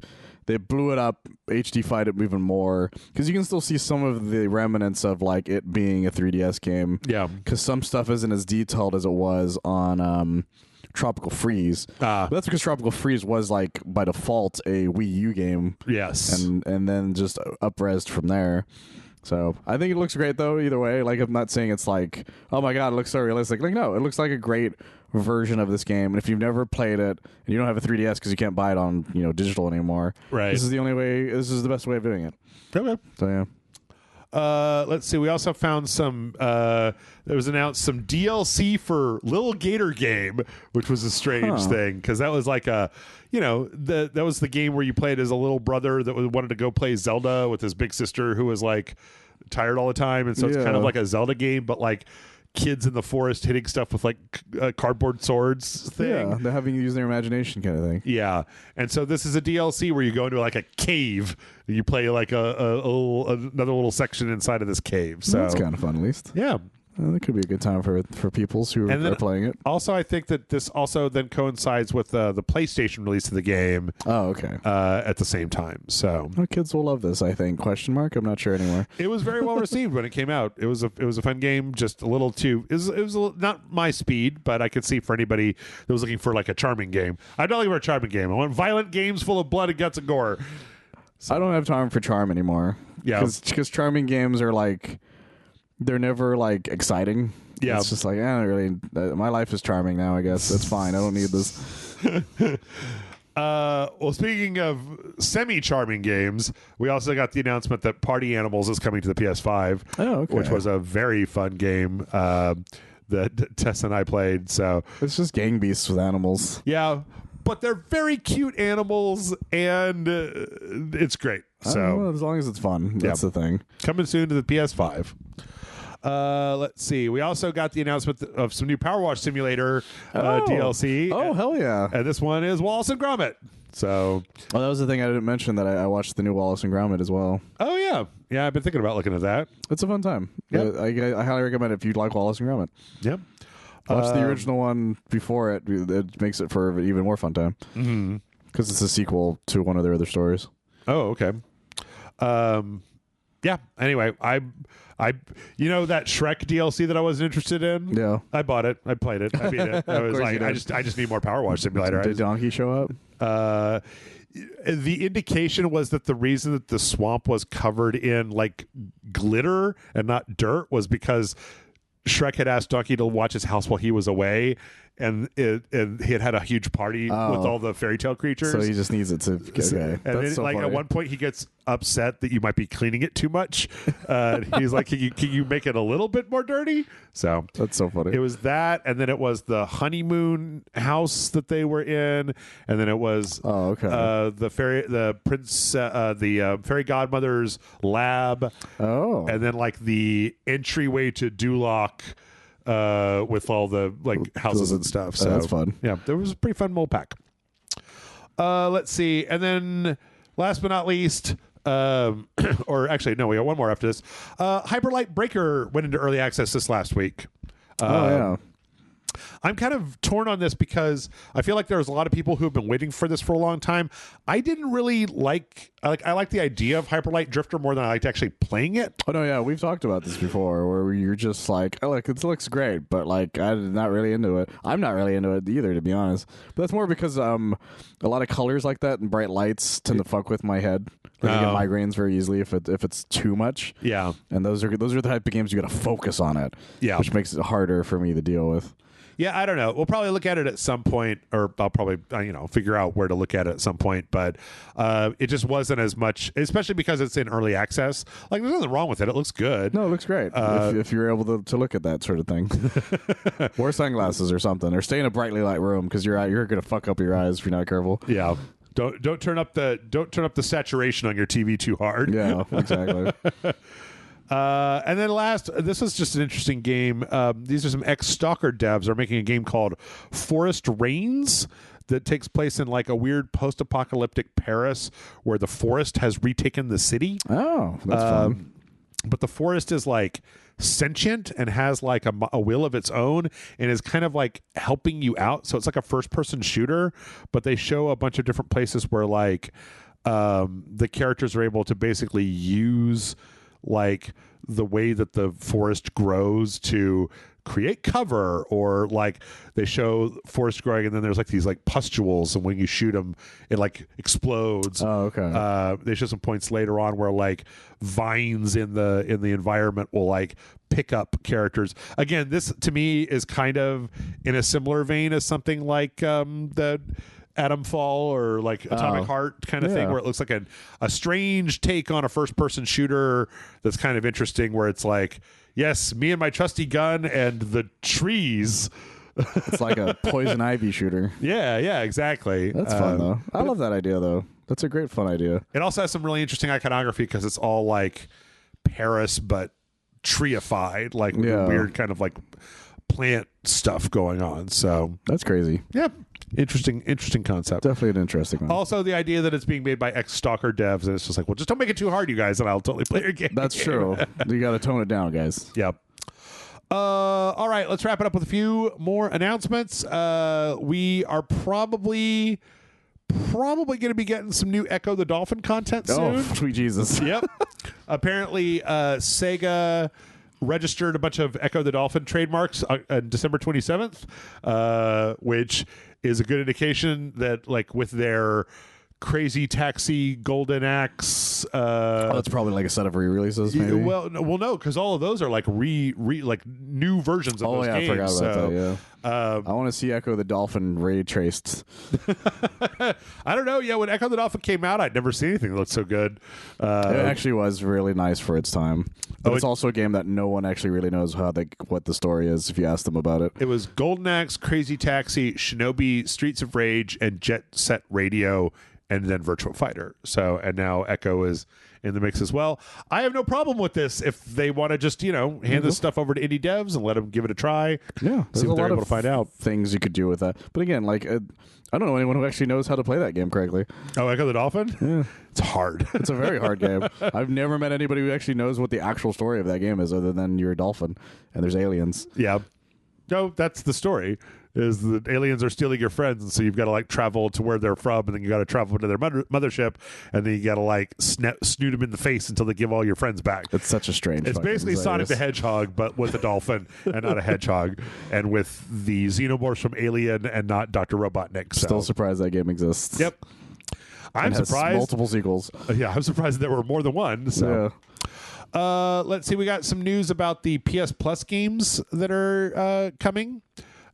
they blew it up, HD-fied it even more, because you can still see some of the remnants of like it being a 3DS game. Yeah, because some stuff isn't as detailed as it was on Tropical Freeze. But that's because Tropical Freeze was like by default a Wii U game. Yes, and then just up-resed from there. So I think it looks great though. Either way, like I'm not saying it's like, oh my god, it looks so realistic. Like no, it looks like a great version of this game. And if you've never played it and you don't have a 3DS because you can't buy it on digital anymore, right? This is the only way. This is the best way of doing it. Okay. So yeah. Let's see. We also found some. There was announced some DLC for Little Gator Game, which was a strange thing because that was like a, that was the game where you played as a little brother that wanted to go play Zelda with his big sister who was like tired all the time, and so it's kind of like a Zelda game, but like kids in the forest hitting stuff with like cardboard swords thing. Yeah, they're having you use their imagination kind of thing. Yeah, and so this is a DLC where you go into like a cave and you play like another little section inside of this cave. So that's kind of fun, at least. Yeah. That could be a good time for peoples who are playing it. Also, I think that this also then coincides with the PlayStation release of the game. Oh, okay. At the same time, so kids will love this. I think ? I'm not sure anymore. It was very well received when it came out. It was a fun game. Just a little too. It was not my speed, but I could see for anybody that was looking for like a charming game. I'm not looking for a charming game. I want violent games full of blood and guts and gore. So. I don't have time for charm anymore. Yeah, because charming games are like. They're never like exciting. Yeah, it's just like I don't really. My life is charming now. I guess that's fine. I don't need this. Well, speaking of semi-charming games, we also got the announcement that Party Animals is coming to the PS5. Oh, okay. Which was a very fun game that Tess and I played. So it's just gang beasts with animals. Yeah, but they're very cute animals, and it's great. So as long as it's fun, that's the thing. Coming soon to the PS5. Let's see. We also got the announcement of some new Power Wash Simulator DLC. Oh, hell yeah. And this one is Wallace and Gromit. So, that was the thing I didn't mention, that I watched the new Wallace and Gromit as well. Oh, yeah. Yeah, I've been thinking about looking at that. It's a fun time. Yep. I highly recommend it if you like Wallace and Gromit. Yep. Watch the original one before it. It makes it for an even more fun time. Because it's a sequel to one of their other stories. Oh, okay. Yeah. Anyway, I that Shrek DLC that I wasn't interested in. Yeah, I bought it. I played it. I beat it. I was like, I just need more Power Wash Simulator. Did Donkey show up? The indication was that the reason that the swamp was covered in like glitter and not dirt was because Shrek had asked Donkey to watch his house while he was away, and he had a huge party with all the fairy tale creatures. So he just needs it to. Okay, and then, so like funny. At one point, he gets upset that you might be cleaning it too much. He's like, "Can you make it a little bit more dirty?" So that's so funny. It was that, and then it was the honeymoon house that they were in, and then it was the fairy godmother's lab. Oh, and then like the entryway to Duloc. With all the like houses and stuff. So that's fun. Yeah, there was a pretty fun mole pack. Let's see. And then last but not least, or actually, no, we got one more after this. Hyperlight Breaker went into early access this last week. Yeah. I'm kind of torn on this because I feel like there's a lot of people who have been waiting for this for a long time. I didn't really I like the idea of Hyperlight Drifter more than I liked actually playing it. Oh no, yeah, we've talked about this before, where you're just like, oh, look, it looks great, but like I'm not really into it. I'm not really into it either, to be honest. But that's more because a lot of colors like that and bright lights tend to fuck with my head. Like I get migraines very easily if it's too much. Yeah, and those are the type of games you got to focus on it. Yeah, which makes it harder for me to deal with. Yeah, I don't know. We'll probably look at it at some point, or I'll probably figure out where to look at it at some point. But it just wasn't as much, especially because it's in early access. Like, there's nothing wrong with it. It looks good. No, it looks great if you're able to look at that sort of thing. Wear sunglasses or something, or stay in a brightly light room because you're gonna fuck up your eyes if you're not careful. Yeah. Don't turn up the saturation on your TV too hard. Yeah, exactly. And then last, this was just an interesting game. These are some ex-Stalker devs are making a game called Forest Rains that takes place in like a weird post-apocalyptic Paris where the forest has retaken the city. Oh, that's fun. But the forest is like sentient and has like a will of its own and is kind of like helping you out. So it's like a first-person shooter, but they show a bunch of different places where like the characters are able to basically use like the way that the forest grows to create cover, or like they show forest growing and then there's like these like pustules, and when you shoot them it like explodes. Oh, okay. They show some points later on where like vines in the environment will like pick up characters. Again, this to me is kind of in a similar vein as something like the Atom Fall or like Atomic Heart kind of thing, where it looks like a strange take on a first person shooter that's kind of interesting, where it's like, yes, me and my trusty gun and the trees. It's like a poison ivy shooter. Yeah, exactly. That's fun though. I love that idea though. That's a great fun idea. It also has some really interesting iconography because it's all like Paris but treeified, like weird kind of like plant stuff going on. So that's crazy. Yep. Interesting concept. Definitely an interesting one. Also, the idea that it's being made by ex-Stalker devs, and it's just like, well, just don't make it too hard, you guys, and I'll totally play your game. That's true. You got to tone it down, guys. Yep. All right, let's wrap it up with a few more announcements. We are probably going to be getting some new Echo the Dolphin content soon. Oh, sweet Jesus. Yep. Apparently, Sega registered a bunch of Echo the Dolphin trademarks on December 27th, which is a good indication that, like, with their Crazy Taxi, Golden Axe. That's probably like a set of re-releases, maybe. Well, no, because all of those are like like new versions of those games. I forgot about that. Yeah, I want to see Echo the Dolphin ray traced. I don't know. Yeah, when Echo the Dolphin came out, I'd never seen anything that looked so good. It actually was really nice for its time. But it's also a game that no one actually really knows what the story is if you ask them about it. It was Golden Axe, Crazy Taxi, Shinobi, Streets of Rage, and Jet Set Radio, and then Virtua Fighter. So, and now Echo is in the mix as well. I have no problem with this if they want to just, hand this stuff over to indie devs and let them give it a try. Yeah, see what they're able to find out. Things you could do with that. But again, like, I don't know anyone who actually knows how to play that game correctly. Oh, Echo the Dolphin? Yeah. It's hard. It's a very hard game. I've never met anybody who actually knows what the actual story of that game is, other than you're a dolphin and there's aliens. Yeah. No, that's the story. Is the aliens are stealing your friends, and so you've got to like travel to where they're from, and then you got to travel to their mothership, and then you got to like snoot them in the face until they give all your friends back. It's such a strange. It's basically Sonic the Hedgehog, but with a dolphin and not a hedgehog, and with the xenomorphs from Alien and not Dr. Robotnik. So. Still surprised that game exists. Yep, I'm surprised. Multiple sequels. Yeah, I'm surprised there were more than one. So. Yeah. Let's see. We got some news about the PS Plus games that are coming.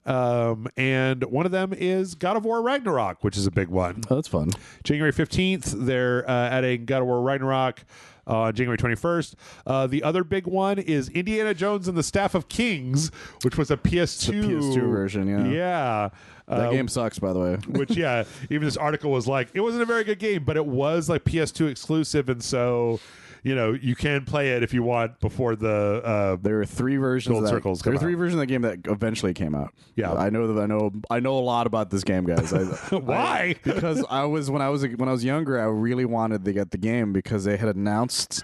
And one of them is God of War Ragnarok, which is a big one. Oh, that's fun. January 15th, they're adding God of War Ragnarok on January 21st. The other big one is Indiana Jones and the Staff of Kings, which was a PS2. It's a PS2 version, yeah. Yeah. That game sucks, by the way. Which, yeah, even this article was like, it wasn't a very good game, but it was like PS2 exclusive, and so... you can play it if you want before the there are three versions Gold Circles come out. There are three versions of the game that eventually came out. Yeah, I know a lot about this game, guys. Why? Because when I was younger, I really wanted to get the game because they had announced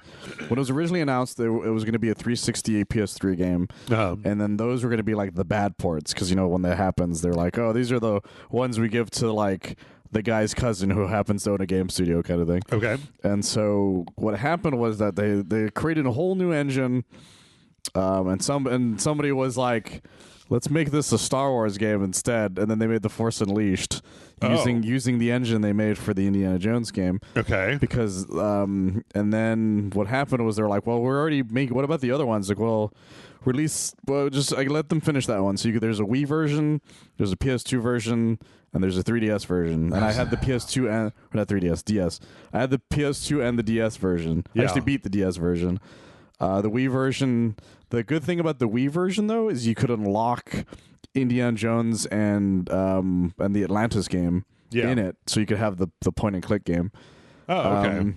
when it was originally announced that it was going to be a 360 PS3 game, and then those were going to be like the bad ports because when that happens, they're like, oh, these are the ones we give to like the guy's cousin who happens to own a game studio kind of thing. Okay. And so what happened was that they created a whole new engine, and somebody was like, let's make this a Star Wars game instead, and then they made The Force Unleashed using the engine they made for the Indiana Jones game. Okay. Because and then what happened was they're like, well, we're already making. What about the other ones? Like, well, just let them finish that one. So there's a Wii version, there's a PS2 version, and there's a 3DS version. And I had the PS2 and not 3DS, DS. I had the PS2 and the DS version. Yeah. I actually beat the DS version. The Wii version. The good thing about the Wii version though is you could unlock Indiana Jones and the Atlantis game in it, so you could have the point and click game. Oh, okay.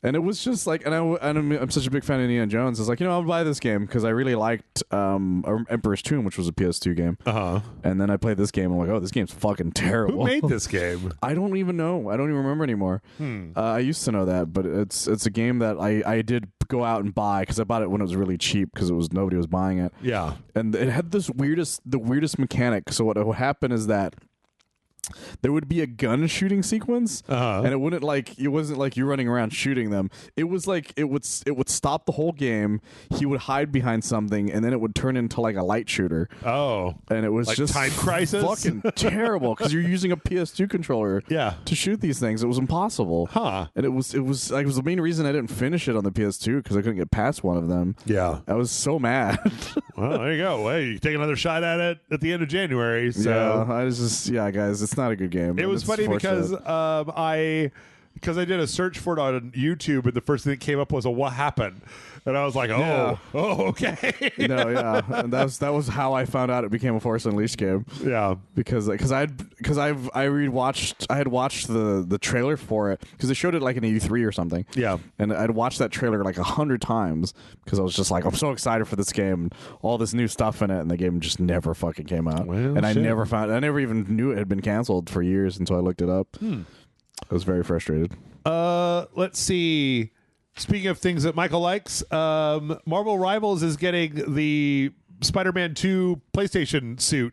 And it was just like, I'm such a big fan of Indiana Jones. I was like, I'll buy this game because I really liked Emperor's Tomb, which was a PS2 game. And then I played this game. I'm like, oh, this game's fucking terrible. Who made this game? I don't even know. I don't even remember anymore. I used to know that, but it's a game that I did go out and buy because I bought it when it was really cheap because nobody was buying it. Yeah. And it had the weirdest mechanic. So what happened is that there would be a gun shooting sequence, and it wasn't like you running around shooting them. It was like it would stop the whole game. He would hide behind something, and then it would turn into like a light shooter. Oh, and it was like just Time Crisis, fucking terrible because you're using a PS2 controller, to shoot these things. It was impossible, And it was the main reason I didn't finish it on the PS2 because I couldn't get past one of them. Yeah, I was so mad. Well, there you go. Well, you take another shot at it at the end of January. So I was just guys. It's not a good game. It was funny because I did a search for it on YouTube, and the first thing that came up was a "What happened," and I was like, okay. And that was how I found out it became a Force Unleashed game. Yeah, because I had watched the trailer for it because they showed it like in E3 or something. Yeah, and I'd watched that trailer like 100 times because I was just like, I'm so excited for this game, and all this new stuff in it, and the game just never fucking came out. Well, and I never even knew it had been canceled for years until I looked it up. I was very frustrated. Let's see. Speaking of things that Michael likes, Marvel Rivals is getting the Spider-Man 2 PlayStation suit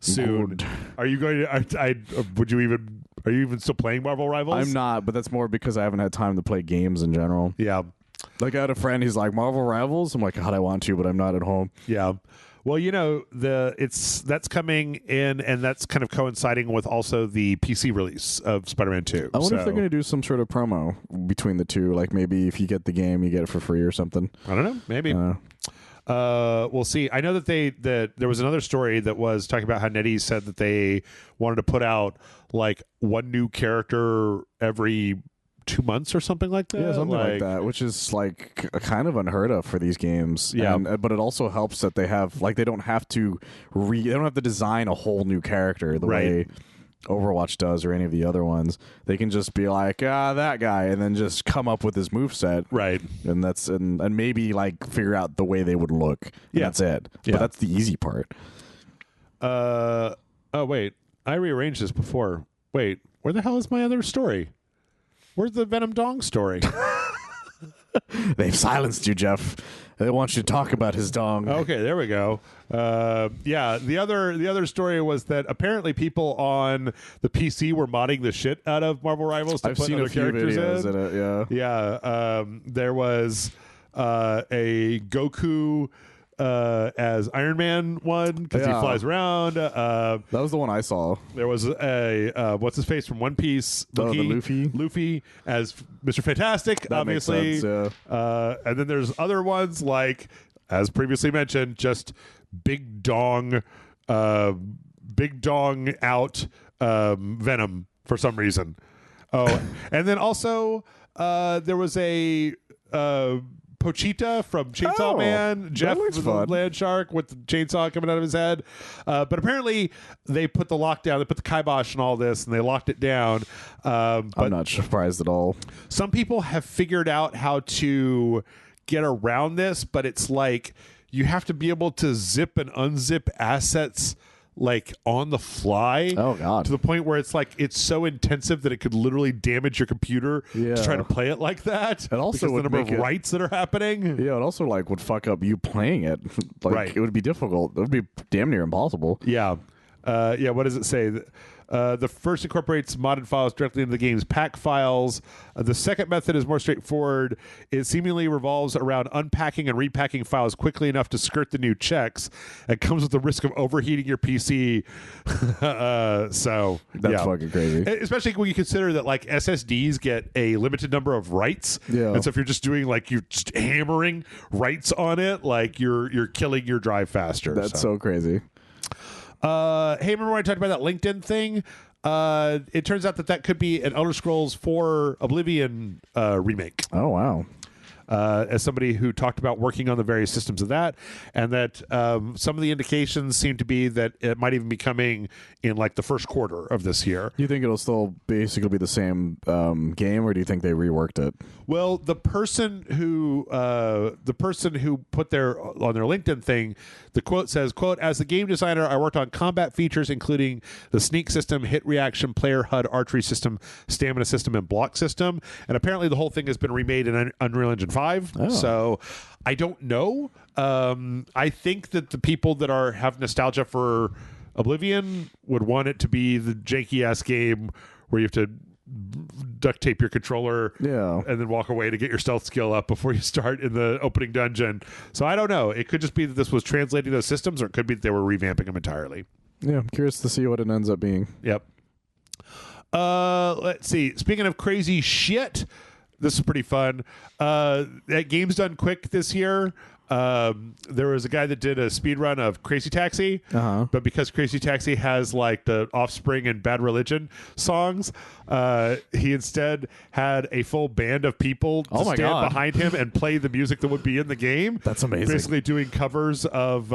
soon. Good. Are you going to? Are you even still playing Marvel Rivals? I'm not, but that's more because I haven't had time to play games in general. Yeah. Like I had a friend, he's like, Marvel Rivals? I'm like, God, I want to, but I'm not at home. Yeah. Well, that's coming in, and that's kind of coinciding with also the PC release of Spider-Man 2. I wonder if they're going to do some sort of promo between the two. Like maybe if you get the game, you get it for free or something. I don't know. Maybe. We'll see. I know that there was another story that was talking about how NetEase said that they wanted to put out like one new character every 2 months or something like that. Yeah, something like that, which is like kind of unheard of for these games. Yeah, but it also helps that they have they don't have to design a whole new character the way Overwatch does or any of the other ones. They can just be like, that guy, and then just come up with his moveset. Right. And that's and maybe like figure out the way they would look. Yeah. That's it. Yeah. But that's the easy part. Oh wait. I rearranged this before. Wait, where the hell is my other story? Where's the Venom Dong story? They've silenced you, Jeff. They want you to talk about his dong. Okay, there we go. The other story was that apparently people on the PC were modding the shit out of Marvel Rivals to put other characters in it. Yeah. There was a Goku as Iron Man one because he flies around. That was the one I saw. There was a what's his face from One Piece, Luffy as Mr. Fantastic, that obviously. Makes sense, and then there's other ones like, as previously mentioned, just big dong out Venom for some reason. Oh, and then also there was a Pochita from Chainsaw Man, Jeff with the land shark with the chainsaw coming out of his head. But apparently they put the lockdown, they put the kibosh and all this, and they locked it down. But I'm not surprised at all. Some people have figured out how to get around this, but it's like you have to be able to zip and unzip assets like on the fly. Oh God. To the point where it's like it's so intensive that it could literally damage your computer to try to play it like that. And also the number of writes that are happening. Yeah, it also like would fuck up you playing it. It would be difficult. It would be damn near impossible. Yeah. What does it say? The first incorporates modded files directly into the game's pack files. The second method is more straightforward. It seemingly revolves around unpacking and repacking files quickly enough to skirt the new checks. It comes with the risk of overheating your PC. So that's fucking crazy. Especially when you consider that like SSDs get a limited number of writes. Yeah. And so if you're just doing like you're just hammering writes on it, like you're killing your drive faster. That's so crazy. Hey, remember when I talked about that LinkedIn thing? It turns out that could be an Elder Scrolls 4 Oblivion remake. Oh, wow. As somebody who talked about working on the various systems of that, and that some of the indications seem to be that it might even be coming in like the first quarter of this year. Do you think it'll still basically be the same game, or do you think they reworked it? Well, the person who put on their LinkedIn thing, the quote says, quote, "As the game designer, I worked on combat features including the sneak system, hit reaction, player HUD, archery system, stamina system, and block system. And apparently the whole thing has been remade in Unreal Engine 5. Oh. So I don't know. I think that the people that have nostalgia for Oblivion would want it to be the janky ass game where you have to duct tape your controller and then walk away to get your stealth skill up before you start in the opening dungeon. So I don't know. It could just be that this was translating those systems, or it could be that they were revamping them entirely. Yeah, I'm curious to see what it ends up being. Yep. Let's see. Speaking of crazy shit, this is pretty fun. At Games Done Quick this year, there was a guy that did a speed run of Crazy Taxi, but because Crazy Taxi has like the Offspring and Bad Religion songs, he instead had a full band of people to stand behind him and play the music that would be in the game. That's amazing. Basically doing covers of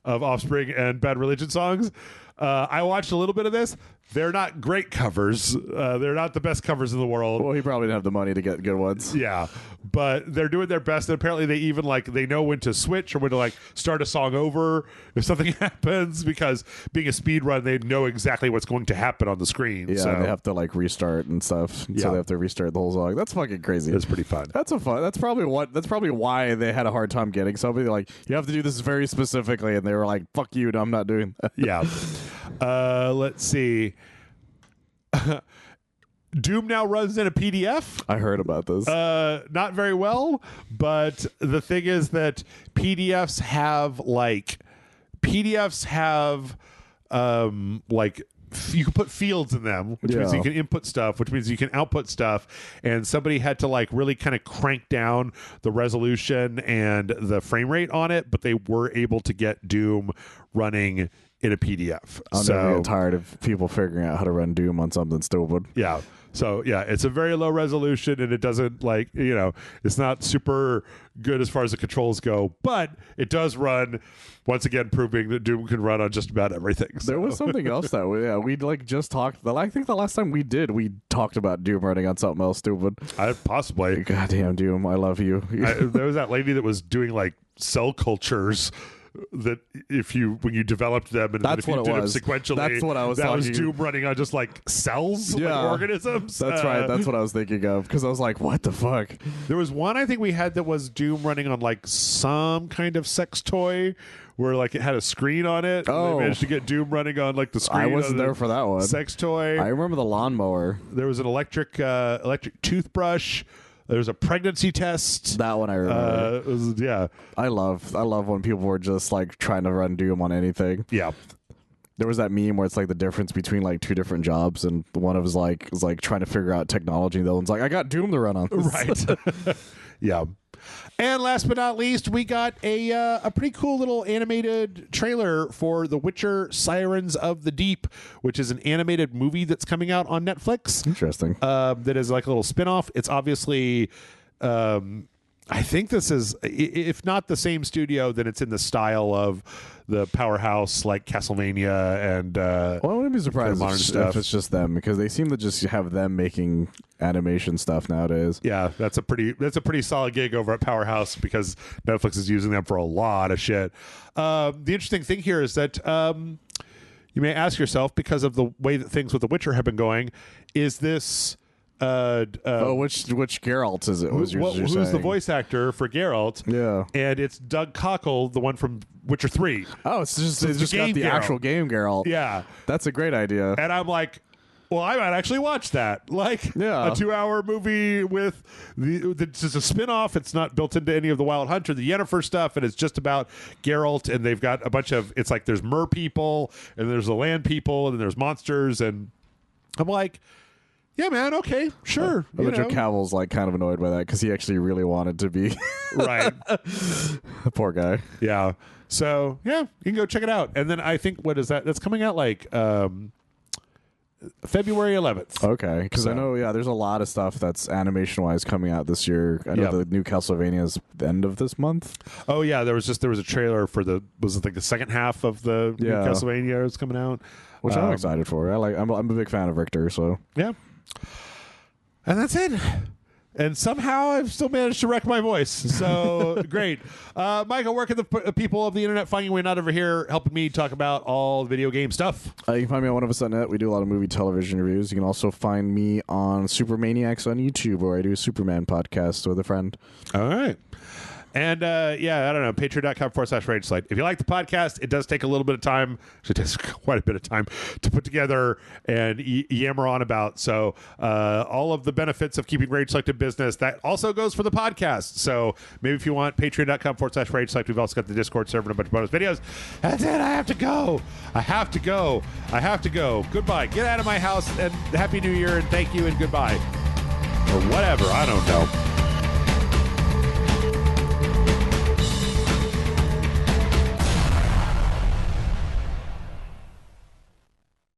Offspring and Bad Religion songs. I watched a little bit of this. They're not great covers. They're not the best covers in the world. Well, he probably didn't have the money to get good ones. Yeah, but they're doing their best. And apparently they even they know when to switch or when to start a song over if something happens, because being a speed run, they know exactly what's going to happen on the screen. Yeah, so they have to restart and stuff. Yeah. So they have to restart the whole song. That's fucking crazy. It's pretty fun. That's probably why they had a hard time getting somebody you have to do this very specifically, and they were like, fuck you, no, I'm not doing that. Yeah. Let's see. Doom now runs in a PDF. I heard about this. Not very well, but the thing is that PDFs have you can put fields in them, which means you can input stuff, which means you can output stuff. And somebody had to really kind of crank down the resolution and the frame rate on it, but they were able to get Doom running in a PDF. I'm never get tired of people figuring out how to run Doom on something stupid. Yeah. So yeah, it's a very low resolution, and it doesn't it's not super good as far as the controls go, but it does run. Once again, proving that Doom can run on just about everything. So. There was something else that we just talked. I think the last time we talked about Doom running on something else stupid. Possibly. Goddamn Doom, I love you. There was that lady that was doing cell cultures. That when you developed them and if you did them sequentially, that's what I was. That was Doom running on just cells, organisms. That's right. That's what I was thinking of, because I was like, "What the fuck?" There was one I think we had that was Doom running on some kind of sex toy, where it had a screen on it. Oh, and they managed to get Doom running on the screen. I wasn't there for that one. Sex toy. I remember the lawnmower. There was an electric toothbrush. There's a pregnancy test. That one I remember. I love when people were just trying to run Doom on anything. Yeah. There was that meme where it's the difference between two different jobs, and one of was trying to figure out technology. The other one's I got Doom to run on. Right. Yeah. And last but not least, we got a pretty cool little animated trailer for The Witcher: Sirens of the Deep, which is an animated movie that's coming out on Netflix. Interesting. That is a little spin-off. It's obviously, I think this is, if not the same studio, then it's in the style of the powerhouse Castlevania and I wouldn't be surprised if it's just them, because they seem to just have them making animation stuff nowadays. Yeah, that's a pretty solid gig over at Powerhouse, because Netflix is using them for a lot of shit. The interesting thing here is that you may ask yourself, because of the way that things with The Witcher have been going, is this which Geralt is it? Who's the voice actor for Geralt? Yeah, and it's Doug Cockle, the one from Witcher 3. Oh, it's just got the actual game Geralt. Yeah, that's a great idea. And I'm like, well, I might actually watch that. A 2-hour movie with it's just a spin-off. It's not built into any of the Wild Hunter, the Yennefer stuff, and it's just about Geralt, and they've got a bunch of, it's there's mer people, and there's the land people, and then there's monsters, and I'm like, yeah, man, okay, sure. Richard Cavill's kind of annoyed by that, because he actually really wanted to be. Right. Poor guy. Yeah. So, yeah, you can go check it out. And then I think, what is that? That's coming out February 11th. Okay, because I know, there's a lot of stuff that's animation-wise coming out this year. I know the new Castlevania is the end of this month. Oh, yeah, there was a trailer for the second half of the new Castlevania is coming out. Which I'm excited for. I'm a big fan of Richter, so. Yeah. And that's it. And somehow I've still managed to wreck my voice. So great. Michael, where can the people of the internet find you when not over here helping me talk about all the video game stuff? You can find me on oneofus.net. We do a lot of movie television reviews. You can also find me on Supermaniacs on YouTube, where I do a Superman podcast with a friend. All right. And yeah, I don't know, patreon.com/RageSelect. If you like the podcast, it does take a little bit of time. It takes quite a bit of time to put together and yammer on about. So all of the benefits of keeping RageSelect in business, that also goes for the podcast. So maybe if you want, patreon.com/RageSelect. We've also got the Discord server and a bunch of bonus videos. That's it. I have to go. I have to go. I have to go. Goodbye. Get out of my house, and Happy New Year, and thank you, and goodbye. Or whatever. I don't know.